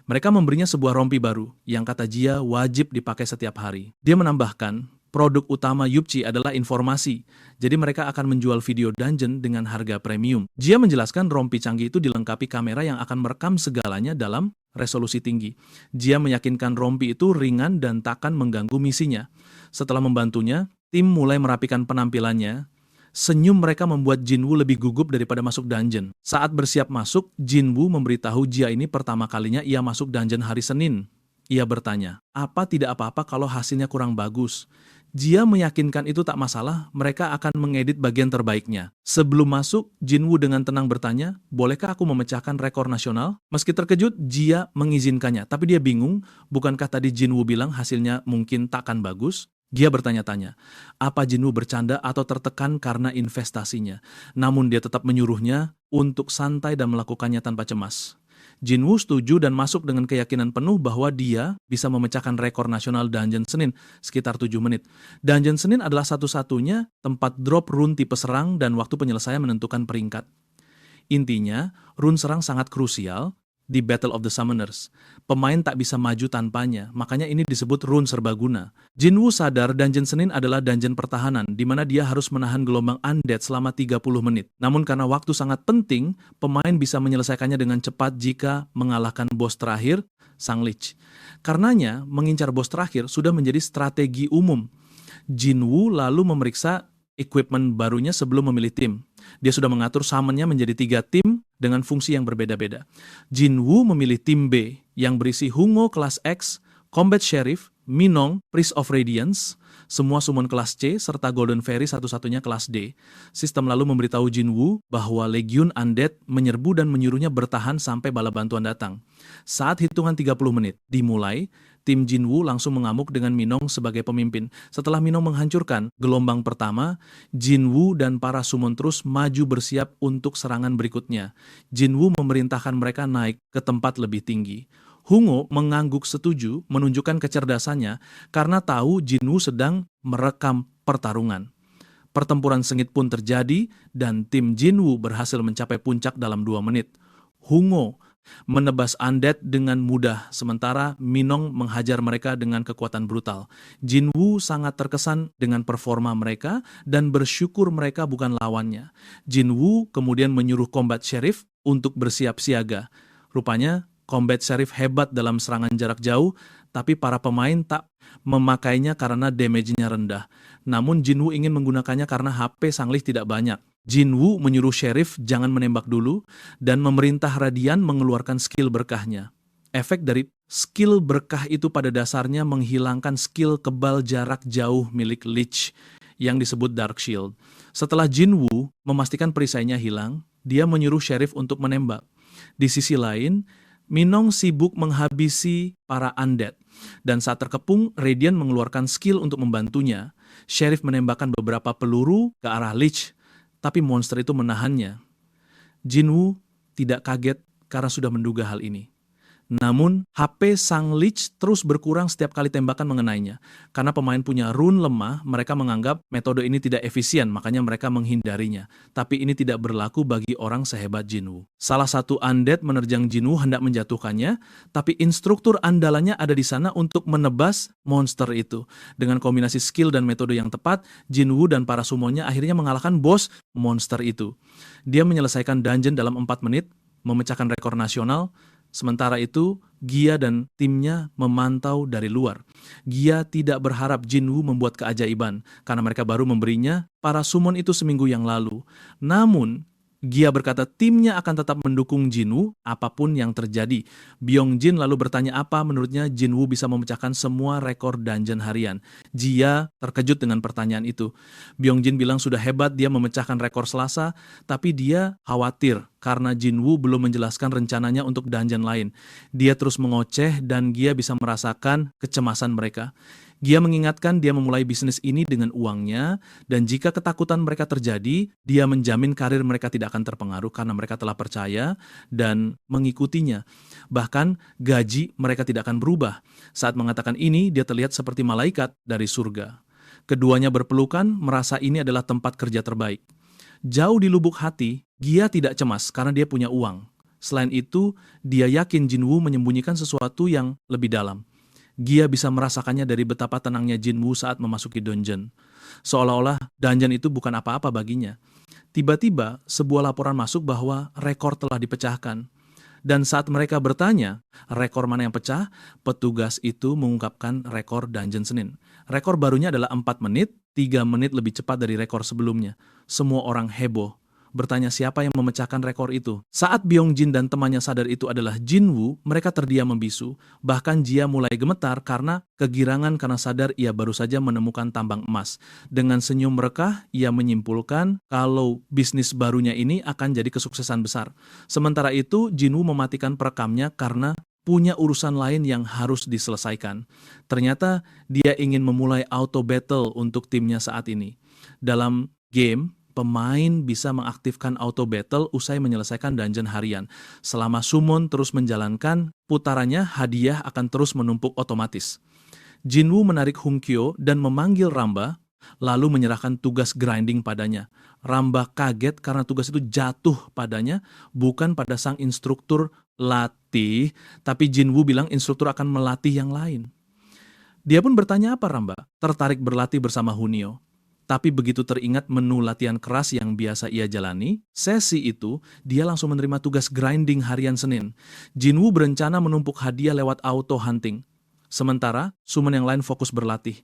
Mereka memberinya sebuah rompi baru, yang kata Jia wajib dipakai setiap hari. Dia menambahkan, produk utama Yupci adalah informasi, jadi mereka akan menjual video dungeon dengan harga premium. Jia menjelaskan rompi canggih itu dilengkapi kamera yang akan merekam segalanya dalam resolusi tinggi. Jia meyakinkan rompi itu ringan dan takkan mengganggu misinya. Setelah membantunya, tim mulai merapikan penampilannya. Senyum mereka membuat Jinwoo lebih gugup daripada masuk dungeon. Saat bersiap masuk, Jinwoo memberitahu Jia ini pertama kalinya ia masuk dungeon hari Senin. Ia bertanya, apa tidak apa-apa kalau hasilnya kurang bagus? Jia meyakinkan itu tak masalah, mereka akan mengedit bagian terbaiknya. Sebelum masuk, Jinwoo dengan tenang bertanya, bolehkah aku memecahkan rekor nasional? Meski terkejut, Jia mengizinkannya, tapi dia bingung, bukankah tadi Jinwoo bilang hasilnya mungkin takkan bagus? Dia bertanya-tanya, apa Jinwoo bercanda atau tertekan karena investasinya? Namun dia tetap menyuruhnya untuk santai dan melakukannya tanpa cemas. Jinwoo setuju dan masuk dengan keyakinan penuh bahwa dia bisa memecahkan rekor nasional Dungeon Senin sekitar 7 menit. Dungeon Senin adalah satu-satunya tempat drop rune tipe serang dan waktu penyelesaian menentukan peringkat. Intinya, rune serang sangat krusial di Battle of the Summoners. Pemain tak bisa maju tanpanya, makanya ini disebut rune serbaguna. Jinwoo sadar Dungeon Senin adalah dungeon pertahanan, di mana dia harus menahan gelombang undead selama 30 menit. Namun karena waktu sangat penting, pemain bisa menyelesaikannya dengan cepat jika mengalahkan bos terakhir, Sang Lich. Karenanya, mengincar bos terakhir sudah menjadi strategi umum. Jinwoo lalu memeriksa equipment barunya sebelum memilih tim. Dia sudah mengatur summonnya menjadi 3 tim dengan fungsi yang berbeda-beda. Jinwoo memilih tim B yang berisi Hungo kelas X, Combat Sheriff, Minong, Priest of Radiance, semua summon kelas C, serta Golden Fairy satu-satunya kelas D. Sistem lalu memberitahu Jinwoo bahwa Legion Undead menyerbu dan menyuruhnya bertahan sampai bala bantuan datang. Saat hitungan 30 menit dimulai, tim Jinwoo langsung mengamuk dengan Minong sebagai pemimpin. Setelah Minong menghancurkan gelombang pertama, Jinwoo dan para summon terus maju bersiap untuk serangan berikutnya. Jinwoo memerintahkan mereka naik ke tempat lebih tinggi. Hungo mengangguk setuju, menunjukkan kecerdasannya karena tahu Jinwoo sedang merekam pertarungan. Pertempuran sengit pun terjadi dan tim Jinwoo berhasil mencapai puncak dalam 2 menit. Hungo menebas undead dengan mudah, sementara Minong menghajar mereka dengan kekuatan brutal. Jinwoo sangat terkesan dengan performa mereka dan bersyukur mereka bukan lawannya. Jinwoo kemudian menyuruh Combat Sheriff untuk bersiap siaga. Rupanya Combat Sheriff hebat dalam serangan jarak jauh, tapi para pemain tak memakainya karena damage-nya rendah. Namun Jinwoo ingin menggunakannya karena HP Sang Lich tidak banyak. Jinwoo menyuruh Sheriff jangan menembak dulu dan memerintah Radian mengeluarkan skill berkahnya. Efek dari skill berkah itu pada dasarnya menghilangkan skill kebal jarak jauh milik Lich yang disebut Dark Shield. Setelah Jinwoo memastikan perisainya hilang, dia menyuruh Sheriff untuk menembak. Di sisi lain, Minong sibuk menghabisi para undead, dan saat terkepung, Radian mengeluarkan skill untuk membantunya. Sheriff menembakkan beberapa peluru ke arah Lich, tapi monster itu menahannya. Jinwoo tidak kaget karena sudah menduga hal ini. Namun, HP Sang Lich terus berkurang setiap kali tembakan mengenainya. Karena pemain punya rune lemah, mereka menganggap metode ini tidak efisien, makanya mereka menghindarinya. Tapi ini tidak berlaku bagi orang sehebat Jinwoo. Salah satu undead menerjang Jinwoo hendak menjatuhkannya, tapi instruktur andalannya ada di sana untuk menebas monster itu. Dengan kombinasi skill dan metode yang tepat, Jinwoo dan para summonnya akhirnya mengalahkan bos monster itu. Dia menyelesaikan dungeon dalam 4 menit, memecahkan rekor nasional. Sementara itu, Gia dan timnya memantau dari luar. Gia tidak berharap Jinwoo membuat keajaiban, karena mereka baru memberinya para summon itu seminggu yang lalu. Namun, Gia berkata timnya akan tetap mendukung Jinwoo apapun yang terjadi. Byongjin lalu bertanya apa menurutnya Jinwoo bisa memecahkan semua rekor dungeon harian. Gia terkejut dengan pertanyaan itu. Byongjin bilang sudah hebat dia memecahkan rekor Selasa, tapi dia khawatir karena Jinwoo belum menjelaskan rencananya untuk dungeon lain. Dia terus mengoceh dan Gia bisa merasakan kecemasan mereka. Gia mengingatkan dia memulai bisnis ini dengan uangnya, dan jika ketakutan mereka terjadi, dia menjamin karir mereka tidak akan terpengaruh karena mereka telah percaya dan mengikutinya. Bahkan gaji mereka tidak akan berubah. Saat mengatakan ini, dia terlihat seperti malaikat dari surga. Keduanya berpelukan, merasa ini adalah tempat kerja terbaik. Jauh di lubuk hati, Gia tidak cemas karena dia punya uang. Selain itu, dia yakin Jinwoo menyembunyikan sesuatu yang lebih dalam. Gia bisa merasakannya dari betapa tenangnya Jinwoo saat memasuki dungeon. Seolah-olah dungeon itu bukan apa-apa baginya. Tiba-tiba, sebuah laporan masuk bahwa rekor telah dipecahkan. Dan saat mereka bertanya, rekor mana yang pecah, petugas itu mengungkapkan rekor Dungeon Senin. Rekor barunya adalah 4 menit, 3 menit lebih cepat dari rekor sebelumnya. Semua orang heboh. bertanya siapa yang memecahkan rekor itu. Saat Byung-jin dan temannya sadar itu adalah Jin-woo, mereka terdiam membisu. Bahkan Jia mulai gemetar karena kegirangan karena sadar ia baru saja menemukan tambang emas. Dengan senyum merekah, ia menyimpulkan kalau bisnis barunya ini akan jadi kesuksesan besar. Sementara itu, Jin-woo mematikan perekamnya karena punya urusan lain yang harus diselesaikan. Ternyata dia ingin memulai auto battle untuk timnya saat ini. Dalam game, pemain bisa mengaktifkan auto battle usai menyelesaikan dungeon harian. Selama summon terus menjalankan, putarannya hadiah akan terus menumpuk otomatis. Jin-woo menarik Hung-kyo dan memanggil Ramba, lalu menyerahkan tugas grinding padanya. Ramba kaget karena tugas itu jatuh padanya, bukan pada sang instruktur latih, tapi Jin-woo bilang instruktur akan melatih yang lain. Dia pun bertanya apa Ramba? Tertarik berlatih bersama Hunio. Tapi begitu teringat menu latihan keras yang biasa ia jalani, sesi itu dia langsung menerima tugas grinding harian Senin. Jin-woo berencana menumpuk hadiah lewat auto hunting. Sementara, summon yang lain fokus berlatih.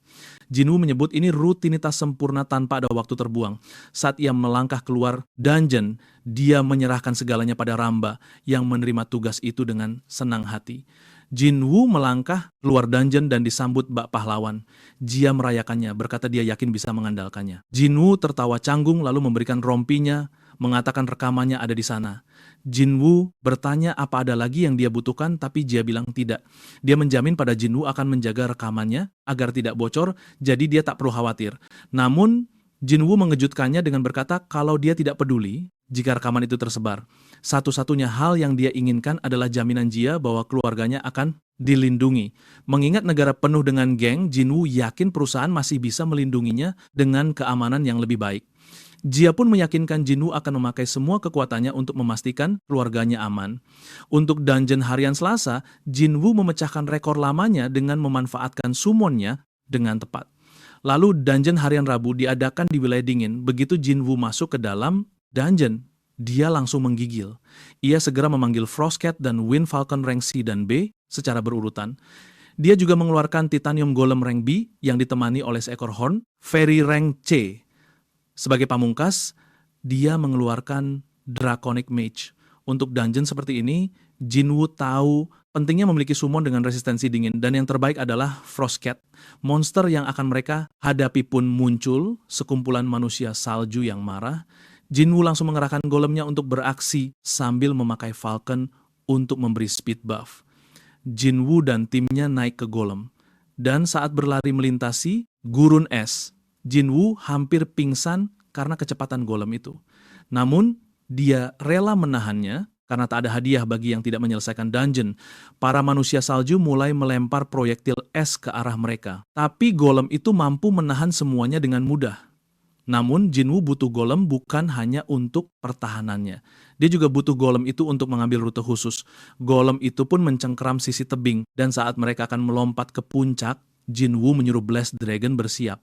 Jin-woo menyebut ini rutinitas sempurna tanpa ada waktu terbuang. Saat ia melangkah keluar dungeon, dia menyerahkan segalanya pada Ramba yang menerima tugas itu dengan senang hati. Jin-woo melangkah keluar dungeon dan disambut bak pahlawan. Jia merayakannya, berkata dia yakin bisa mengandalkannya. Jin-woo tertawa canggung lalu memberikan rompinya, mengatakan rekamannya ada di sana. Jin-woo bertanya apa ada lagi yang dia butuhkan, tapi Jia bilang tidak. Dia menjamin pada Jin-woo akan menjaga rekamannya agar tidak bocor, jadi dia tak perlu khawatir. Namun, Jin-woo mengejutkannya dengan berkata kalau dia tidak peduli jika rekaman itu tersebar. Satu-satunya hal yang dia inginkan adalah jaminan Jia bahwa keluarganya akan dilindungi. Mengingat negara penuh dengan geng, Jin-woo yakin perusahaan masih bisa melindunginya dengan keamanan yang lebih baik. Jia pun meyakinkan Jin-woo akan memakai semua kekuatannya untuk memastikan keluarganya aman. Untuk dungeon harian Selasa, Jin-woo memecahkan rekor lamanya dengan memanfaatkan summonnya dengan tepat. Lalu dungeon harian Rabu diadakan di wilayah dingin. Begitu Jin-woo masuk ke dalam dungeon, dia langsung menggigil. Ia segera memanggil Frostcat dan Wind Falcon rank C dan B secara berurutan. Dia juga mengeluarkan Titanium Golem rank B yang ditemani oleh seekor Horn Fairy rank C. Sebagai pamungkas, dia mengeluarkan Draconic Mage. Untuk dungeon seperti ini, Jin-woo tahu pentingnya memiliki summon dengan resistensi dingin, dan yang terbaik adalah Frostcat. Monster yang akan mereka hadapi pun muncul, sekumpulan manusia salju yang marah. Jin-woo langsung mengerahkan golemnya untuk beraksi sambil memakai Falcon untuk memberi speed buff. Jin-woo dan timnya naik ke golem, dan saat berlari melintasi gurun es, Jin-woo hampir pingsan karena kecepatan golem itu. Namun, dia rela menahannya karena tak ada hadiah bagi yang tidak menyelesaikan dungeon. Para manusia salju mulai melempar proyektil es ke arah mereka. Tapi golem itu mampu menahan semuanya dengan mudah. Namun, Jin-woo butuh golem bukan hanya untuk pertahanannya. Dia juga butuh golem itu untuk mengambil rute khusus. Golem itu pun mencengkeram sisi tebing, dan saat mereka akan melompat ke puncak, Jin-woo menyuruh Blast Dragon bersiap.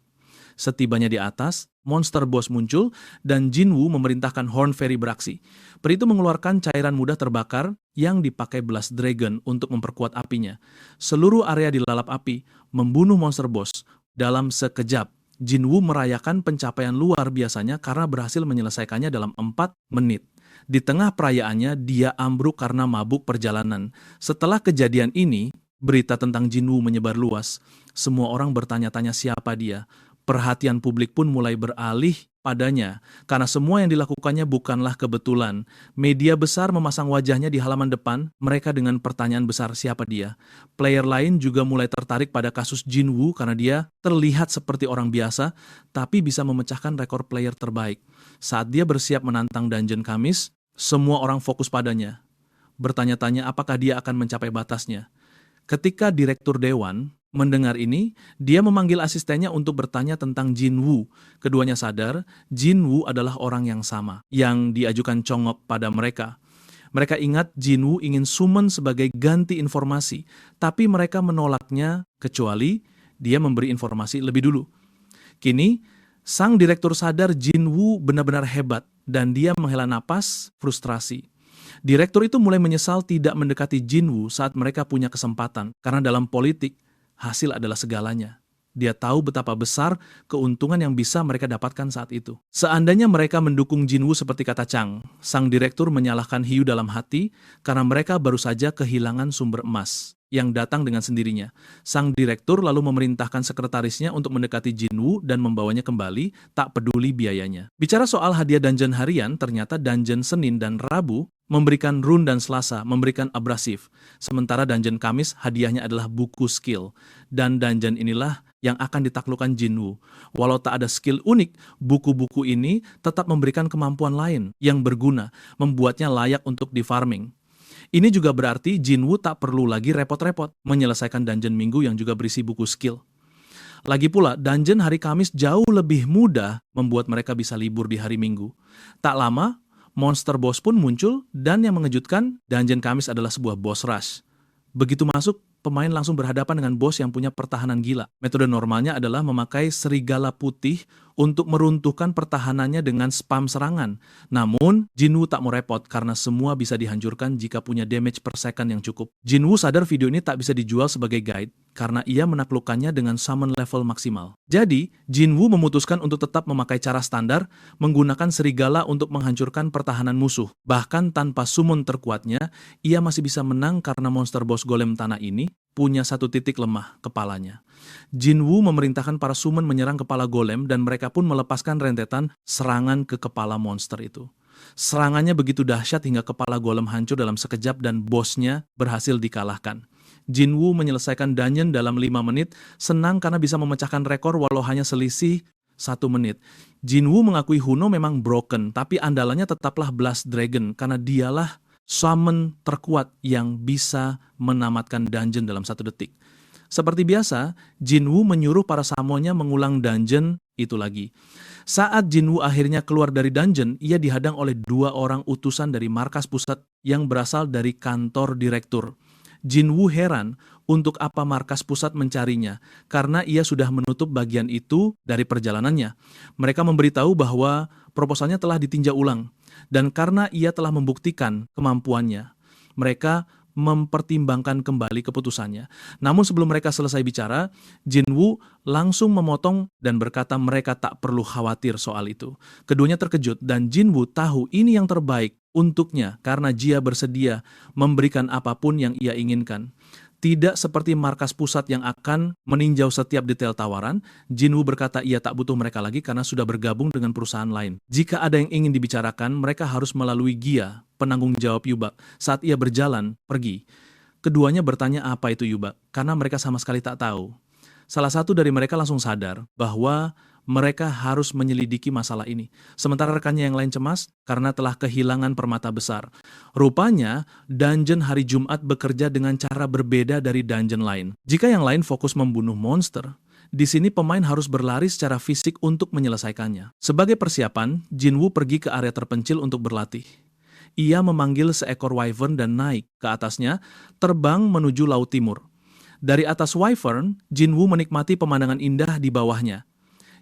Setibanya di atas, monster boss muncul dan Jin-woo memerintahkan Horn Fairy beraksi. Peri itu mengeluarkan cairan mudah terbakar yang dipakai Blast Dragon untuk memperkuat apinya. Seluruh area dilalap api, membunuh monster boss. Dalam sekejap, Jin-woo merayakan pencapaian luar biasanya karena berhasil menyelesaikannya dalam 4 menit. Di tengah perayaannya, dia ambruk karena mabuk perjalanan. Setelah kejadian ini, berita tentang Jin-woo menyebar luas. Semua orang bertanya-tanya siapa dia. Perhatian publik pun mulai beralih padanya, karena semua yang dilakukannya bukanlah kebetulan. Media besar memasang wajahnya di halaman depan, mereka dengan pertanyaan besar siapa dia. Player lain juga mulai tertarik pada kasus Jin-woo karena dia terlihat seperti orang biasa, tapi bisa memecahkan rekor player terbaik. Saat dia bersiap menantang dungeon Kamis, semua orang fokus padanya. Bertanya-tanya apakah dia akan mencapai batasnya. Ketika Direktur Dewan mendengar ini, dia memanggil asistennya untuk bertanya tentang Jin-woo. Keduanya sadar, Jin-woo adalah orang yang sama, yang diajukan Chong-ok pada mereka. Mereka ingat Jin-woo ingin summon sebagai ganti informasi, tapi mereka menolaknya kecuali dia memberi informasi lebih dulu. Kini, sang direktur sadar Jin-woo benar-benar hebat, dan dia menghela napas frustrasi. Direktur itu mulai menyesal tidak mendekati Jin-woo saat mereka punya kesempatan, karena dalam politik, hasil adalah segalanya. Dia tahu betapa besar keuntungan yang bisa mereka dapatkan saat itu. Seandainya mereka mendukung Jinwoo seperti kata Chang, sang direktur menyalahkan Hyu dalam hati karena mereka baru saja kehilangan sumber emas yang datang dengan sendirinya. Sang direktur lalu memerintahkan sekretarisnya untuk mendekati Jinwoo dan membawanya kembali, tak peduli biayanya. Bicara soal hadiah dungeon harian, ternyata dungeon Senin dan Rabu memberikan rune dan Selasa memberikan abrasif. Sementara dungeon Kamis hadiahnya adalah buku skill. Dan dungeon inilah yang akan ditaklukkan Jinwoo. Walau tak ada skill unik, buku-buku ini tetap memberikan kemampuan lain yang berguna, membuatnya layak untuk di-farming. Ini juga berarti Jinwoo tak perlu lagi repot-repot menyelesaikan dungeon minggu yang juga berisi buku skill. Lagi pula, dungeon hari Kamis jauh lebih mudah membuat mereka bisa libur di hari Minggu. Tak lama, monster boss pun muncul dan yang mengejutkan, dungeon Kamis adalah sebuah boss rush. Begitu masuk, pemain langsung berhadapan dengan bos yang punya pertahanan gila. Metode normalnya adalah memakai serigala putih untuk meruntuhkan pertahanannya dengan spam serangan. Namun, Jinwoo tak mau repot karena semua bisa dihancurkan jika punya damage per second yang cukup. Jinwoo sadar video ini tak bisa dijual sebagai guide karena ia menaklukkannya dengan summon level maksimal. Jadi, Jinwoo memutuskan untuk tetap memakai cara standar, menggunakan serigala untuk menghancurkan pertahanan musuh. Bahkan tanpa summon terkuatnya, ia masih bisa menang karena monster boss golem tanah ini punya satu titik lemah, kepalanya. Jinwoo memerintahkan para summon menyerang kepala golem dan mereka pun melepaskan rentetan serangan ke kepala monster itu. Serangannya begitu dahsyat hingga kepala golem hancur dalam sekejap dan bosnya berhasil dikalahkan. Jinwoo menyelesaikan dungeon dalam 5 menit, senang karena bisa memecahkan rekor walau hanya selisih 1 menit. Jinwoo mengakui Huno memang broken, tapi andalannya tetaplah Blast Dragon karena dialah summon terkuat yang bisa menamatkan dungeon dalam 1 detik. Seperti biasa, Jinwoo menyuruh para samonnya mengulang dungeon itu lagi. Saat Jinwoo akhirnya keluar dari dungeon, ia dihadang oleh 2 orang utusan dari markas pusat yang berasal dari kantor direktur. Jinwoo heran untuk apa markas pusat mencarinya, karena ia sudah menutup bagian itu dari perjalanannya. Mereka memberitahu bahwa proposalnya telah ditinjau ulang, dan karena ia telah membuktikan kemampuannya, mereka mempertimbangkan kembali keputusannya. Namun sebelum mereka selesai bicara, Jinwoo langsung memotong dan berkata mereka tak perlu khawatir soal itu. Keduanya terkejut dan Jinwoo tahu ini yang terbaik untuknya karena dia bersedia memberikan apapun yang ia inginkan. Tidak seperti markas pusat yang akan meninjau setiap detail tawaran, Jinwoo berkata ia tak butuh mereka lagi karena sudah bergabung dengan perusahaan lain. Jika ada yang ingin dibicarakan, mereka harus melalui Gia, penanggung jawab Yubak, saat ia berjalan pergi. Keduanya bertanya apa itu Yubak, karena mereka sama sekali tak tahu. Salah satu dari mereka langsung sadar bahwa mereka harus menyelidiki masalah ini. Sementara rekannya yang lain cemas karena telah kehilangan permata besar. Rupanya, dungeon hari Jumat bekerja dengan cara berbeda dari dungeon lain. Jika yang lain fokus membunuh monster, di sini pemain harus berlari secara fisik untuk menyelesaikannya. Sebagai persiapan, Jinwoo pergi ke area terpencil untuk berlatih. Ia memanggil seekor wyvern dan naik ke atasnya, terbang menuju laut timur. Dari atas wyvern, Jinwoo menikmati pemandangan indah di bawahnya.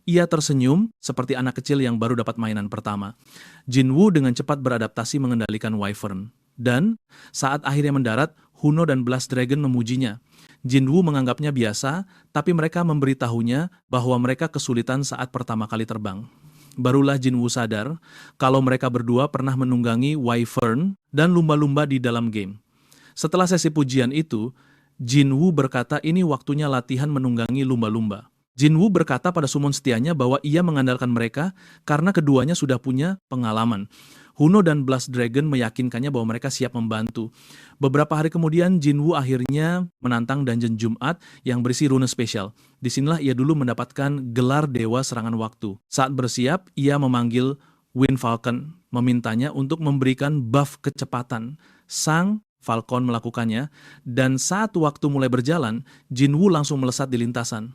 Ia tersenyum seperti anak kecil yang baru dapat mainan pertama. Jinwoo dengan cepat beradaptasi mengendalikan wyvern. Dan saat akhirnya mendarat, Huno dan Blast Dragon memujinya. Jinwoo menganggapnya biasa, tapi mereka memberitahunya bahwa mereka kesulitan saat pertama kali terbang. Barulah Jinwoo sadar kalau mereka berdua pernah menunggangi wyvern dan lumba-lumba di dalam game. Setelah sesi pujian itu, Jinwoo berkata ini waktunya latihan menunggangi lumba-lumba. Jinwoo berkata pada summon setianya bahwa ia mengandalkan mereka karena keduanya sudah punya pengalaman. Huno dan Blast Dragon meyakinkannya bahwa mereka siap membantu. Beberapa hari kemudian, Jinwoo akhirnya menantang dungeon Jumat yang berisi rune spesial. Disinilah ia dulu mendapatkan gelar Dewa Serangan Waktu. Saat bersiap, ia memanggil Wind Falcon, memintanya untuk memberikan buff kecepatan. Sang Falcon melakukannya, dan saat waktu mulai berjalan, Jinwoo langsung melesat di lintasan.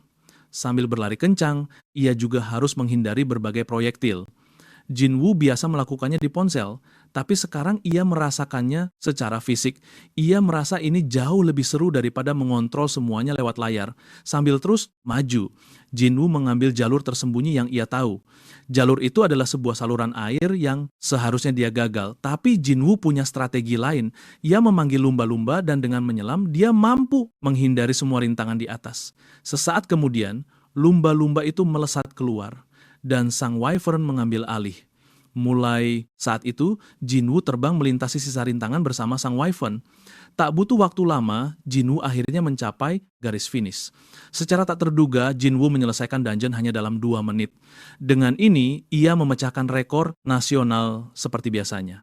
Sambil berlari kencang, ia juga harus menghindari berbagai proyektil. Jinwoo biasa melakukannya di ponsel, tapi sekarang ia merasakannya secara fisik. Ia merasa ini jauh lebih seru daripada mengontrol semuanya lewat layar. Sambil terus maju, Jinwoo mengambil jalur tersembunyi yang ia tahu. Jalur itu adalah sebuah saluran air yang seharusnya dia gagal, tapi Jinwoo punya strategi lain. Ia memanggil lumba-lumba dan dengan menyelam, dia mampu menghindari semua rintangan di atas. Sesaat kemudian, lumba-lumba itu melesat keluar, dan sang Wyvern mengambil alih. Mulai saat itu, Jinwoo terbang melintasi sisa rintangan bersama sang Wyvern. Tak butuh waktu lama, Jinwoo akhirnya mencapai garis finish. Secara tak terduga, Jinwoo menyelesaikan dungeon hanya dalam 2 menit. Dengan ini, ia memecahkan rekor nasional seperti biasanya.